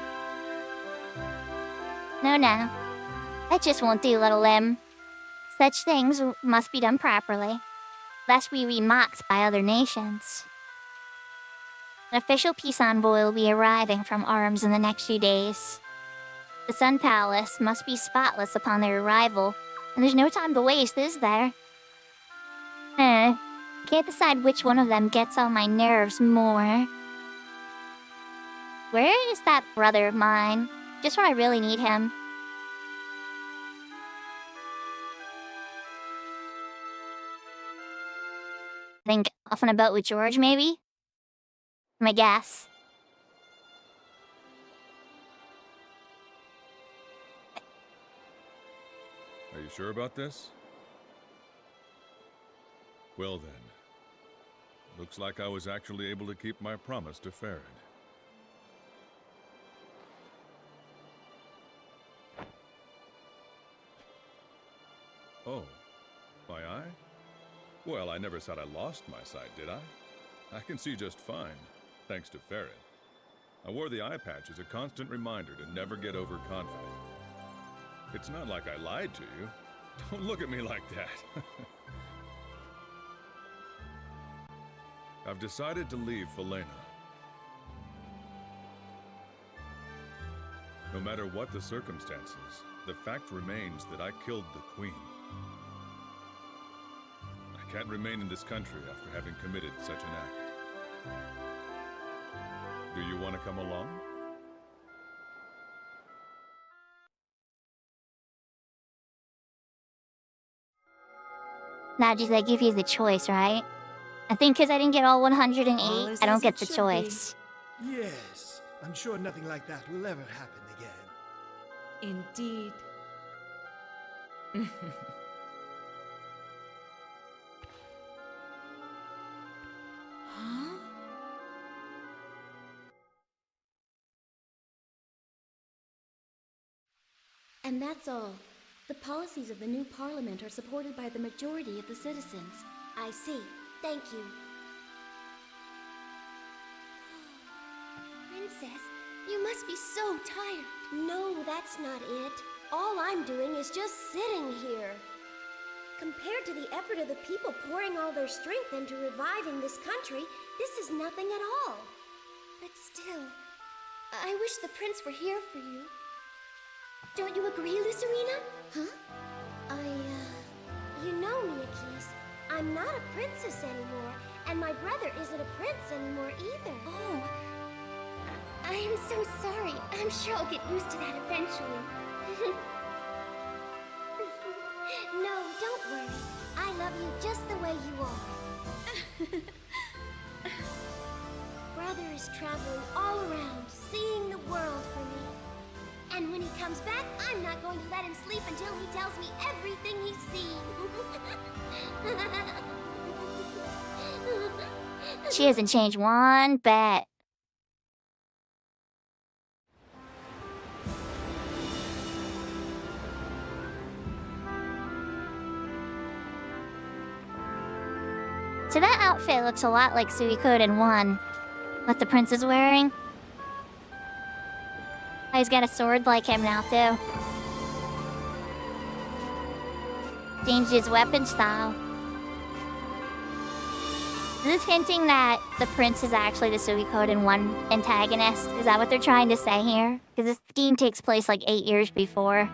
No, that just won't do, little limb. Such things must be done properly, lest we be mocked by other nations. An official peace envoy will be arriving from Arms in the next few days. The Sun Palace must be spotless upon their arrival, and there's no time to waste, is there? Can't decide which one of them gets on my nerves more. Where is that brother of mine? Just when I really need him. I think off on a boat with George, maybe? My guess. Are you sure about this? Well then. Looks like I was actually able to keep my promise to Farad. Oh, my eye? Well, I never said I lost my sight, did I? I can see just fine, thanks to Farad. I wore the eye patch as a constant reminder to never get overconfident. It's not like I lied to you. Don't look at me like that. I've decided to leave Felena. No matter what the circumstances, the fact remains that I killed the Queen. I can't remain in this country after having committed such an act. Do you want to come along? Now, do they give you the choice, right? I think because I didn't get all 108, All is I don't as get it the should choice. Yes, I'm sure nothing like that will ever happen again. Indeed. Huh? And that's all. The policies of the new parliament are supported by the majority of the citizens. I see. Thank you. Princess, you must be so tired. No, that's not it. All I'm doing is just sitting here. Compared to the effort of the people pouring all their strength into reviving this country, this is nothing at all. But still, I wish the prince were here for you. Don't you agree, Lucerina? Huh? You know me, Akis. I'm not a princess anymore, and my brother isn't a prince anymore either. Oh, I am so sorry. I'm sure I'll get used to that eventually. No, don't worry. I love you just the way you are. Brother is traveling all around, seeing the world for me. And when he comes back, I'm not going to let him sleep until he tells me everything he's seen. She hasn't changed one bit. So that outfit looks a lot like Suikoden 1. What the prince is wearing. Oh, he's got a sword like him now, too. Changed his weapon style. Is this hinting that the prince is actually the Suikoden 1 antagonist? Is that what they're trying to say here? Because this game takes place like 8 years before.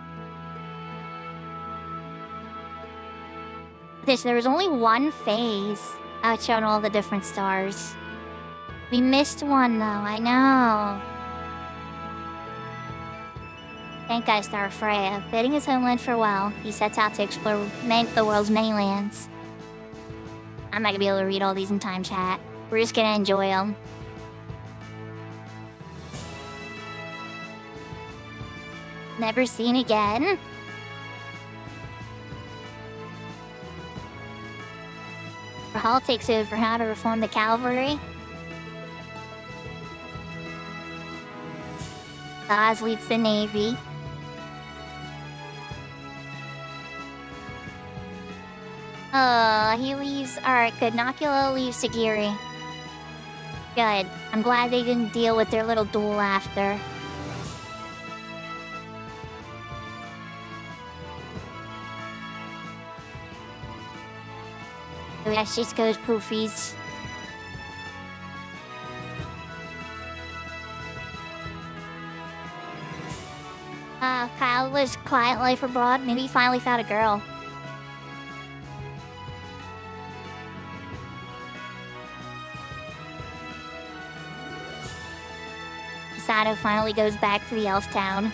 There was only one phase outshone all the different stars. We missed one, though, I know. Thank God, Star Freya. Bidding his homeland farewell, he sets out to explore the world's many lands. I'm not gonna be able to read all these in time chat. We're just gonna enjoy them. Never seen again? Rahal takes over how to reform the cavalry. Oz leads the navy. He leaves. Alright, good. Nakula leaves Sagiri. Good. I'm glad they didn't deal with their little duel after. The rest just goes poofies. Kyle lives quiet life abroad. Maybe he finally found a girl. Sato finally goes back to the elf town.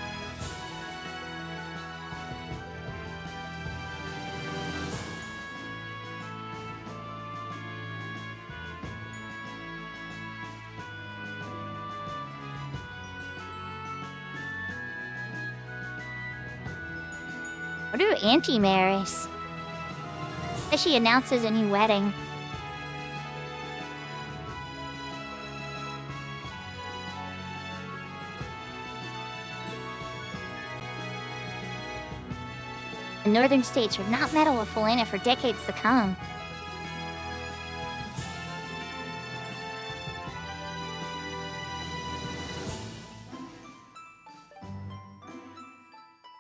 What are Auntie Mary's? As she announces a new wedding. The northern states would not meddle with Helena for decades to come.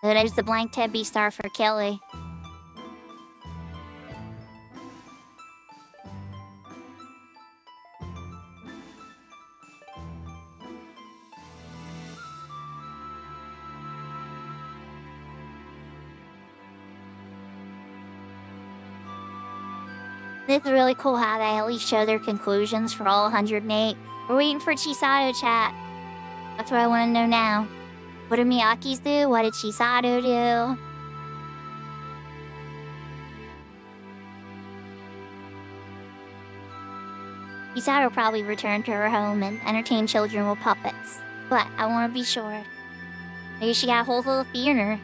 So there's the blank tab B star for Kelly. It's really cool how they at least show their conclusions for all 108. We're waiting for Chisato chat. That's what I want to know now. What did Miyaki's do? What did Chisato do? Chisato probably returned to her home and entertained children with puppets. But I want to be sure. Maybe she got a whole little theater.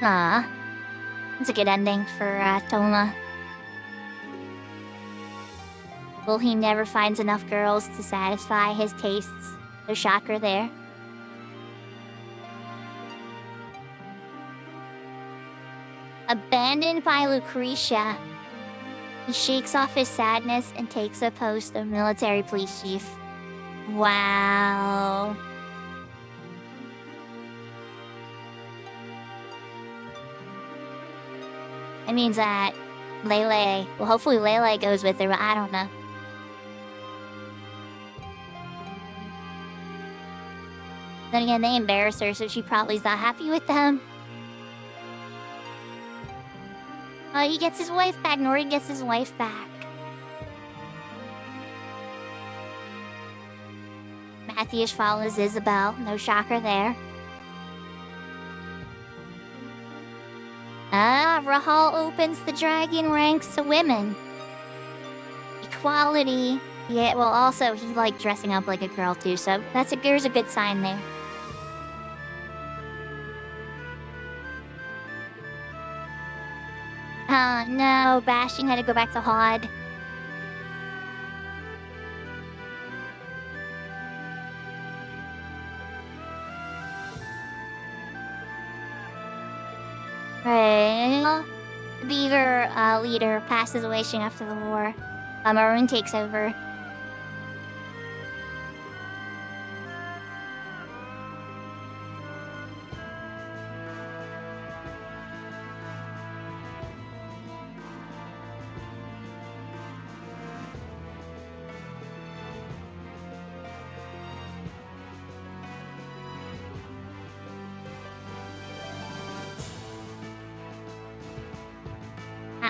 Aw. That's a good ending for Toma. Well, he never finds enough girls to satisfy his tastes. No shocker there. Abandoned by Lucretia. He shakes off his sadness and takes a post of military police chief. Wow. It means that Lele, well, hopefully Lele goes with her, but I don't know. Then again, they embarrass her, so she probably's not happy with them. Oh, he gets his wife back. Nori gets his wife back. Matthews follows Isabel. No shocker there. Rahal opens the dragon ranks to women. Equality. Yeah, well, also, he liked dressing up like a girl, too, so there's a good sign there. No, Bastion had to go back to Hod. Right. The Beaver leader passes away soon after the war. Maroon takes over.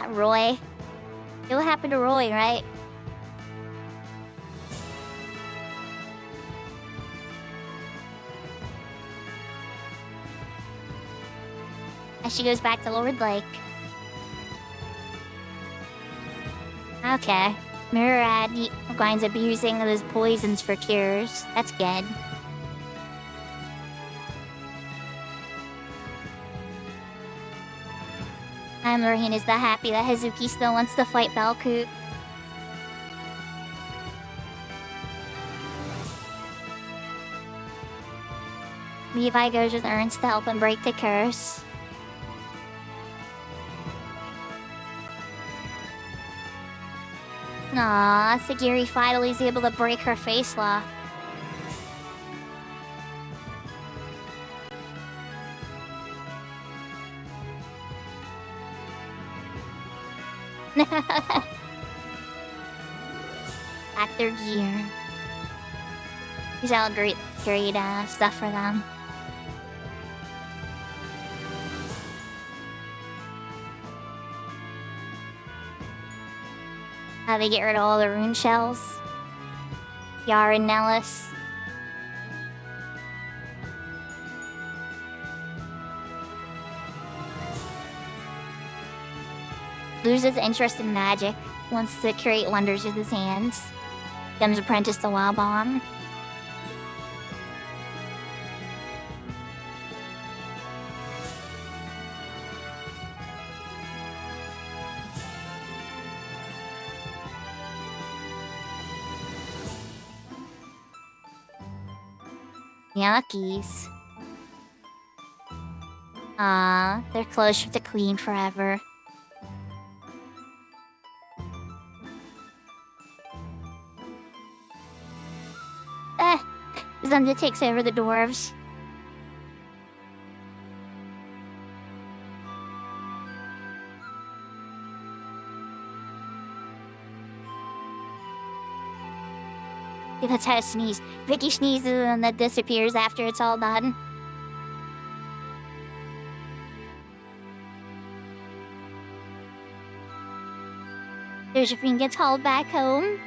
Roy. It what happened to Roy, right? As she goes back to Lord Lake. Okay. Murad finds abusing those poisons for cures. That's good. Marine is that happy that Hazuki still wants to fight Belcoop. Levi goes with Ernst to help him break the curse. Aww, Sagiri finally is able to break her face lock. Back their gear. These are all great stuff for them. How they get rid of all the rune shells. Yara and Nellis. Loses interest in magic. Wants to create wonders with his hands. Becomes apprenticed to Wildbomb. Yuckies. They're close with the queen forever. Zunda takes over the dwarves. Yeah, that's how I sneeze. Vicky sneezes and that disappears after it's all done. Josephine gets hauled back home.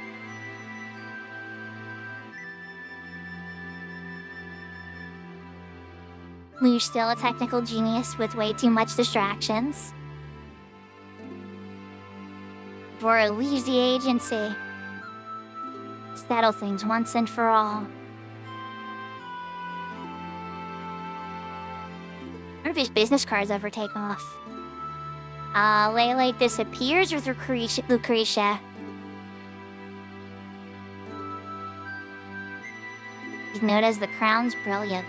Lu's still a technical genius with way too much distractions. Vora leaves the agency. Settle things once and for all. None of his business cards ever take off. Lele disappears with Lucretia. He's known as the Crown's brilliance.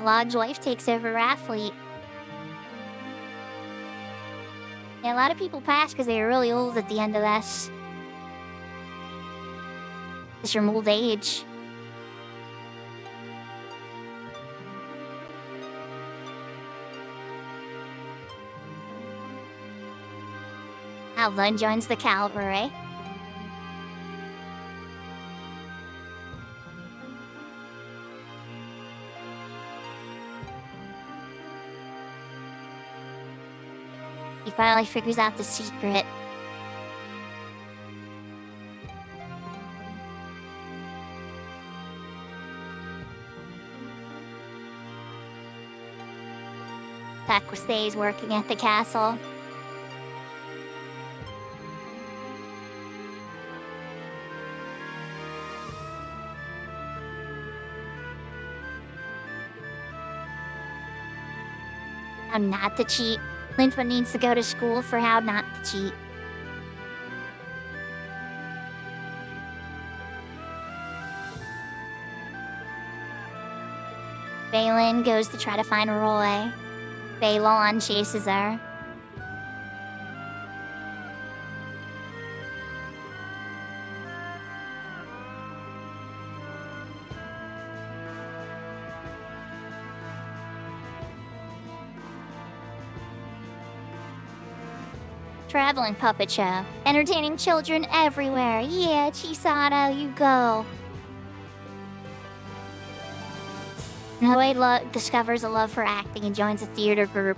Lod's wife takes over Rathfleet. Yeah, a lot of people pass because they were really old at the end of this. It's from old age. Lund joins the cavalry. He finally figures out the secret. Sakura stays working at the castle. How not to cheat. Linfa needs to go to school for how not to cheat. Balin goes to try to find Roy. Balon chases her. Traveling puppet show. Entertaining children everywhere. Yeah, Chisato, you go. Roy discovers a love for acting and joins a theater group.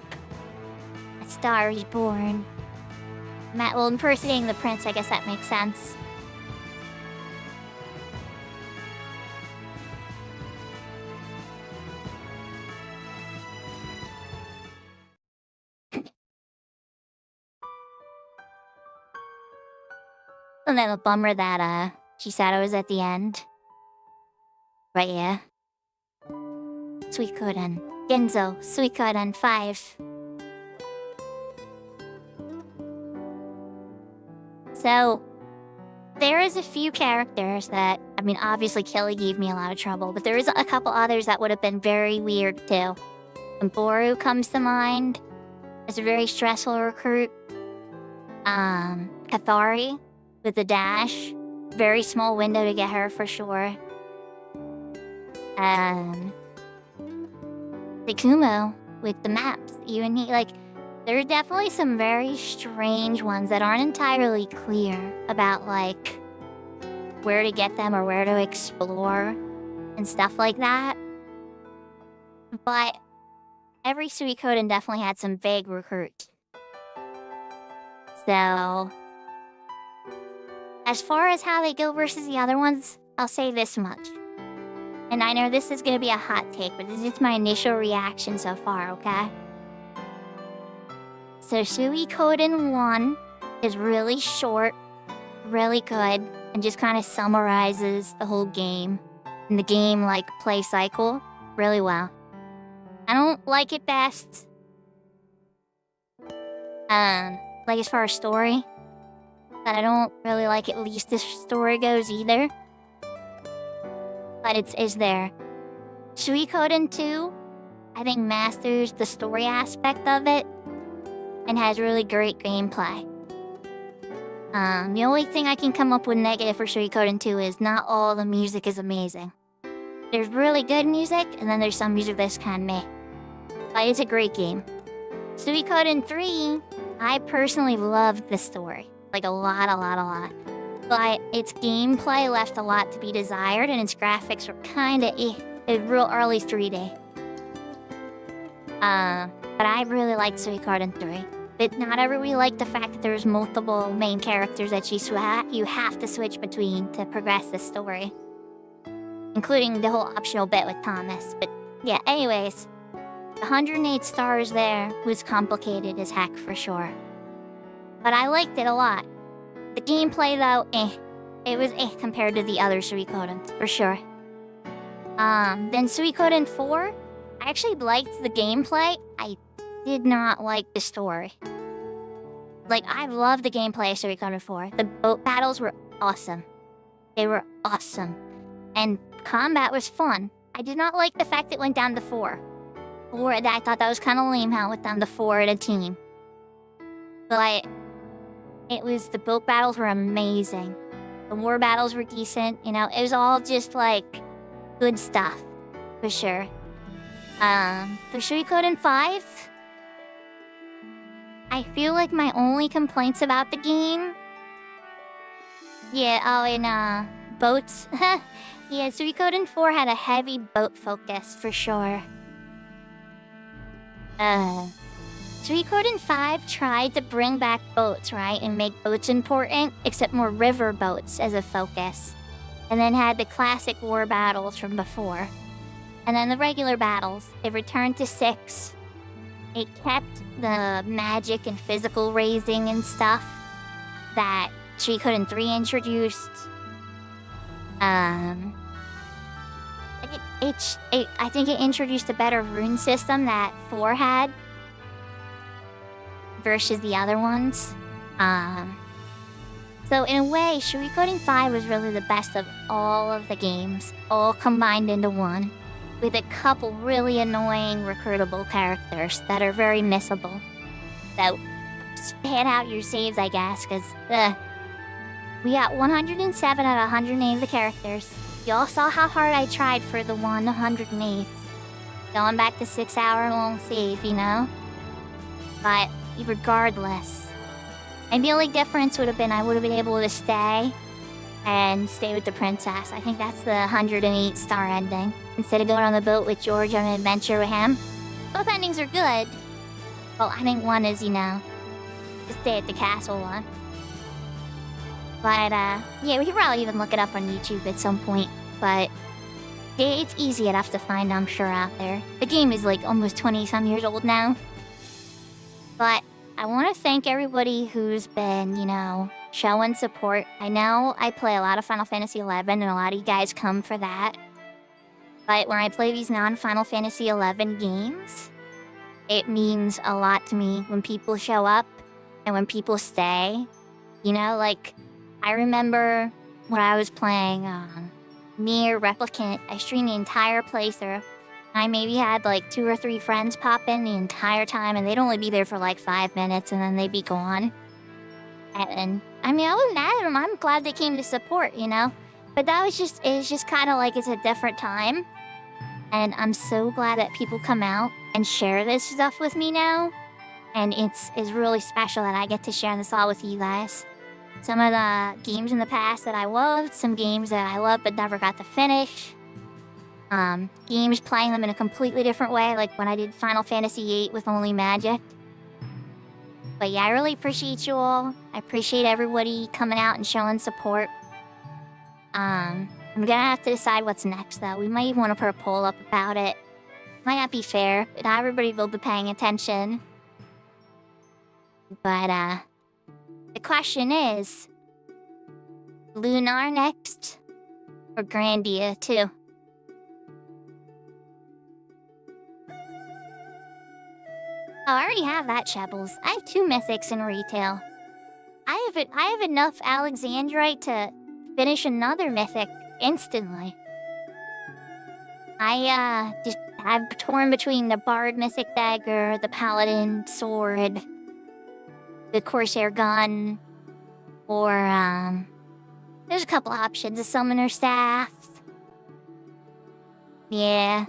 A star is born. Well, impersonating the prince, I guess that makes sense. And then a bummer that Chisato is at the end. Right, yeah. Suikoden. Genzo. Suikoden 5. So, there is a few characters that, I mean, obviously Kelly gave me a lot of trouble, but there is a couple others that would have been very weird too. And Boru comes to mind as a very stressful recruit. Kathari with the dash. Very small window to get her for sure. Takumo with the maps. You and he, like, There are definitely some very strange ones that aren't entirely clear about, like, where to get them or where to explore and stuff like that. But every Suikoden definitely had some vague recruits. So, as far as how they go versus the other ones, I'll say this much. And I know this is going to be a hot take, but this is my initial reaction so far, okay? So Suikoden 1 is really short, really good, and just kind of summarizes the whole game and the game, like, play cycle really well. I don't like it best. Like, as far as story, but I don't really like at least as story goes either. But it's there. Suikoden 2, I think, masters the story aspect of it and has really great gameplay. The only thing I can come up with negative for Suikoden 2 is not all the music is amazing. There's really good music, and then there's some music that's kind of meh. But it's a great game. Suikoden 3, I personally loved the story. Like, a lot. But its gameplay left a lot to be desired, and its graphics were kinda It real early 3D. But I really liked Suikoden 3. But not everybody liked the fact that there's multiple main characters that you have to switch between to progress the story. Including the whole optional bit with Thomas. But yeah, anyways. The 108 stars there was complicated as heck for sure. But I liked it a lot. The gameplay though, It was compared to the other Suikodens, for sure. Then Suikoden 4, I actually liked the gameplay. I did not like the story. Like, I loved the gameplay of Suikoden 4. The boat battles were awesome. They were awesome. And combat was fun. I did not like the fact it went down to 4. I thought that was kind of lame how it went down to 4 at a team. But the boat battles were amazing. The war battles were decent, you know, it was all just, like, good stuff, for sure. For Suikoden 5, I feel like my only complaints about the game... boats. Yeah, Suikoden 4 had a heavy boat focus, for sure. Suikoden 5 tried to bring back boats, right? And make boats important, except more river boats as a focus. And then had the classic war battles from before. And then the regular battles. It returned to 6. It kept the magic and physical raising and stuff that Suikoden 3 introduced. I think it introduced a better rune system that 4 had versus the other ones. So in a way, Suikoden 5 was really the best of all of the games, all combined into one, with a couple really annoying recruitable characters that are very missable. So, span out your saves, I guess, because, we got 107 out of 108 of the characters. Y'all saw how hard I tried for the 108th. Going back to 6-hour-long save, you know? But, regardless. And the only difference would have been I would have been able to stay with the princess. I think that's the 108-star ending. Instead of going on the boat with George on an adventure with him. Both endings are good. Well, I think one is, you know, to stay at the castle one. But, yeah, we could probably even look it up on YouTube at some point. But it's easy enough to find, I'm sure, out there. The game is, like, almost 20-some years old now. But I want to thank everybody who's been, you know, showing support. I know I play a lot of Final Fantasy XI, and a lot of you guys come for that. But when I play these non-Final Fantasy XI games, it means a lot to me when people show up and when people stay. You know, like, I remember when I was playing Nier Replicant, I streamed the entire playthrough. I maybe had like 2 or 3 friends pop in the entire time, and they'd only be there for like 5 minutes, and then they'd be gone. And I mean, I wasn't mad at them. I'm glad they came to support, you know? But it's just kind of like it's a different time. And I'm so glad that people come out and share this stuff with me now. And it's really special that I get to share this all with you guys. Some of the games in the past that I loved, some games that I loved but never got to finish. Games playing them in a completely different way, like when I did Final Fantasy VIII with only magic. But yeah, I really appreciate you all. I appreciate everybody coming out and showing support. I'm gonna have to decide what's next, though. We might even want to put a poll up about it. Might not be fair, but not everybody will be paying attention. But, the question is, Lunar next, or Grandia too? Oh, I already have that, Shebbles. I have 2 mythics in retail. I have enough Alexandrite to finish another mythic instantly. I'm torn between the Bard Mythic Dagger, the Paladin Sword, the Corsair Gun, or, there's a couple options. The Summoner Staff. Yeah.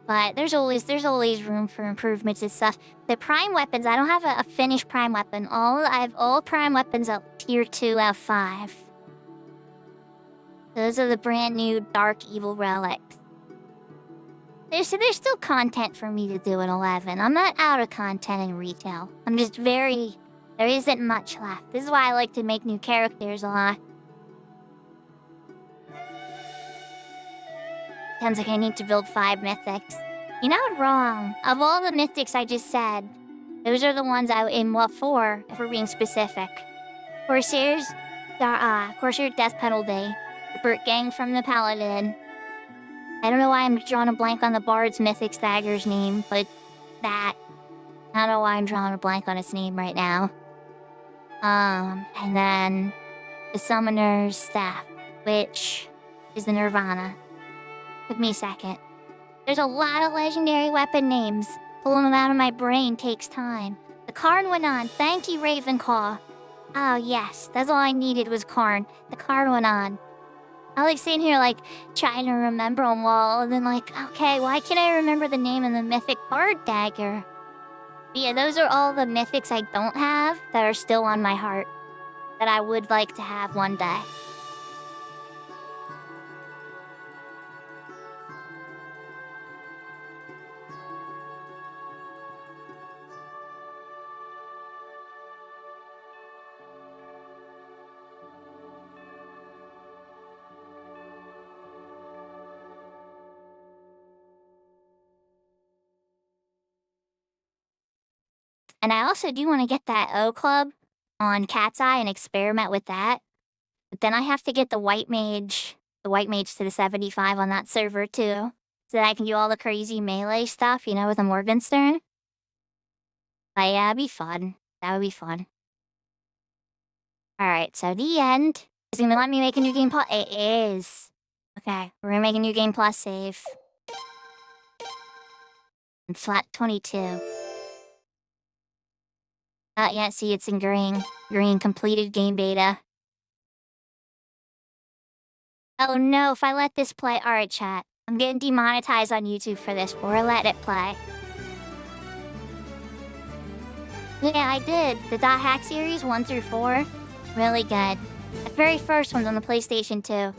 But there's always room for improvements and stuff. The prime weapons, I don't have a finished prime weapon. I have all prime weapons at tier 2 out of 5. Those are the brand new Dark Evil relics. There's still content for me to do in 11. I'm not out of content in retail. I'm just there isn't much left. This is why I like to make new characters a lot. Sounds like I need to build 5 mythics. You're not wrong. Of all the mythics I just said, those are the ones in what for, if we're being specific. Corsair Death Penalty, the Burt Gang from the Paladin. I don't know why I'm drawing a blank on the Bard's Mythic Dagger's name, but that. I don't know why I'm drawing a blank on its name right now. And then the Summoner's Staff, which is the Nirvana. Took me a second. There's a lot of legendary weapon names. Pulling them out of my brain takes time. The Karn went on. Thank you, Ravenclaw. Oh, yes. That's all I needed was Karn. The Karn went on. I like sitting here, trying to remember them all, and then okay, why can't I remember the name of the Mythic Bard Dagger? But yeah, those are all the mythics I don't have that are still on my heart. That I would like to have one day. And I also do want to get that O Club on Cat's Eye and experiment with that. But then I have to get the White Mage to the 75 on that server too. So that I can do all the crazy melee stuff, with a Morgenstern. But yeah, it'd be fun. That would be fun. Alright, so the end. Is it gonna let me make a new game plus? It is. Okay, we're gonna make a new game plus save. And flat 22. Yeah, see, it's in green. Green, completed game beta. Oh no, if I let this play... Alright, chat. I'm getting demonetized on YouTube for this, but we'll let it play. Yeah, I did. The Dot Hack series, 1 through 4. Really good. The very first one's on the PlayStation 2.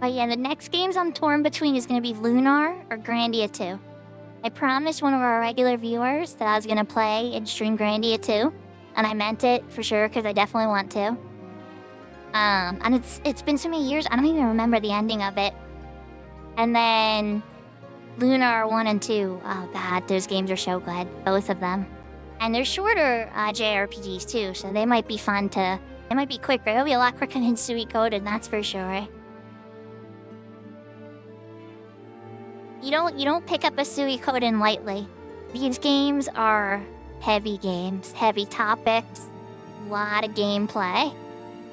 But yeah, the next games I'm torn between is gonna be Lunar or Grandia 2. I promised one of our regular viewers that I was gonna play and stream Grandia 2. And I meant it, for sure, because I definitely want to. And it's been so many years, I don't even remember the ending of it. And then Lunar 1 and 2. Oh god, those games are so good. Both of them. And they're shorter JRPGs too, so they might be fun to... They might be quicker. They'll be a lot quicker than Suikoden, that's for sure. You don't pick up a Suikoden lightly. These games are heavy games, heavy topics, a lot of gameplay,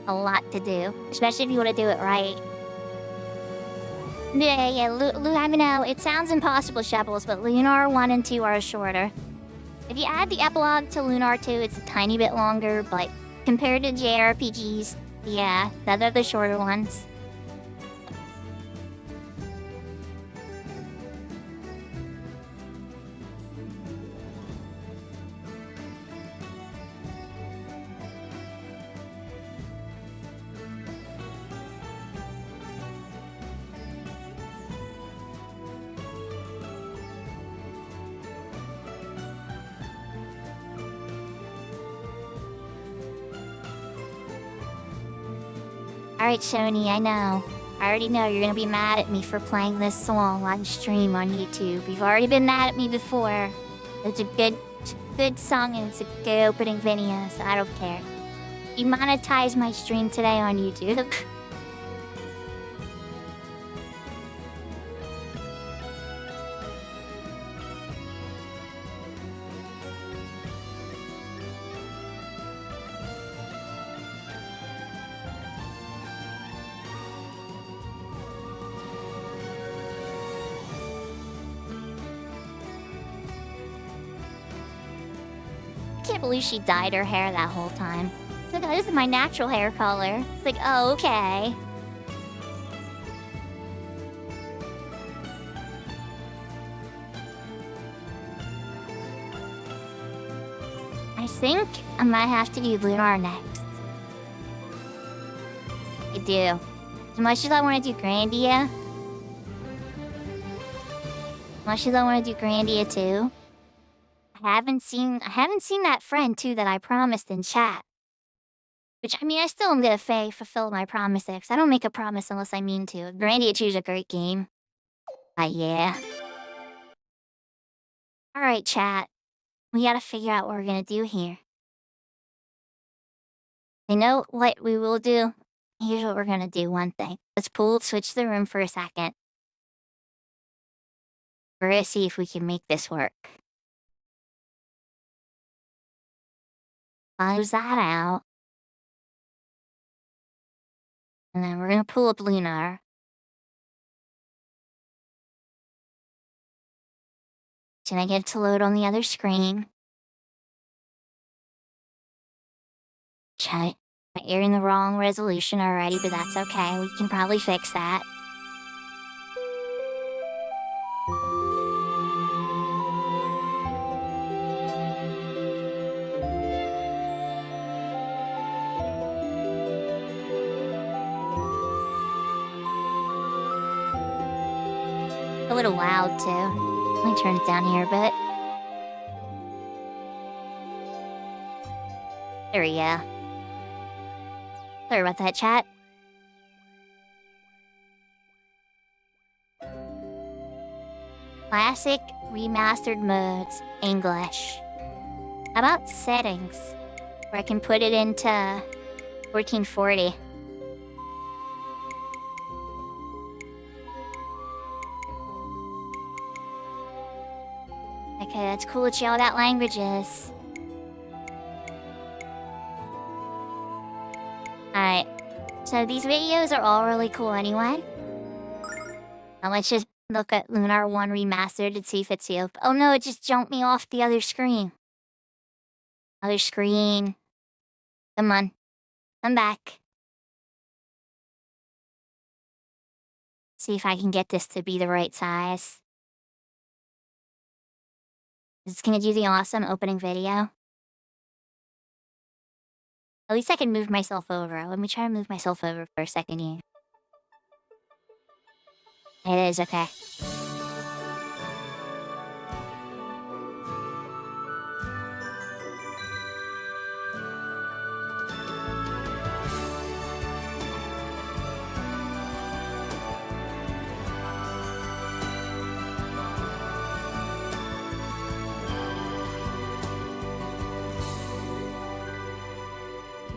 a lot to do, especially if you want to do it right. I know, it sounds impossible, Shebbles, but Lunar 1 and 2 are shorter. If you add the epilogue to Lunar 2, it's a tiny bit longer, but compared to JRPGs, yeah, they're the shorter ones. Alright, Shoni, I know. I already know you're gonna be mad at me for playing this song on stream on YouTube. You've already been mad at me before. It's a good song and it's a good opening video, so I don't care. You monetized my stream today on YouTube. I can't believe she dyed her hair that whole time. It's like, oh, this is my natural hair color. It's like, oh, okay. I think I might have to do Lunar next. I do. As much as I want to do Grandia. As much as I want to do Grandia too. I haven't seen that friend too that I promised in chat. Which, I mean, I still am gonna fulfill my promise there, because I don't make a promise unless I mean to. Grandia 2 is a great game. But yeah. Alright, chat. We gotta figure out what we're gonna do here. You know what we will do? Here's what we're gonna do, one thing. Let's switch the room for a second. We're gonna see if we can make this work. Close that out. And then we're gonna pull up Lunar. Can I get it to load on the other screen? Check. You're in the wrong resolution already, but that's okay. We can probably fix that. A little loud too. Let me turn it down here a bit. There we go. Sorry about that, chat. Classic remastered modes, English. How about settings? Where I can put it into 1440. Okay, that's cool that you all that languages. Alright, so these videos are all really cool anyway. Now let's just look at Lunar 1 Remastered and see if it's you. Oh no, it just jumped me off the other screen. Other screen. Come on. Come back. See if I can get this to be the right size. Is this gonna do the awesome opening video? At least I can move myself over. Let me try to move myself over for a second here. It is, okay.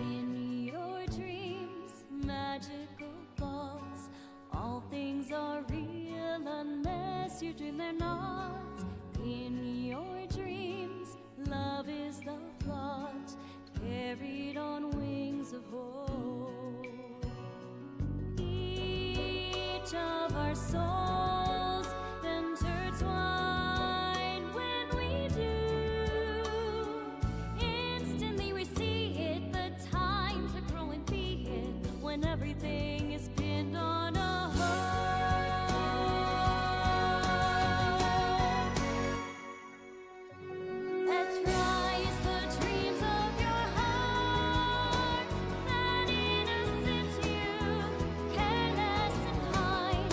In your dreams, magical thoughts, all things are real unless you dream they're not. In your dreams, love is the plot, carried on wings of hope. Each of our souls intertwine when we do. Instantly we see it, the time to grow and be it, when everything is pinned on a hope. That tries the dreams of your heart, that innocent you, careless and kind,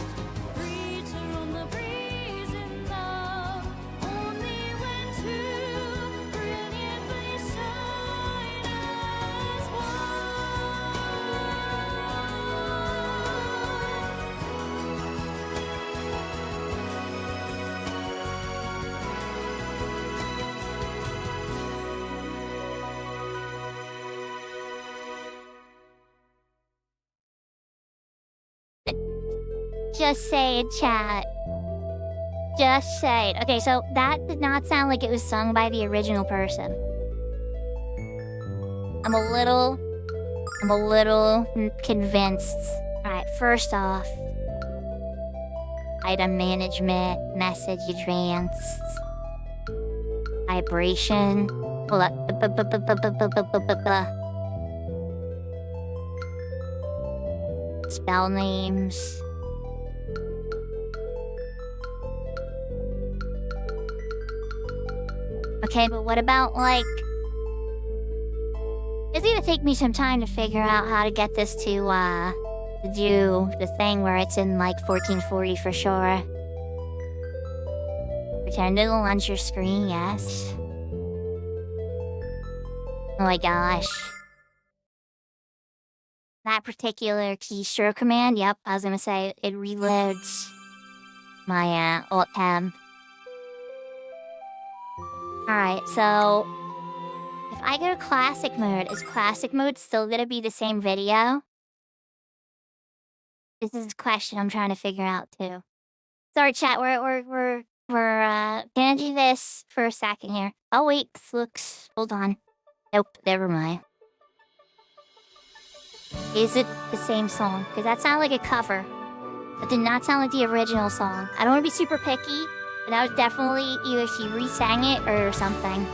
free to roam the breeze in love, only when two brilliantly shine as one. Just say it, chat. Just say it. Okay, so that did not sound like it was sung by the original person. I'm a little convinced. Alright, first off, item management, message advanced, vibration. Hold up. Spell names. Okay, but what about, like... It's gonna take me some time to figure out how to get this to do the thing where it's in, like, 1440 for sure. Return to the launcher screen, yes. Oh my gosh. That particular keystroke command, yep, I was gonna say, it reloads my, alt tab. Alright, so... If I go to classic mode, is classic mode still gonna be the same video? This is a question I'm trying to figure out, too. Sorry, chat, we're gonna do this for a second here. Oh, wait, this looks... Hold on. Nope, never mind. Is it the same song? Because that sounded like a cover. That did not sound like the original song. I don't want to be super picky, but that was definitely either she re-sang it or something.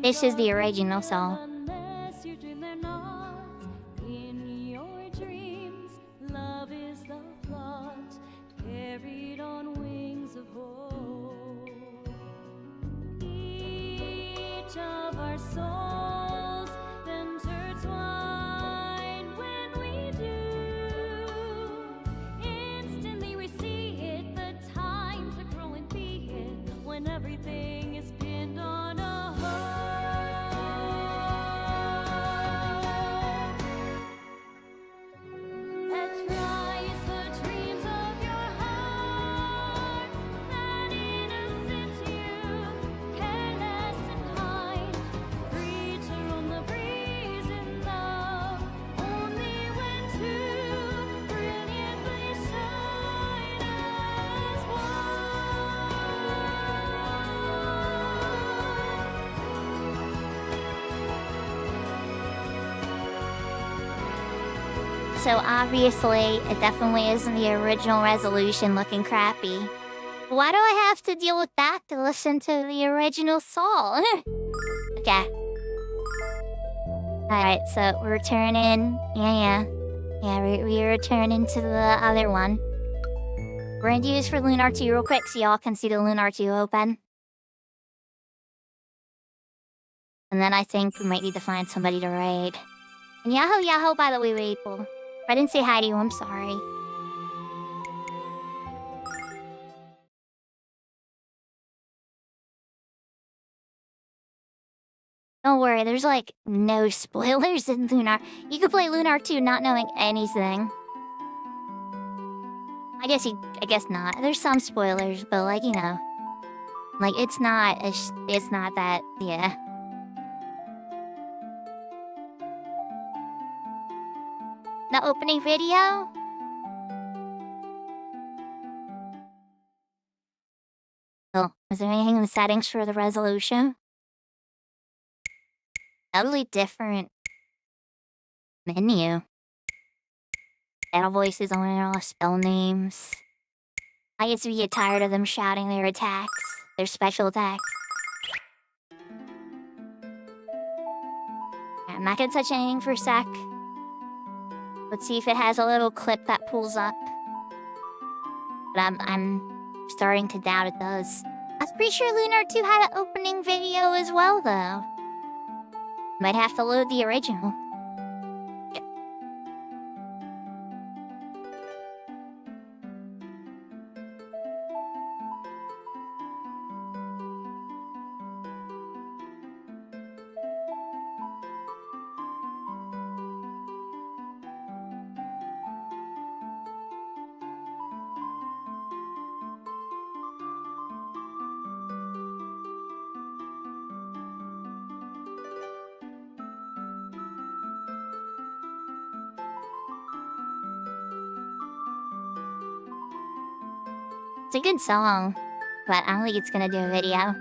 This is the original song. So obviously, it definitely isn't the original resolution looking crappy. Why do I have to deal with that to listen to the original song? Okay. Alright, so we're returning. Yeah, we're returning to the other one. We're gonna do this for Lunar 2 real quick so y'all can see the Lunar 2 open. And then I think we might need to find somebody to raid. And Yahoo, by the way, people. If I didn't say hi to you, I'm sorry. Don't worry, there's like no spoilers in Lunar. You could play Lunar 2 not knowing anything. I guess not. There's some spoilers, but like, you know. Like, it's not that, yeah. The opening video? Oh, is there anything in the settings for the resolution? Totally different menu. Battle voices on it, all spell names. I used to get tired of them shouting their attacks, their special attacks. I'm not gonna touch anything for a sec. Let's see if it has a little clip that pulls up. But I'm starting to doubt it does. I was pretty sure Lunar 2 had an opening video as well, though. Might have to load the original. It's a good song, but I don't think it's gonna do a video.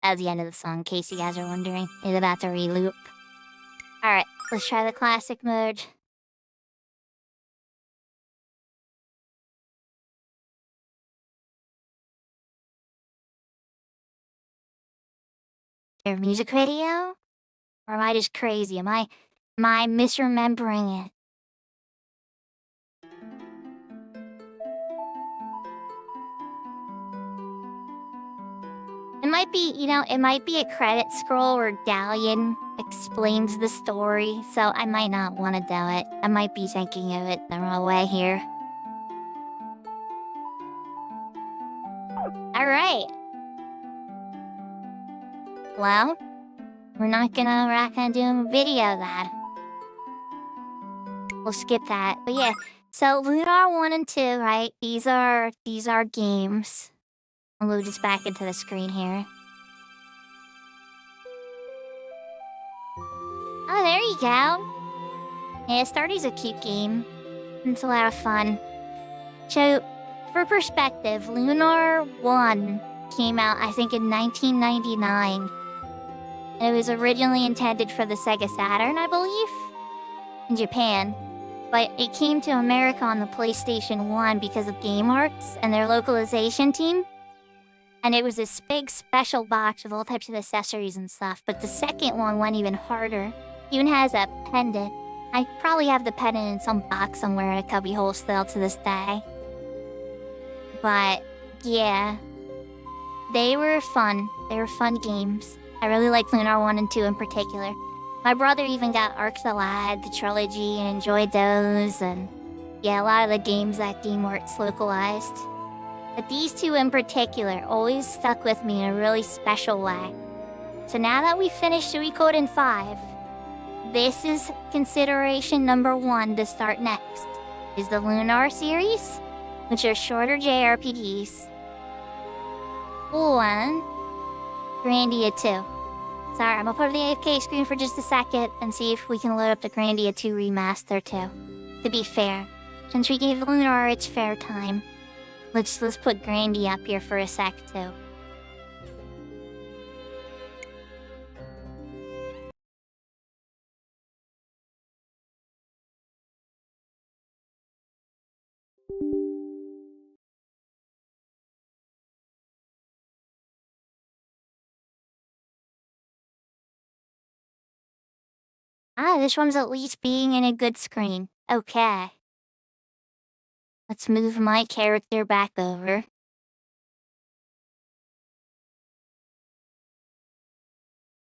That's the end of the song, in case you guys are wondering. It's about to re-loop. Alright, let's try the classic mode. Their music video? Or am I just crazy? Am I misremembering it? It might be, it might be a credit scroll where Galleon explains the story, so I might not want to do it. I might be thinking of it the wrong way here. Alright. Well, we're not gonna do a video of that. We'll skip that. But yeah, so Lunar 1 and 2, right? These are games. I'll move this back into the screen here. Oh, there you go. Yeah, Stardy's a cute game. It's a lot of fun. So, for perspective, Lunar 1 came out, I think, in 1999. And it was originally intended for the Sega Saturn, I believe, in Japan. But it came to America on the PlayStation 1 because of Game Arts and their localization team. And it was this big special box with all types of accessories and stuff. But the second one went even harder. Even has a pendant. I probably have the pendant in some box somewhere in a cubby hole still to this day. But, yeah. They were fun. They were fun games. I really like Lunar 1 and 2 in particular. My brother even got Arc the Lad, the trilogy, and enjoyed those. And, yeah, a lot of the games that Game Arts localized. But these two in particular always stuck with me in a really special way. So now that we finished Suikoden 5, this is consideration number 1 to start next. Is the Lunar series, which are shorter JRPGs. And Grandia 2. Sorry, I'm gonna put it on the AFK screen for just a second and see if we can load up the Grandia 2 remaster too. To be fair, since we gave Lunar its fair time. Let's put Grandy up here for a sec, too. This one's at least being in a good screen. Okay. Let's move my character back over.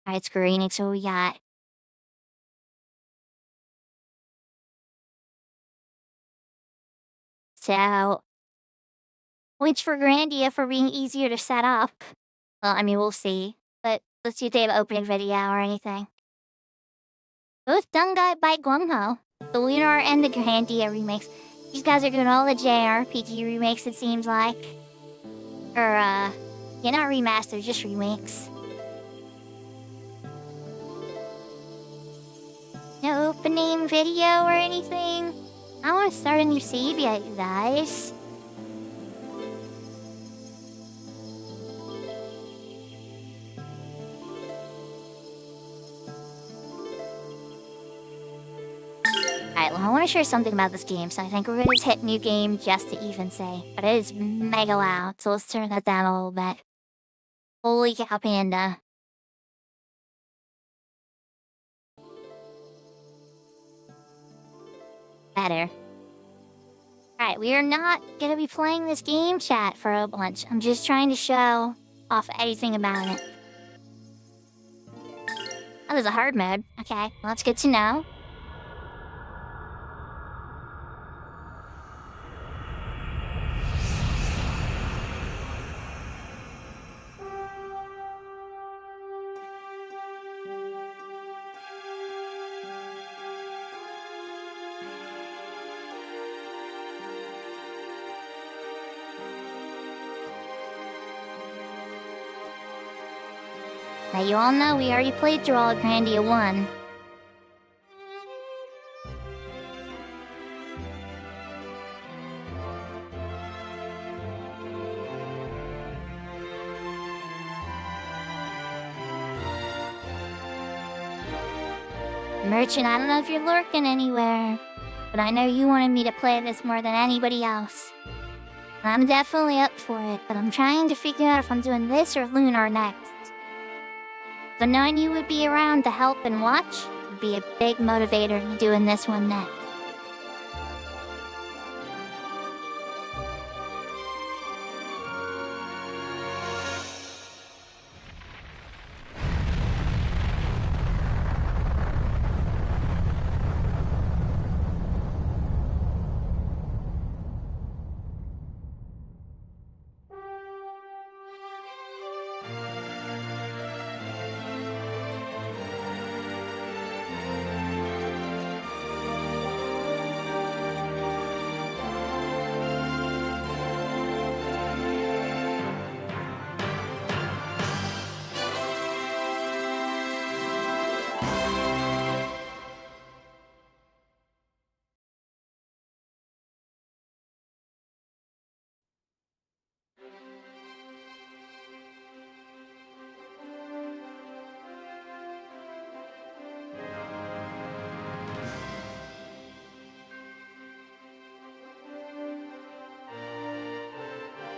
Alright, Square Enix, what we got? So, points for Grandia for being easier to set up. Well, I mean, we'll see. But let's see if they have an opening video or anything. Both done by Guangho. The Lunar and the Grandia remakes. These guys are doing all the JRPG remakes, it seems like. Or, yeah, not remasters, just remakes. No opening video or anything? I want to start a new save yet, you guys. Alright, well, I want to share something about this game, so I think we're going to hit new game just to even say. But it is mega loud, so let's turn that down a little bit. Holy cow, Panda. Better. Alright, we are not going to be playing this game, chat, for a bunch. I'm just trying to show off anything about it. Oh, there's a hard mode. Okay, well, that's good to know. Now you all know we already played through all of Grandia 1. Merchant, I don't know if you're lurking anywhere, but I know you wanted me to play this more than anybody else. And I'm definitely up for it, but I'm trying to figure out if I'm doing this or Lunar next. So knowing you would be around to help and watch would be a big motivator to doing this one next.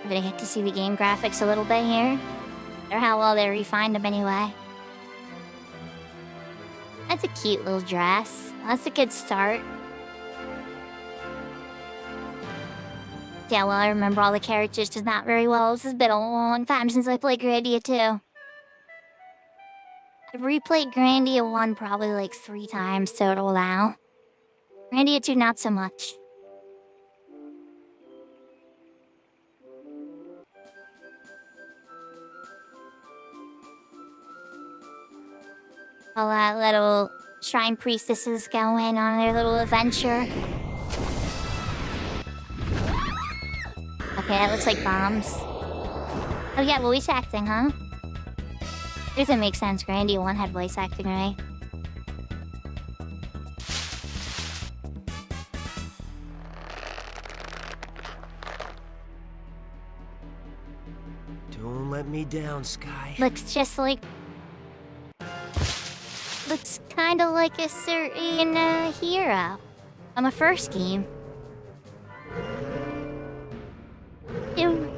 We're gonna get to see the game graphics a little bit here. Or how well they refined them anyway. That's a cute little dress. That's a good start. Yeah, well, I remember all the characters just not very well. This has been a long time since I played Grandia 2. I've replayed Grandia 1 probably like 3 times total now. Grandia 2 not so much. All that little shrine priestesses going on their little adventure. Okay, that looks like bombs. Oh yeah, voice acting, huh? Doesn't make sense. Grandia 1 had voice acting, right? Don't let me down, Sky. Looks just like... Looks kinda like a certain hero on the first game. Ew.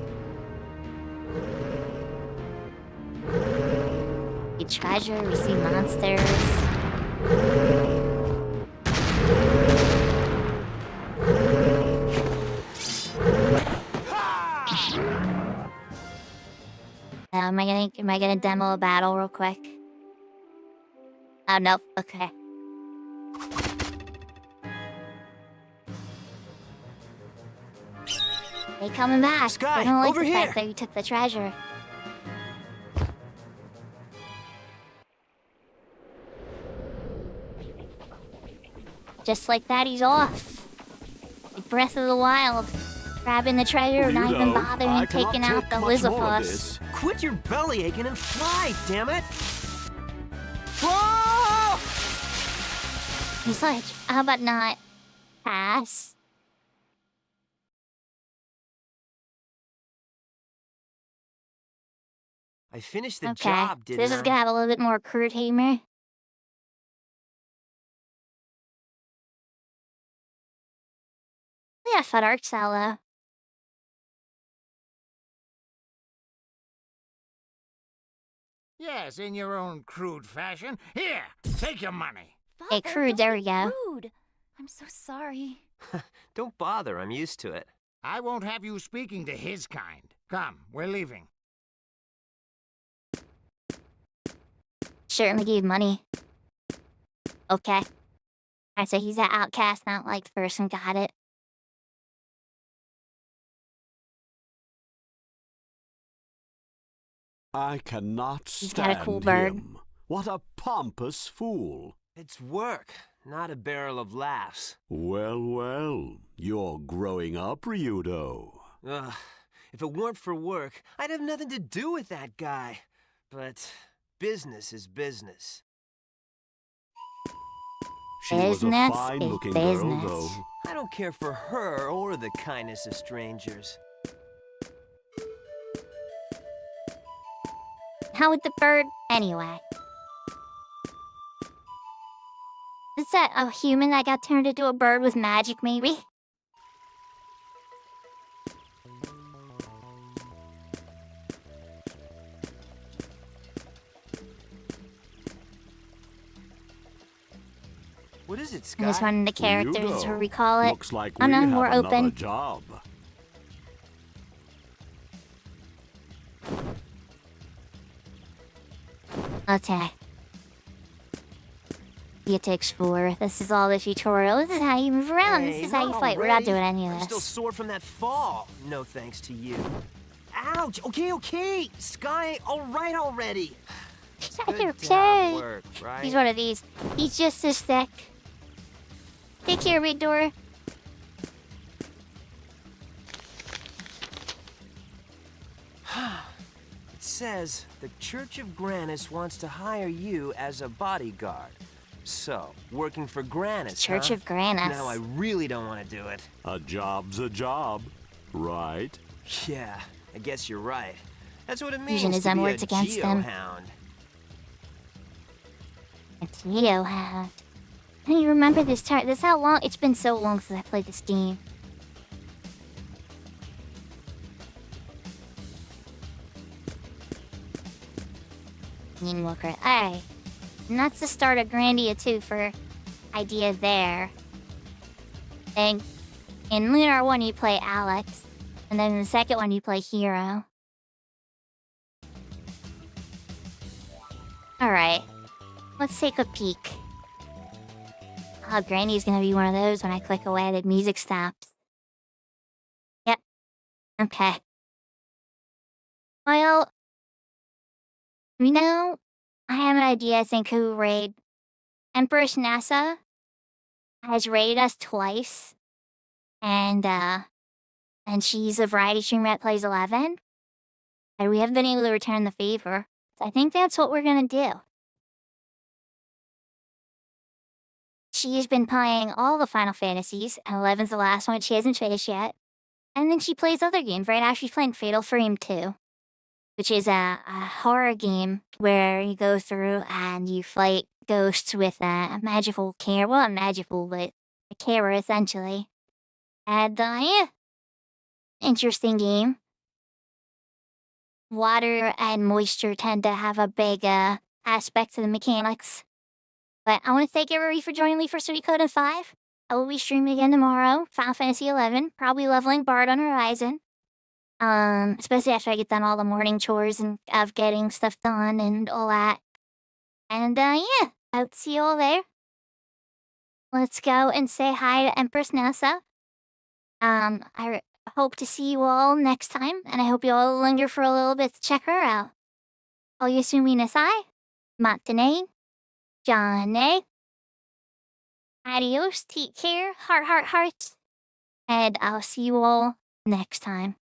We treasure, we see monsters. Am I gonna demo a battle real quick? Oh, no. Okay. They coming back. Sky, they don't like over the here. fact that you took the treasure. Just like that, he's off. Like Breath of the Wild. Grabbing the treasure, not even bothering taking out the Lizafos. Quit your belly aching and fly, damn it! He's like, how about not pass? I finished the Okay, job, so didn't this is gonna have a little bit more crude humor. Yeah, fun art style though. Yes, in your own crude fashion. Here, take your money. Hey, crude, there we go. Rude. I'm so sorry. Don't bother, I'm used to it. I won't have you speaking to his kind. Come, we're leaving. Certainly gave money. Okay. I say he's an outcast, not liked person. Got it. I cannot He's stand got a cool bird. him. What a pompous fool. It's work, not a barrel of laughs. Well, well, you're growing up, Ryudo. Ugh, if it weren't for work, I'd have nothing to do with that guy. But business is business. She was a Business is fine-looking girl, business. though. I don't care for her or the kindness of strangers. How with the bird, anyway? Is that a human that got turned into a bird with magic, maybe? What is it, I Sky? just wanted the characters to Hugo, recall it. Looks like Oh we no, have we're another open. job. Okay. You to explore. This is all the tutorial. This is how you move around. Hey, This is how you not fight. We're not already. doing any of I'm still this. sore from that fall. No thanks to you. Ouch! Okay. Sky, all right already. Good job Okay. work, right? He's one of these. He's just as thick. Take care, Big Door. It says the Church of Granis wants to hire you as a bodyguard. So, working for Granis, Church huh? of Granis. Now I really don't want to do it. A job's a job, right? Yeah, I guess you're right. That's what it means Using his to be M-words a against them. geohound. A geohound. I don't even remember this turn. This is how long. It's been so long since I played this game. Walker. Alright. And that's the start of Grandia 2 for idea there. And in Lunar 1 you play Alex. And then in the second one you play Hero. Alright. Let's take a peek. Oh, Granny's gonna be one of those when I click away, the music stops. Yep. Okay. Well, I have an idea, I think, who raid. Empress NASA has raided us twice. And she's a variety streamer that plays 11. And we haven't been able to return the favor. So I think that's what we're gonna do. She's been playing all the Final Fantasies, and 11's the last one she hasn't finished yet. And then she plays other games. Right now she's playing Fatal Frame 2, which is a horror game where you go through and you fight ghosts with a magical camera. Well, not magical, but a camera, essentially. And, yeah. Interesting game. Water and moisture tend to have a big aspect to the mechanics. But I want to thank everybody for joining me for Suikoden 5. I will be streaming again tomorrow. Final Fantasy 11. Probably leveling Bard on Horizon. Especially after I get done all the morning chores and of getting stuff done and all that. And, yeah. I hope to see you all there. Let's go and say hi to Empress Nasa. I hope to see you all next time. And I hope you all linger for a little bit to check her out. Oyasumi nasai. Matane. Johnny. Adios, take care, heart, and I'll see you all next time.